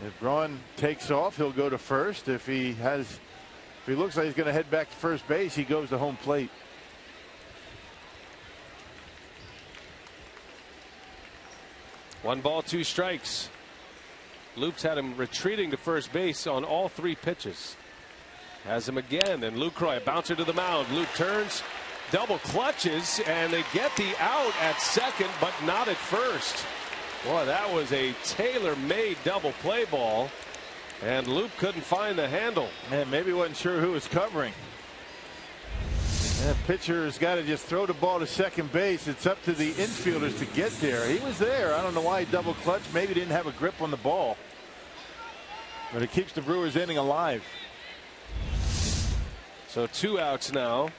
If Braun takes off, he'll go to first. If he looks like he's going to head back to first base, he goes to home plate. One ball, 2 strikes. Loop's had him retreating to first base on all 3 pitches. Has him again, and Lucroy, a bouncer to the mound. Luke turns, double clutches, and they get the out at second, but not at first. Boy, that was a tailor-made double play ball. And Luke couldn't find the handle. And maybe wasn't sure who was covering. That pitcher's got to just throw the ball to second base. It's up to the infielders to get there. He was there. I don't know why he double clutched. Maybe didn't have a grip on the ball. But it keeps the Brewers inning alive. So 2 outs now.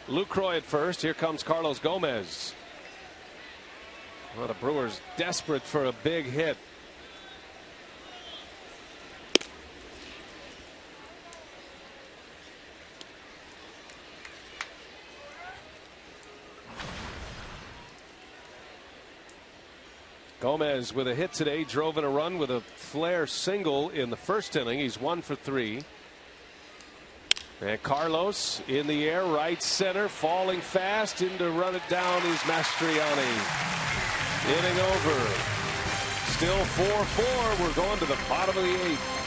Lucroy at first. Here comes Carlos Gomez. Well, the Brewers desperate for a big hit. Gomez with a hit today, drove in a run with a flare single in the first inning. He's 1 for 3. And Carlos in the air, right center, falling fast. In to run it down is Mastriani. Inning over. Still 4-4. We're going to the bottom of the 8th.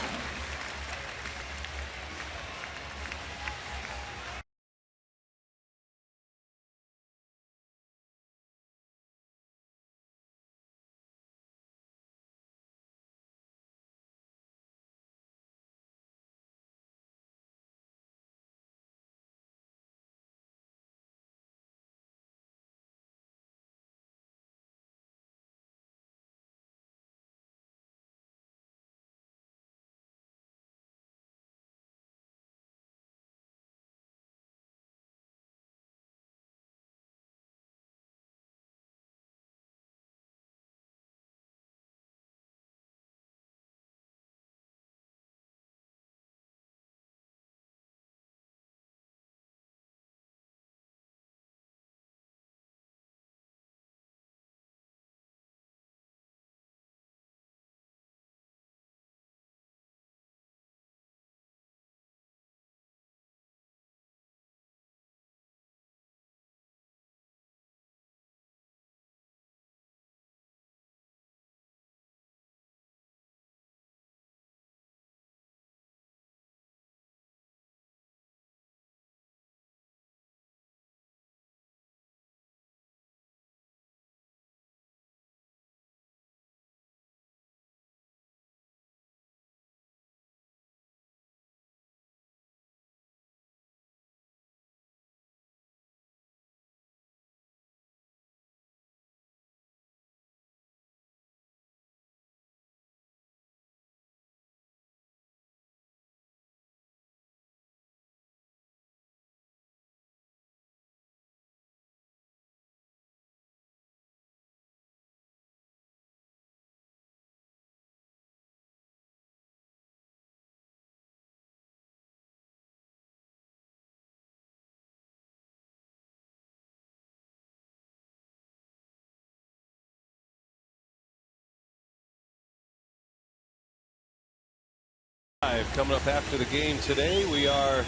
Coming up after the game today, we are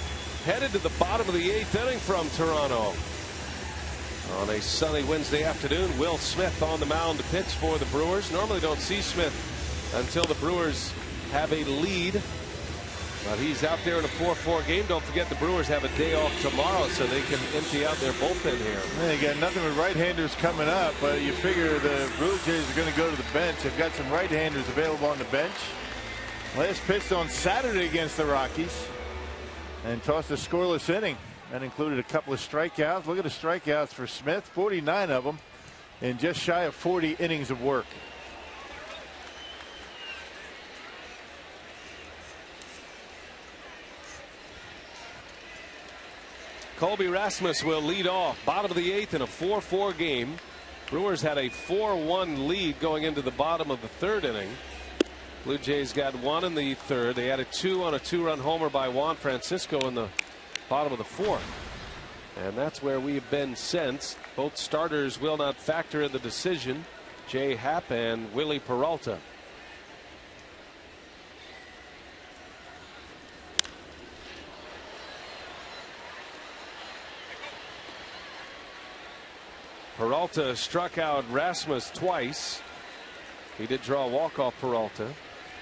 headed to the bottom of the 8th inning from Toronto. On a sunny Wednesday afternoon, Will Smith on the mound to pitch for the Brewers. Normally don't see Smith until the Brewers have a lead. But he's out there in a 4-4 game. Don't forget the Brewers have a day off tomorrow, so they can empty out their bullpen here. They got nothing with right-handers coming up, but you figure the Blue Jays are going to go to the bench. They've got some right-handers available on the bench. Last pitched on Saturday against the Rockies and tossed a scoreless inning. That included a couple of strikeouts. Look at the strikeouts for Smith, 49 of them in just shy of 40 innings of work. Colby Rasmus will lead off. Bottom of the 8th in a 4-4 game. Brewers had a 4-1 lead going into the bottom of the 3rd inning. Blue Jays got 1 in the 3rd. They added 2 on a 2-run homer by Juan Francisco in the bottom of the 4th. And that's where we've been since. Both starters will not factor in the decision. Jay Happ and Willie Peralta. Peralta struck out Rasmus twice. He did draw a walk-off Peralta.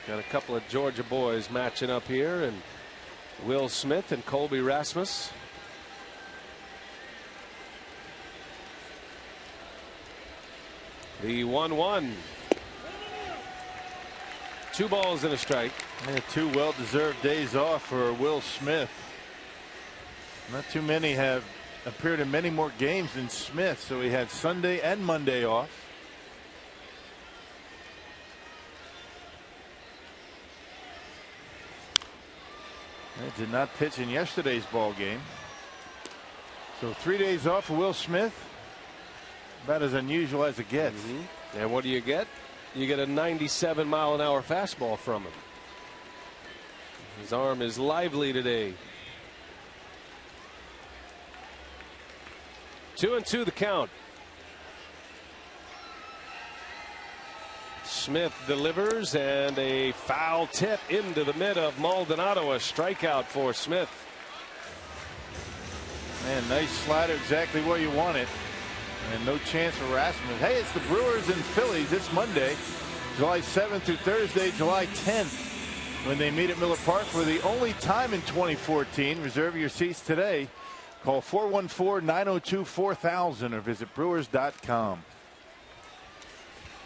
Got a couple of Georgia boys matching up here, and Will Smith and Colby Rasmus. The 1-1. 2 balls and a strike. Yeah, 2 well-deserved days off for Will Smith. Not too many have appeared in many more games than Smith, so he had Sunday and Monday off. He did not pitch in yesterday's ball game. So 3 days off for Will Smith. About as unusual as it gets. And what do you get? You get a 97-mile-an-hour fastball from him. His arm is lively today. 2-2 the count. Smith delivers, and a foul tip into the mid of Maldonado. A strikeout for Smith. Man, nice slider, exactly where you want it. And no chance for Rasmussen. Hey, it's the Brewers and Phillies this Monday, July 7th through Thursday, July 10th, when they meet at Miller Park for the only time in 2014. Reserve your seats today. Call 414-902-4000 or visit Brewers.com.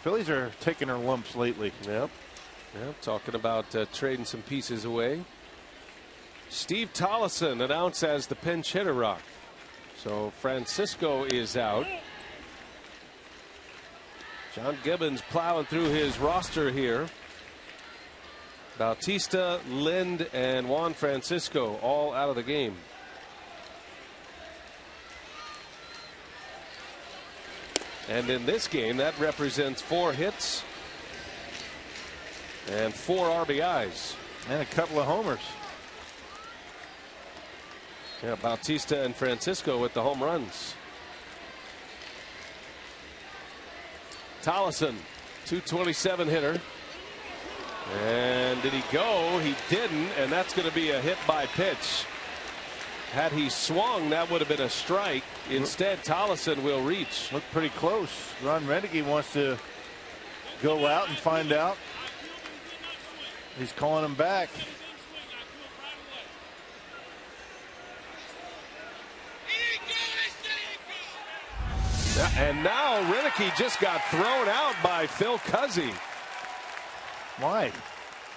Phillies are taking their lumps lately. Yep. Talking about trading some pieces away. Steve Tollefson announced as the pinch hitter, Rock. So Francisco is out. John Gibbons plowing through his roster here. Bautista, Lind, and Juan Francisco all out of the game. And in this game, that represents 4 hits and 4 RBIs. And a couple of homers. Yeah, Bautista and Francisco with the home runs. Tollefson, 227 hitter. And did he go? He didn't, and that's going to be a hit by pitch. Had he swung, that would have been a strike. Instead, Tollefson will reach. Looked pretty close. Ron Renneke wants to go out and find out. He's calling him back. And now Renneke just got thrown out by Phil Cuzzi. Why?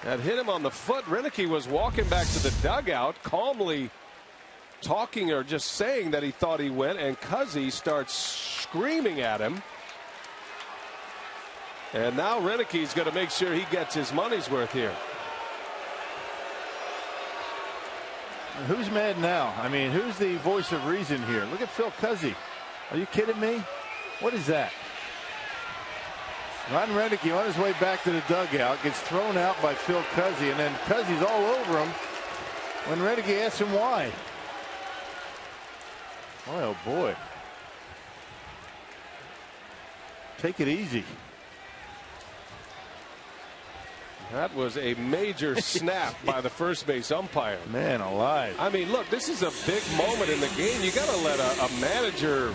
That hit him on the foot. Renneke was walking back to the dugout, calmly talking or just saying that he thought he went, and Cuzzi starts screaming at him. And now Renneke's going to make sure he gets his money's worth here. Who's mad now? I mean, who's the voice of reason here? Look at Phil Cuzzi. Are you kidding me? What is that? Ron Renneke on his way back to the dugout gets thrown out by Phil Cuzzi, and then Cuzzi's all over him when Renneke asks him why. Boy, oh boy. Take it easy. That was a major snap by the first base umpire. Man alive. I mean, look, this is a big moment in the game. You got to let a manager.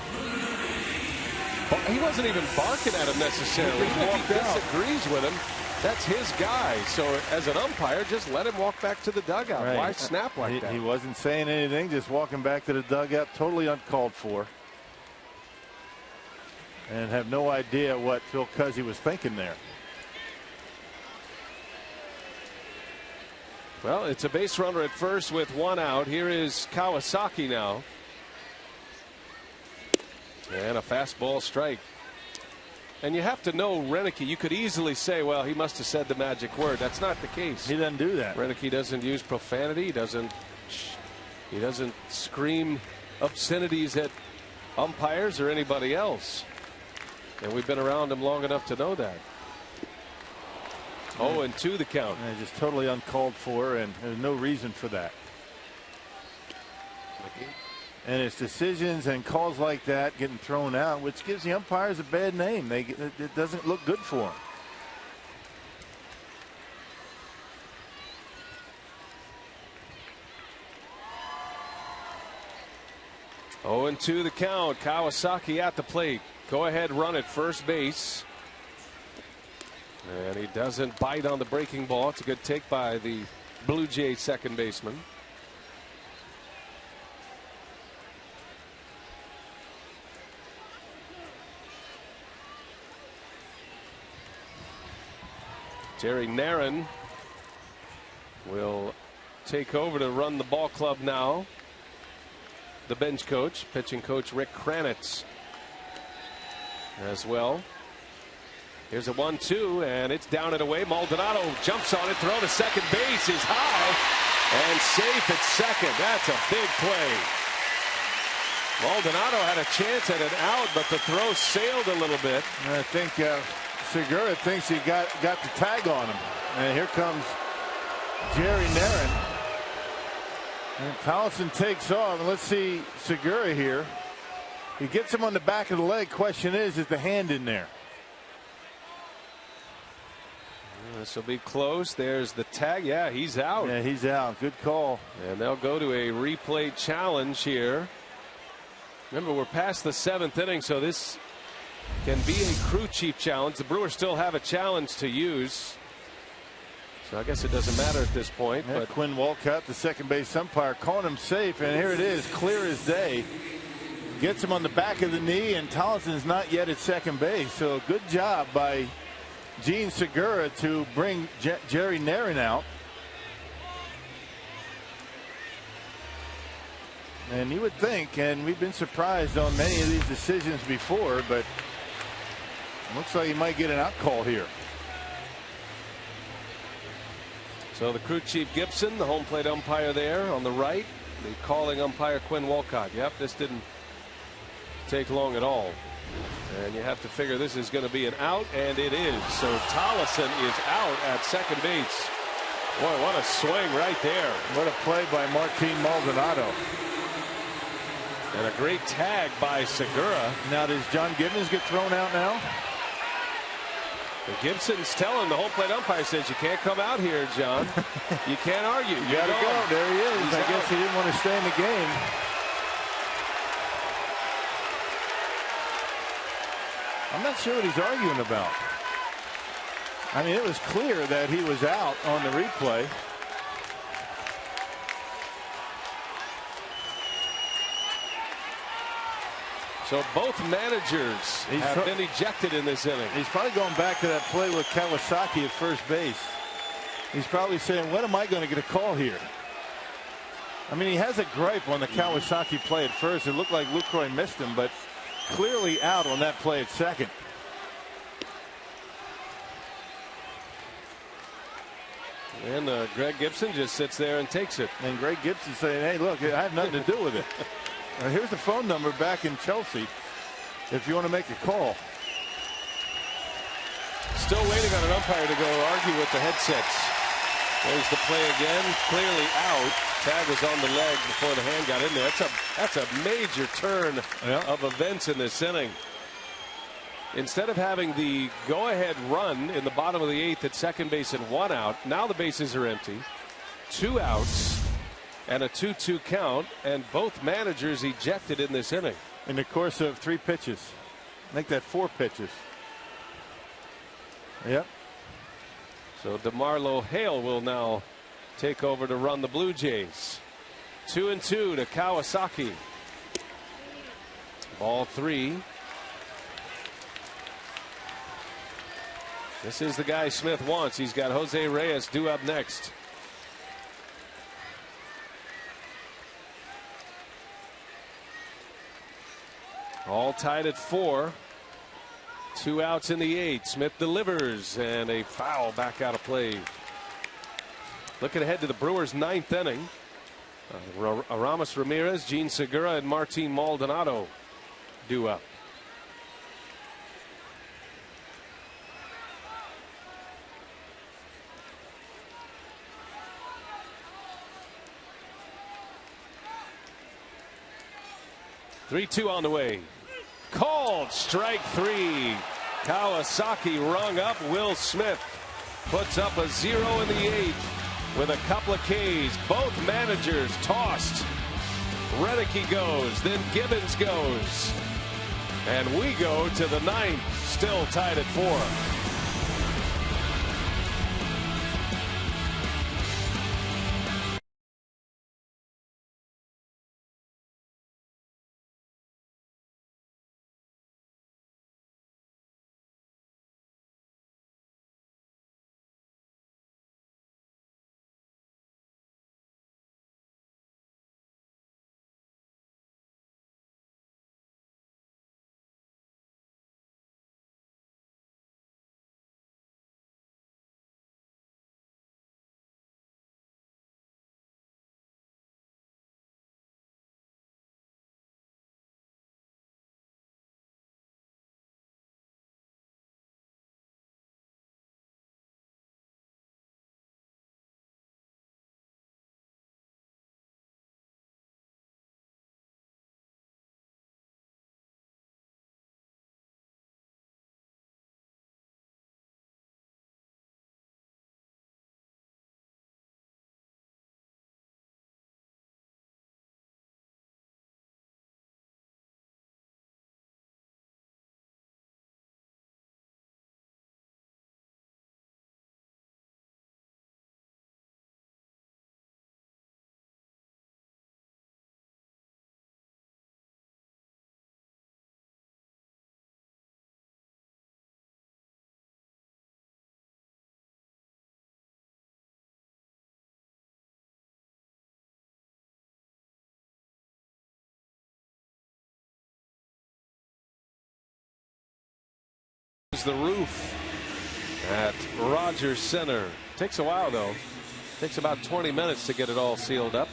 He wasn't even barking at him necessarily. Even if he disagrees with him, that's his guy. So as an umpire, just let him walk back to the dugout. Right. Why snap like that? He wasn't saying anything, just walking back to the dugout, totally uncalled for. And have no idea what Phil Cuzzi was thinking there. Well, it's a base runner at first with 1 out. Here is Kawasaki now. And a fastball strike. And you have to know Renneke. You could easily say, well, he must have said the magic word. That's not the case. He doesn't do that. Renneke doesn't use profanity. He doesn't scream obscenities at umpires or anybody else. And we've been around him long enough to know that. 0-2 the count. And just totally uncalled for, and there's no reason for that. And it's decisions and calls like that getting thrown out, which gives the umpires a bad name. It doesn't look good for them. Oh, 2 the count. Kawasaki at the plate. Go ahead, run at first base. And he doesn't bite on the breaking ball. It's a good take by the Blue Jays second baseman. Jerry Narron will take over to run the ball club now. The bench coach, pitching coach Rick Kranitz as well. Here's a 1-2, and it's down and away. Maldonado jumps on it, throw to second base is high and safe at second. That's a big play. Maldonado had a chance at an out, but the throw sailed a little bit. I think Segura thinks he got the tag on him. And here comes Jerry Narron. And Tolleson takes off. And let's see Segura here. He gets him on the back of the leg. Question is the hand in there? This will be close. There's the tag. Yeah, he's out. Yeah, he's out. Good call. And they'll go to a replay challenge here. Remember, we're past the 7th inning, so this can be a crew chief challenge. The Brewers still have a challenge to use. So I guess it doesn't matter at this point. Yeah, but Quinn Walcott, the second base umpire, calling him safe. And here it is, clear as day. Gets him on the back of the knee, and Tolleson's not yet at second base. So good job by Gene Segura to bring Jerry Narron out. And you would think, and we've been surprised on many of these decisions before, but looks like he might get an out call here. So the crew chief Gibson, the home plate umpire there on the right, the calling umpire Quinn Walcott. Yep, this didn't take long at all. And you have to figure this is going to be an out, and it is. So Tolleson is out at second base. Boy, what a swing right there. What a play by Martin Maldonado. And a great tag by Segura. Now, does John Gibbons get thrown out now? And Gibson's telling the home plate umpire, says you can't come out here, John. You can't argue. You got to go. There he is. I guess he didn't want to stay in the game. I'm not sure what he's arguing about. I mean, it was clear that he was out on the replay. So both managers have been ejected in this inning. He's probably going back to that play with Kawasaki at first base. He's probably saying, when am I going to get a call here? I mean, he has a gripe on the Kawasaki play at first. It looked like Lucroy missed him, but clearly out on that play at second. And Greg Gibson just sits there and takes it. And Greg Gibson saying, hey, look, I have nothing to do with it. Here's the phone number back in Chelsea if you want to make a call. Still waiting on an umpire to go argue with the headsets. There's the play again, clearly out. Tag was on the leg before the hand got in there. That's a major turn of events in this inning. Instead of having the go-ahead run in the bottom of the 8th at second base and 1 out, now the bases are empty. 2 outs and a 2-2 count, and both managers ejected in this inning. In the course of 3 pitches. Make that 4 pitches. Yep. So DeMarlo Hale will now take over to run the Blue Jays. 2-2 to Kawasaki. Ball 3. This is the guy Smith wants. He's got Jose Reyes due up next. All tied at 4. 2 outs in the 8th. Smith delivers, and a foul back out of play. Looking ahead to the Brewers' 9th inning. Aramis Ramirez, Gene Segura, and Martin Maldonado due up. Three-two on the way. Called strike 3. Kawasaki rung up. Will Smith puts up a 0 in the 8th with a couple of Ks. Both managers tossed. Reddick goes, then Gibbons goes, and we go to the 9th, still tied at 4. the roof at Rogers Center. Takes a while though. Takes about 20 minutes to get it all sealed up.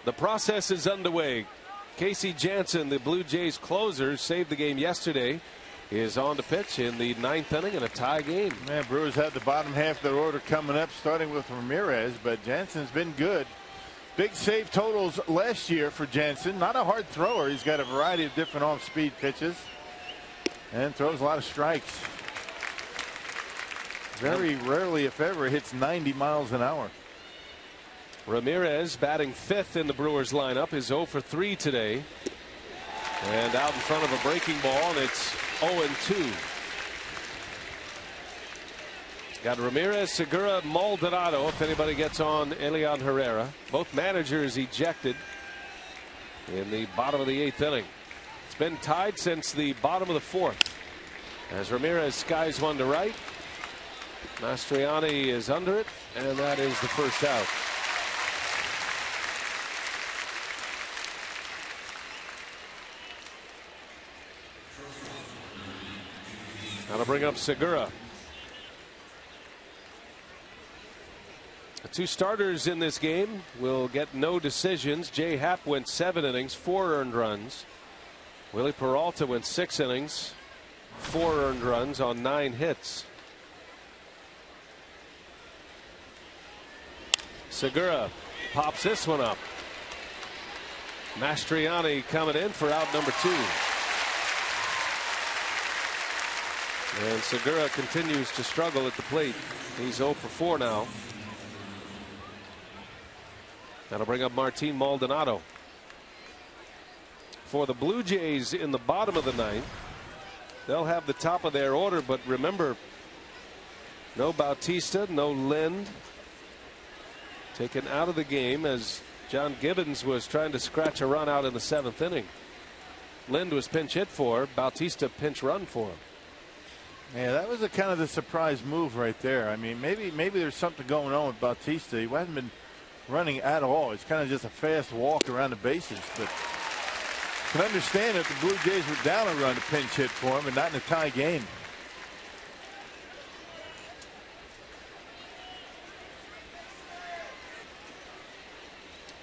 The process is underway. Casey Janssen, the Blue Jays closer, saved the game yesterday, is on to pitch in the 9th inning in a tie game. Man, Brewers had the bottom half of their order coming up, starting with Ramirez, but Janssen's been good. Big save totals last year for Janssen. Not a hard thrower. He's got a variety of different off-speed pitches and throws a lot of strikes. Very rarely, if ever, hits 90 miles an hour. Ramirez batting 5th in the Brewers lineup is 0 for 3 today. And out in front of a breaking ball, and it's 0-2. Got Ramirez, Segura, Maldonado if anybody gets on Elian Herrera. Both managers ejected in the bottom of the 8th inning. It's been tied since the bottom of the 4th. As Ramirez skies one to right. Mastriani is under it, and that is the first out. Now to bring up Segura. The 2 starters in this game will get no decisions. Jay Happ went 7 innings, 4 earned runs. Willie Peralta went 6 innings, 4 earned runs on 9 hits. Segura pops this one up. Mastriani coming in for out number 2. And Segura continues to struggle at the plate. He's 0 for 4 now. That'll bring up Martin Maldonado. For the Blue Jays in the bottom of the 9th, they'll have the top of their order, but remember, no Bautista, no Lind. Taken out of the game as John Gibbons was trying to scratch a run out in the 7th inning. Lind was pinch hit for, Bautista pinch run for him. Yeah, that was a kind of the surprise move right there. I mean, maybe there's something going on with Bautista. He hasn't been running at all. It's kind of just a fast walk around the bases. But I can understand if the Blue Jays were down a run to pinch hit for him and not in a tie game.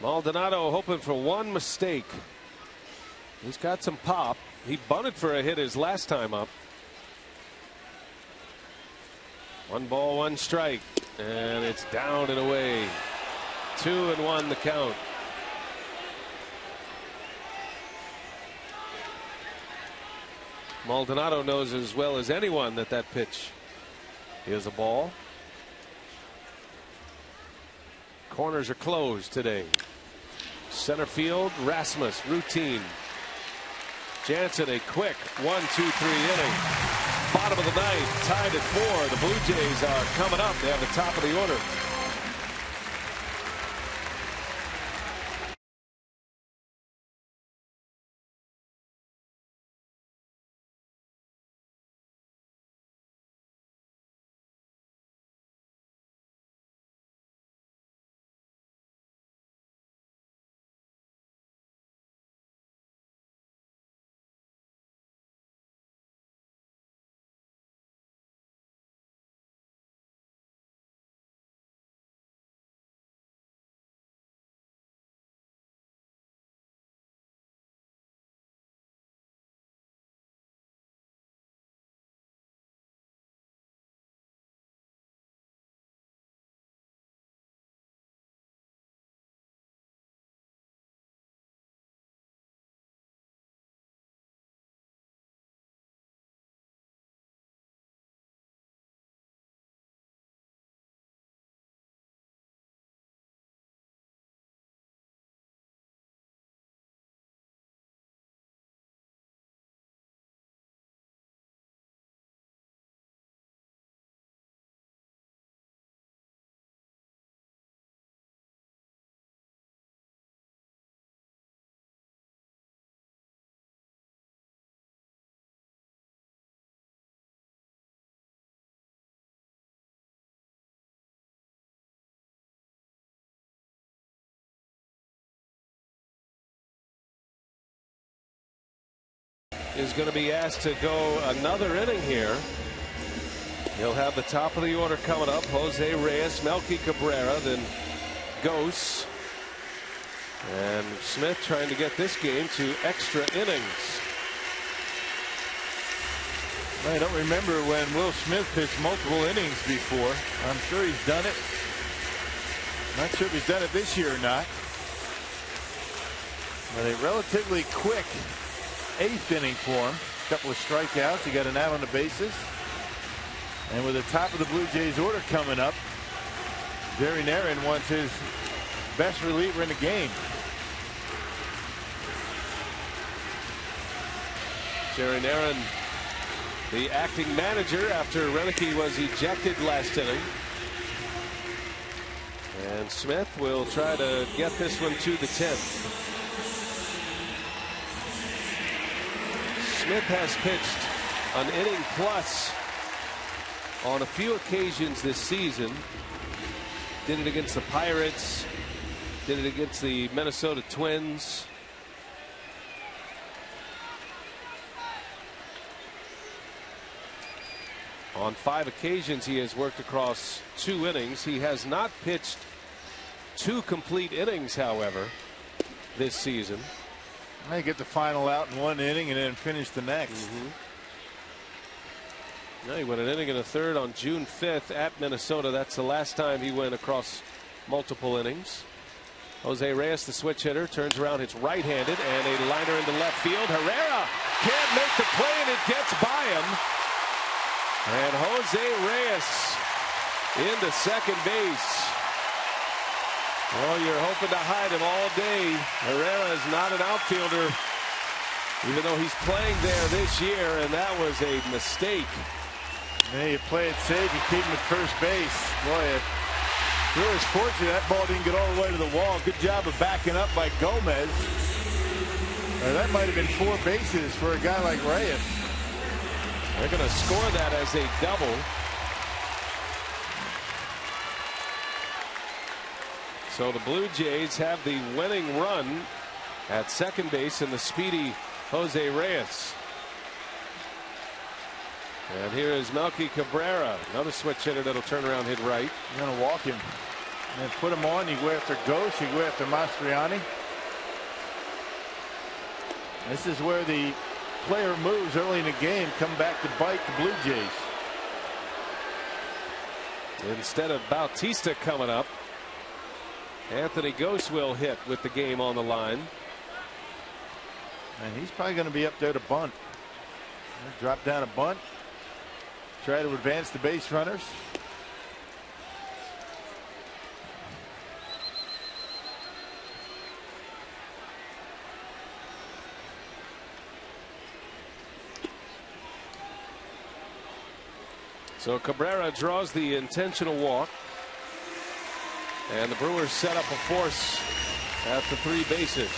Maldonado hoping for one mistake. He's got some pop. He bunted for a hit his last time up. 1 ball, 1 strike, and it's down and away. 2-1 the count. Maldonado knows as well as anyone that that pitch is a ball. Corners are closed today. Center field, Rasmus, routine. Jansen, a quick 1-2-3 inning. Bottom of the 9th, tied at 4. The Blue Jays are coming up. They have the top of the order. is going to be asked to go another inning here. He'll have the top of the order coming up. Jose Reyes, Melky Cabrera, then Gose. And Smith trying to get this game to extra innings. I don't remember when Will Smith pitched multiple innings before. I'm sure he's done it. Not sure if he's done it this year or not. But a relatively quick 8th inning for him. A couple of strikeouts. He got an out on the bases. And with the top of the Blue Jays order coming up, Jerry Narron wants his best reliever in the game. Jerry Narron, the acting manager after Renicky was ejected last inning. And Smith will try to get this one to the 10th. Smith has pitched an inning plus on a few occasions this season. Did it against the Pirates. Did it against the Minnesota Twins. On 5 occasions he has worked across 2 innings. He has not pitched 2 complete innings, however, this season. They get the final out in 1 inning and then finish the next. He went an inning and a third on June 5th at Minnesota. That's the last time he went across multiple innings. Jose Reyes, the switch hitter, turns around, hits right-handed, and a liner into left field. Herrera can't make the play, and it gets by him. And Jose Reyes into second base. Well, you're hoping to hide him all day. Herrera is not an outfielder, even though he's playing there this year, and that was a mistake. Hey, you play it safe, you keep him at first base. Boy, Brewers fortunate that ball didn't get all the way to the wall. Good job of backing up by Gomez. That might have been 4 bases for a guy like Reyes. They're going to score that as a double. So the Blue Jays have the winning run at second base in the speedy Jose Reyes. And here is Melky Cabrera, another switch hitter that'll turn around, hit right. You're going to walk him and put him on. You go after Gose, you go after Mastriani. This is where the player moves early in the game come back to bite the Blue Jays. Instead of Bautista coming up, Anthony Gose will hit with the game on the line. And he's probably going to be up there to bunt. Drop down a bunt. Try to advance the base runners. So Cabrera draws the intentional walk. And the Brewers set up a force at the 3 bases.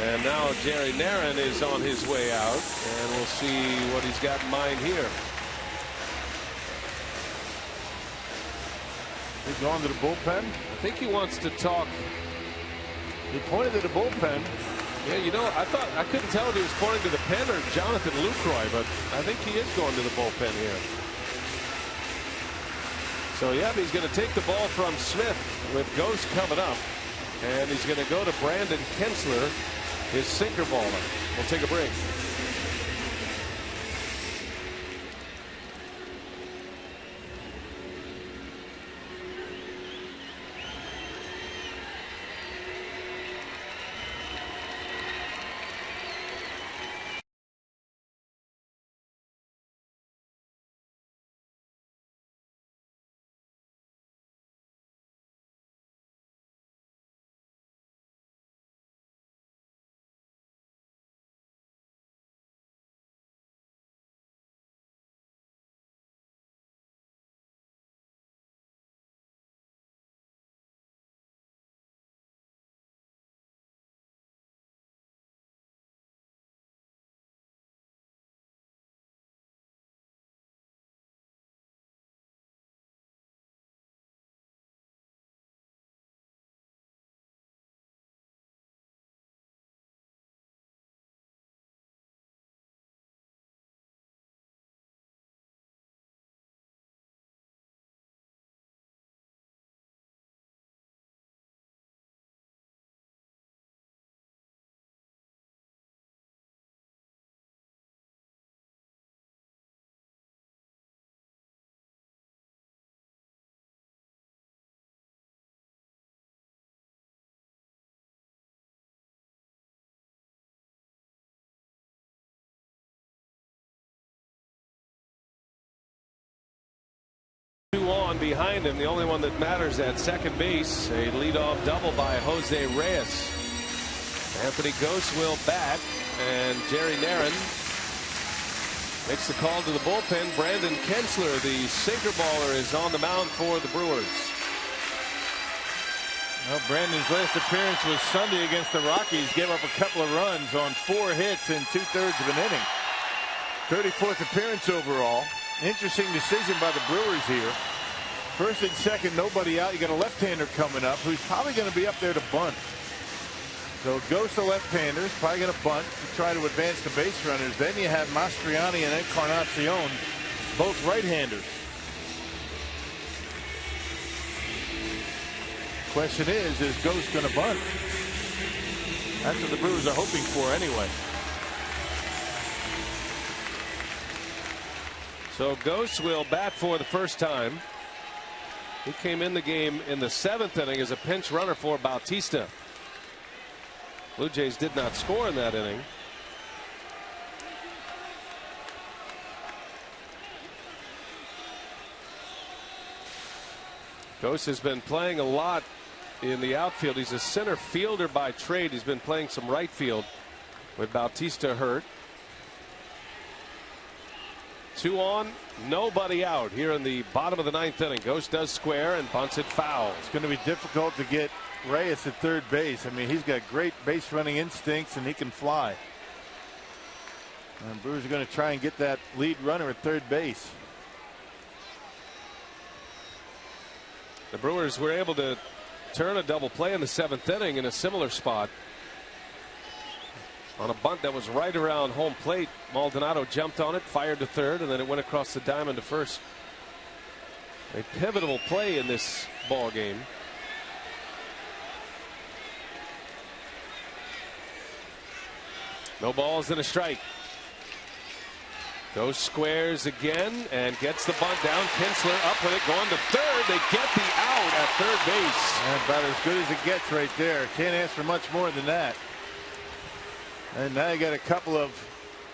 And now Jerry Narron is on his way out, and we'll see what he's got in mind here. He's going to the bullpen. I think he wants to talk. He pointed to the bullpen. Yeah, you know, I couldn't tell if he was pointing to the pen or Jonathan Lucroy, but I think he is going to the bullpen here. So yeah, he's going to take the ball from Smith with Gose coming up, and he's going to go to Brandon Kensler, his sinker baller. We'll take a break. behind him. The only one that matters at second base. A leadoff double by Jose Reyes. Anthony Gose will bat, and Jerry Narron makes the call to the bullpen. Brandon Kensler, the sinker baller, is on the mound for the Brewers. Well, Brandon's last appearance was Sunday against the Rockies. Gave up a couple of runs on 4 hits in 2/3 of an inning. 34th appearance overall. Interesting decision by the Brewers here. First and second, nobody out. You got a left-hander coming up who's probably going to be up there to bunt. So Gose, the left-hander, is probably going to bunt to try to advance the base runners. Then you have Mastriani and Encarnacion, both right-handers. Question is Gose going to bunt? That's what the Brewers are hoping for anyway. So Gose will bat for the first time. He came in the game in the 7th inning as a pinch runner for Bautista. Blue Jays did not score in that inning. Gose has been playing a lot in the outfield. He's a center fielder by trade. He's been playing some right field with Bautista hurt. 2 on, nobody out here in the bottom of the 9th inning. Gose does square and bunts it foul. It's going to be difficult to get Reyes at third base. I mean, he's got great base running instincts and he can fly. And Brewers are going to try and get that lead runner at third base. The Brewers were able to turn a double play in the 7th inning in a similar spot. On a bunt that was right around home plate, Maldonado jumped on it, fired to third, and then it went across the diamond to first. A pivotal play in this ball game. No balls and a strike. Goes squares again and gets the bunt down. Kinsler up with it, going to third. They get the out at third base. And about as good as it gets right there. Can't ask for much more than that. And now you got a couple of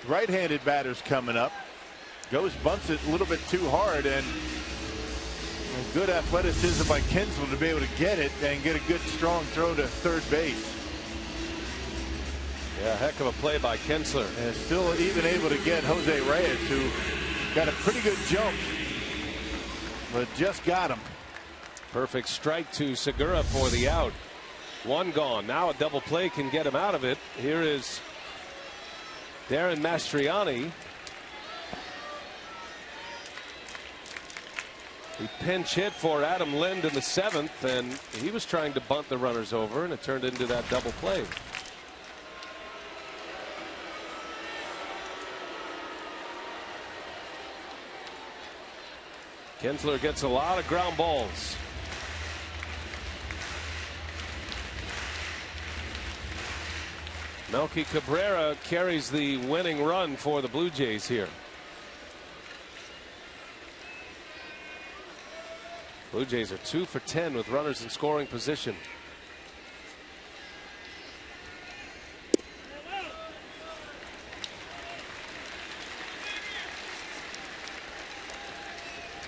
right-handed batters coming up. Gose bunts it a little bit too hard, and good athleticism by Kinsler to be able to get it and get a good strong throw to third base. Yeah, heck of a play by Kinsler. And still even able to get Jose Reyes, who got a pretty good jump, but just got him. Perfect strike to Segura for the out. 1 gone. Now a double play can get him out of it. Here is Darren Mastriani. He pinch hit for Adam Lind in the 7th, and he was trying to bunt the runners over, and it turned into that double play. Kinsler gets a lot of ground balls. Melky Cabrera carries the winning run for the Blue Jays here. Blue Jays are 2 for 10 with runners in scoring position.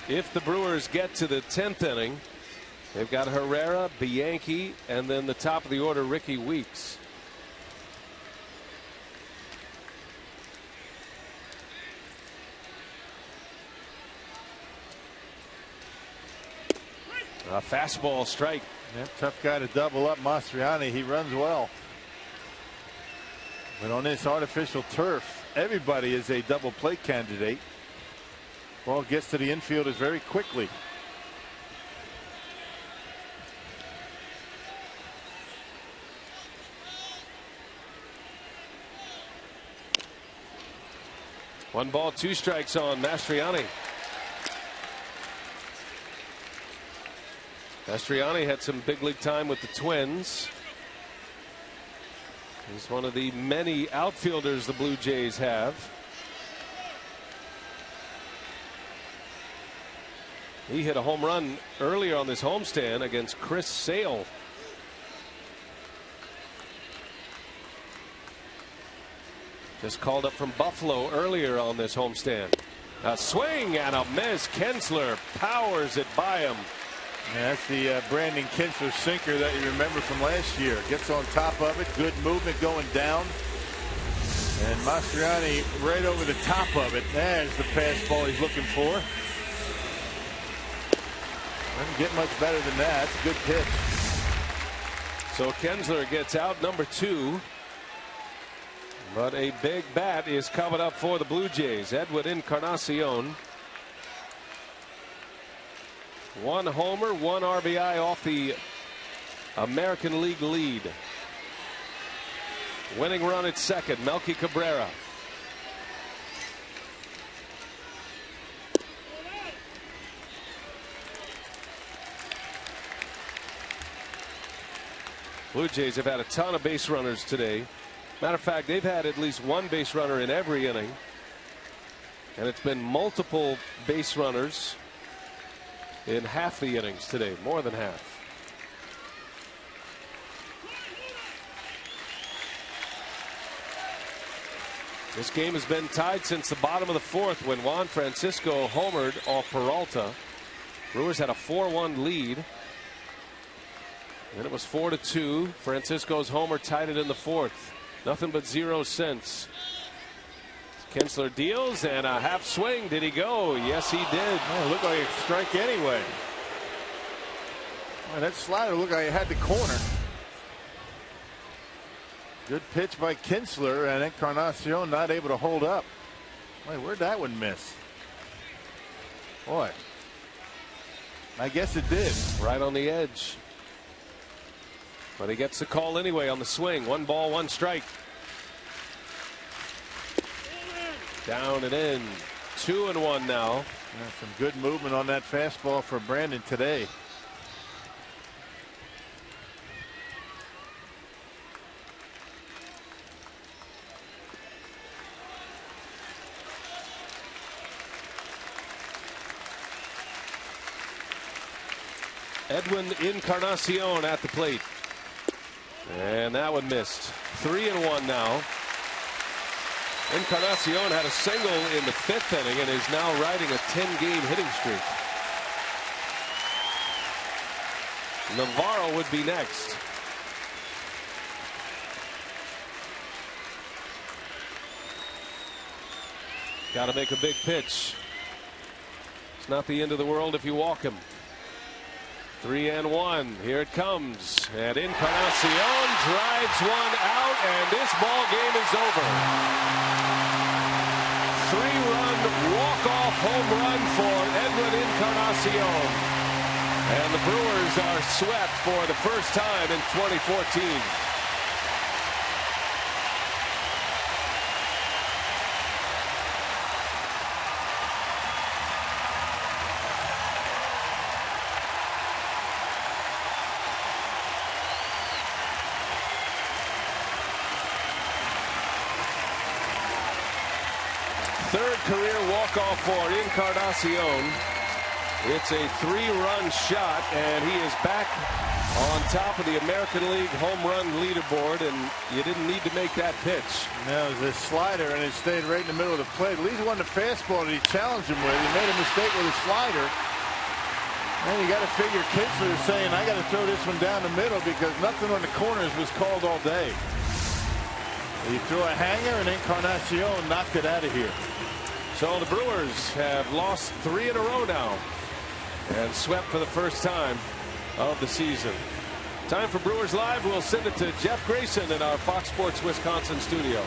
If the Brewers get to the 10th inning, they've got Herrera, Bianchi, and then the top of the order, Ricky Weeks. A fastball strike. Yep, tough guy to double up. Mastriani, he runs well. But on this artificial turf, everybody is a double play candidate. Ball gets to the infielders very quickly. One ball, 2 strikes on Mastriani. Mastriani had some big league time with the Twins. He's one of the many outfielders the Blue Jays have. He hit a home run earlier on this homestand against Chris Sale. Just called up from Buffalo earlier on this homestand. A swing and a miss. Kinsler powers it by him. Yeah, that's the Brandon Kinsler sinker that you remember from last year. Gets on top of it. Good movement going down. And Mastriani right over the top of it. There's the fastball he's looking for. Doesn't get much better than that. It's a good pitch. So Kinsler gets out, number 2. But a big bat is coming up for the Blue Jays. Edwin Encarnacion. 1 homer, 1 RBI off the American League lead. Winning run at second, Melky Cabrera. Blue Jays have had a ton of base runners today. Matter of fact, they've had at least 1 base runner in every inning. And it's been multiple base runners in half the innings today, more than half. This game has been tied since the bottom of the 4th when Juan Francisco homered off Peralta. Brewers had a 4-1 lead. Then it was 4-2. Francisco's homer tied it in the 4th. Nothing but 0 since. Kinsler deals and a half swing. Did he go? Yes, he did. Oh, it looked like a strike anyway. Well, that slider looked like it had the corner. Good pitch by Kinsler, and Encarnacion not able to hold up. Wait, where'd that one miss? Boy, I guess it did. Right on the edge. But he gets the call anyway on the swing. 1 ball, 1 strike. Down and in. 2-1 now. Yeah, some good movement on that fastball for Brandon today. Edwin Encarnacion at the plate. And that one missed. 3-1 now. Encarnacion had a single in the 5th inning and is now riding a 10-game hitting streak. Navarro would be next. Got to make a big pitch. It's not the end of the world if you walk him. 3-1. Here it comes. And Encarnacion drives one out, and this ball game is over. 3-run walk-off home run for Edwin Encarnacion. And the Brewers are swept for the first time in 2014. Third career walk-off for Encarnacion. It's a 3-run shot, and he is back on top of the American League home run leaderboard, and you didn't need to make that pitch. No, it was a slider, and it stayed right in the middle of the plate. At least he won the fastball that he challenged him with. He made a mistake with his slider. And you got to figure Kinsler is saying, I got to throw this one down the middle because nothing on the corners was called all day. He threw a hanger, and Encarnacion knocked it out of here. So the Brewers have lost 3 in a row now and swept for the first time of the season. Time for Brewers Live. We'll send it to Jeff Grayson in our Fox Sports Wisconsin studio.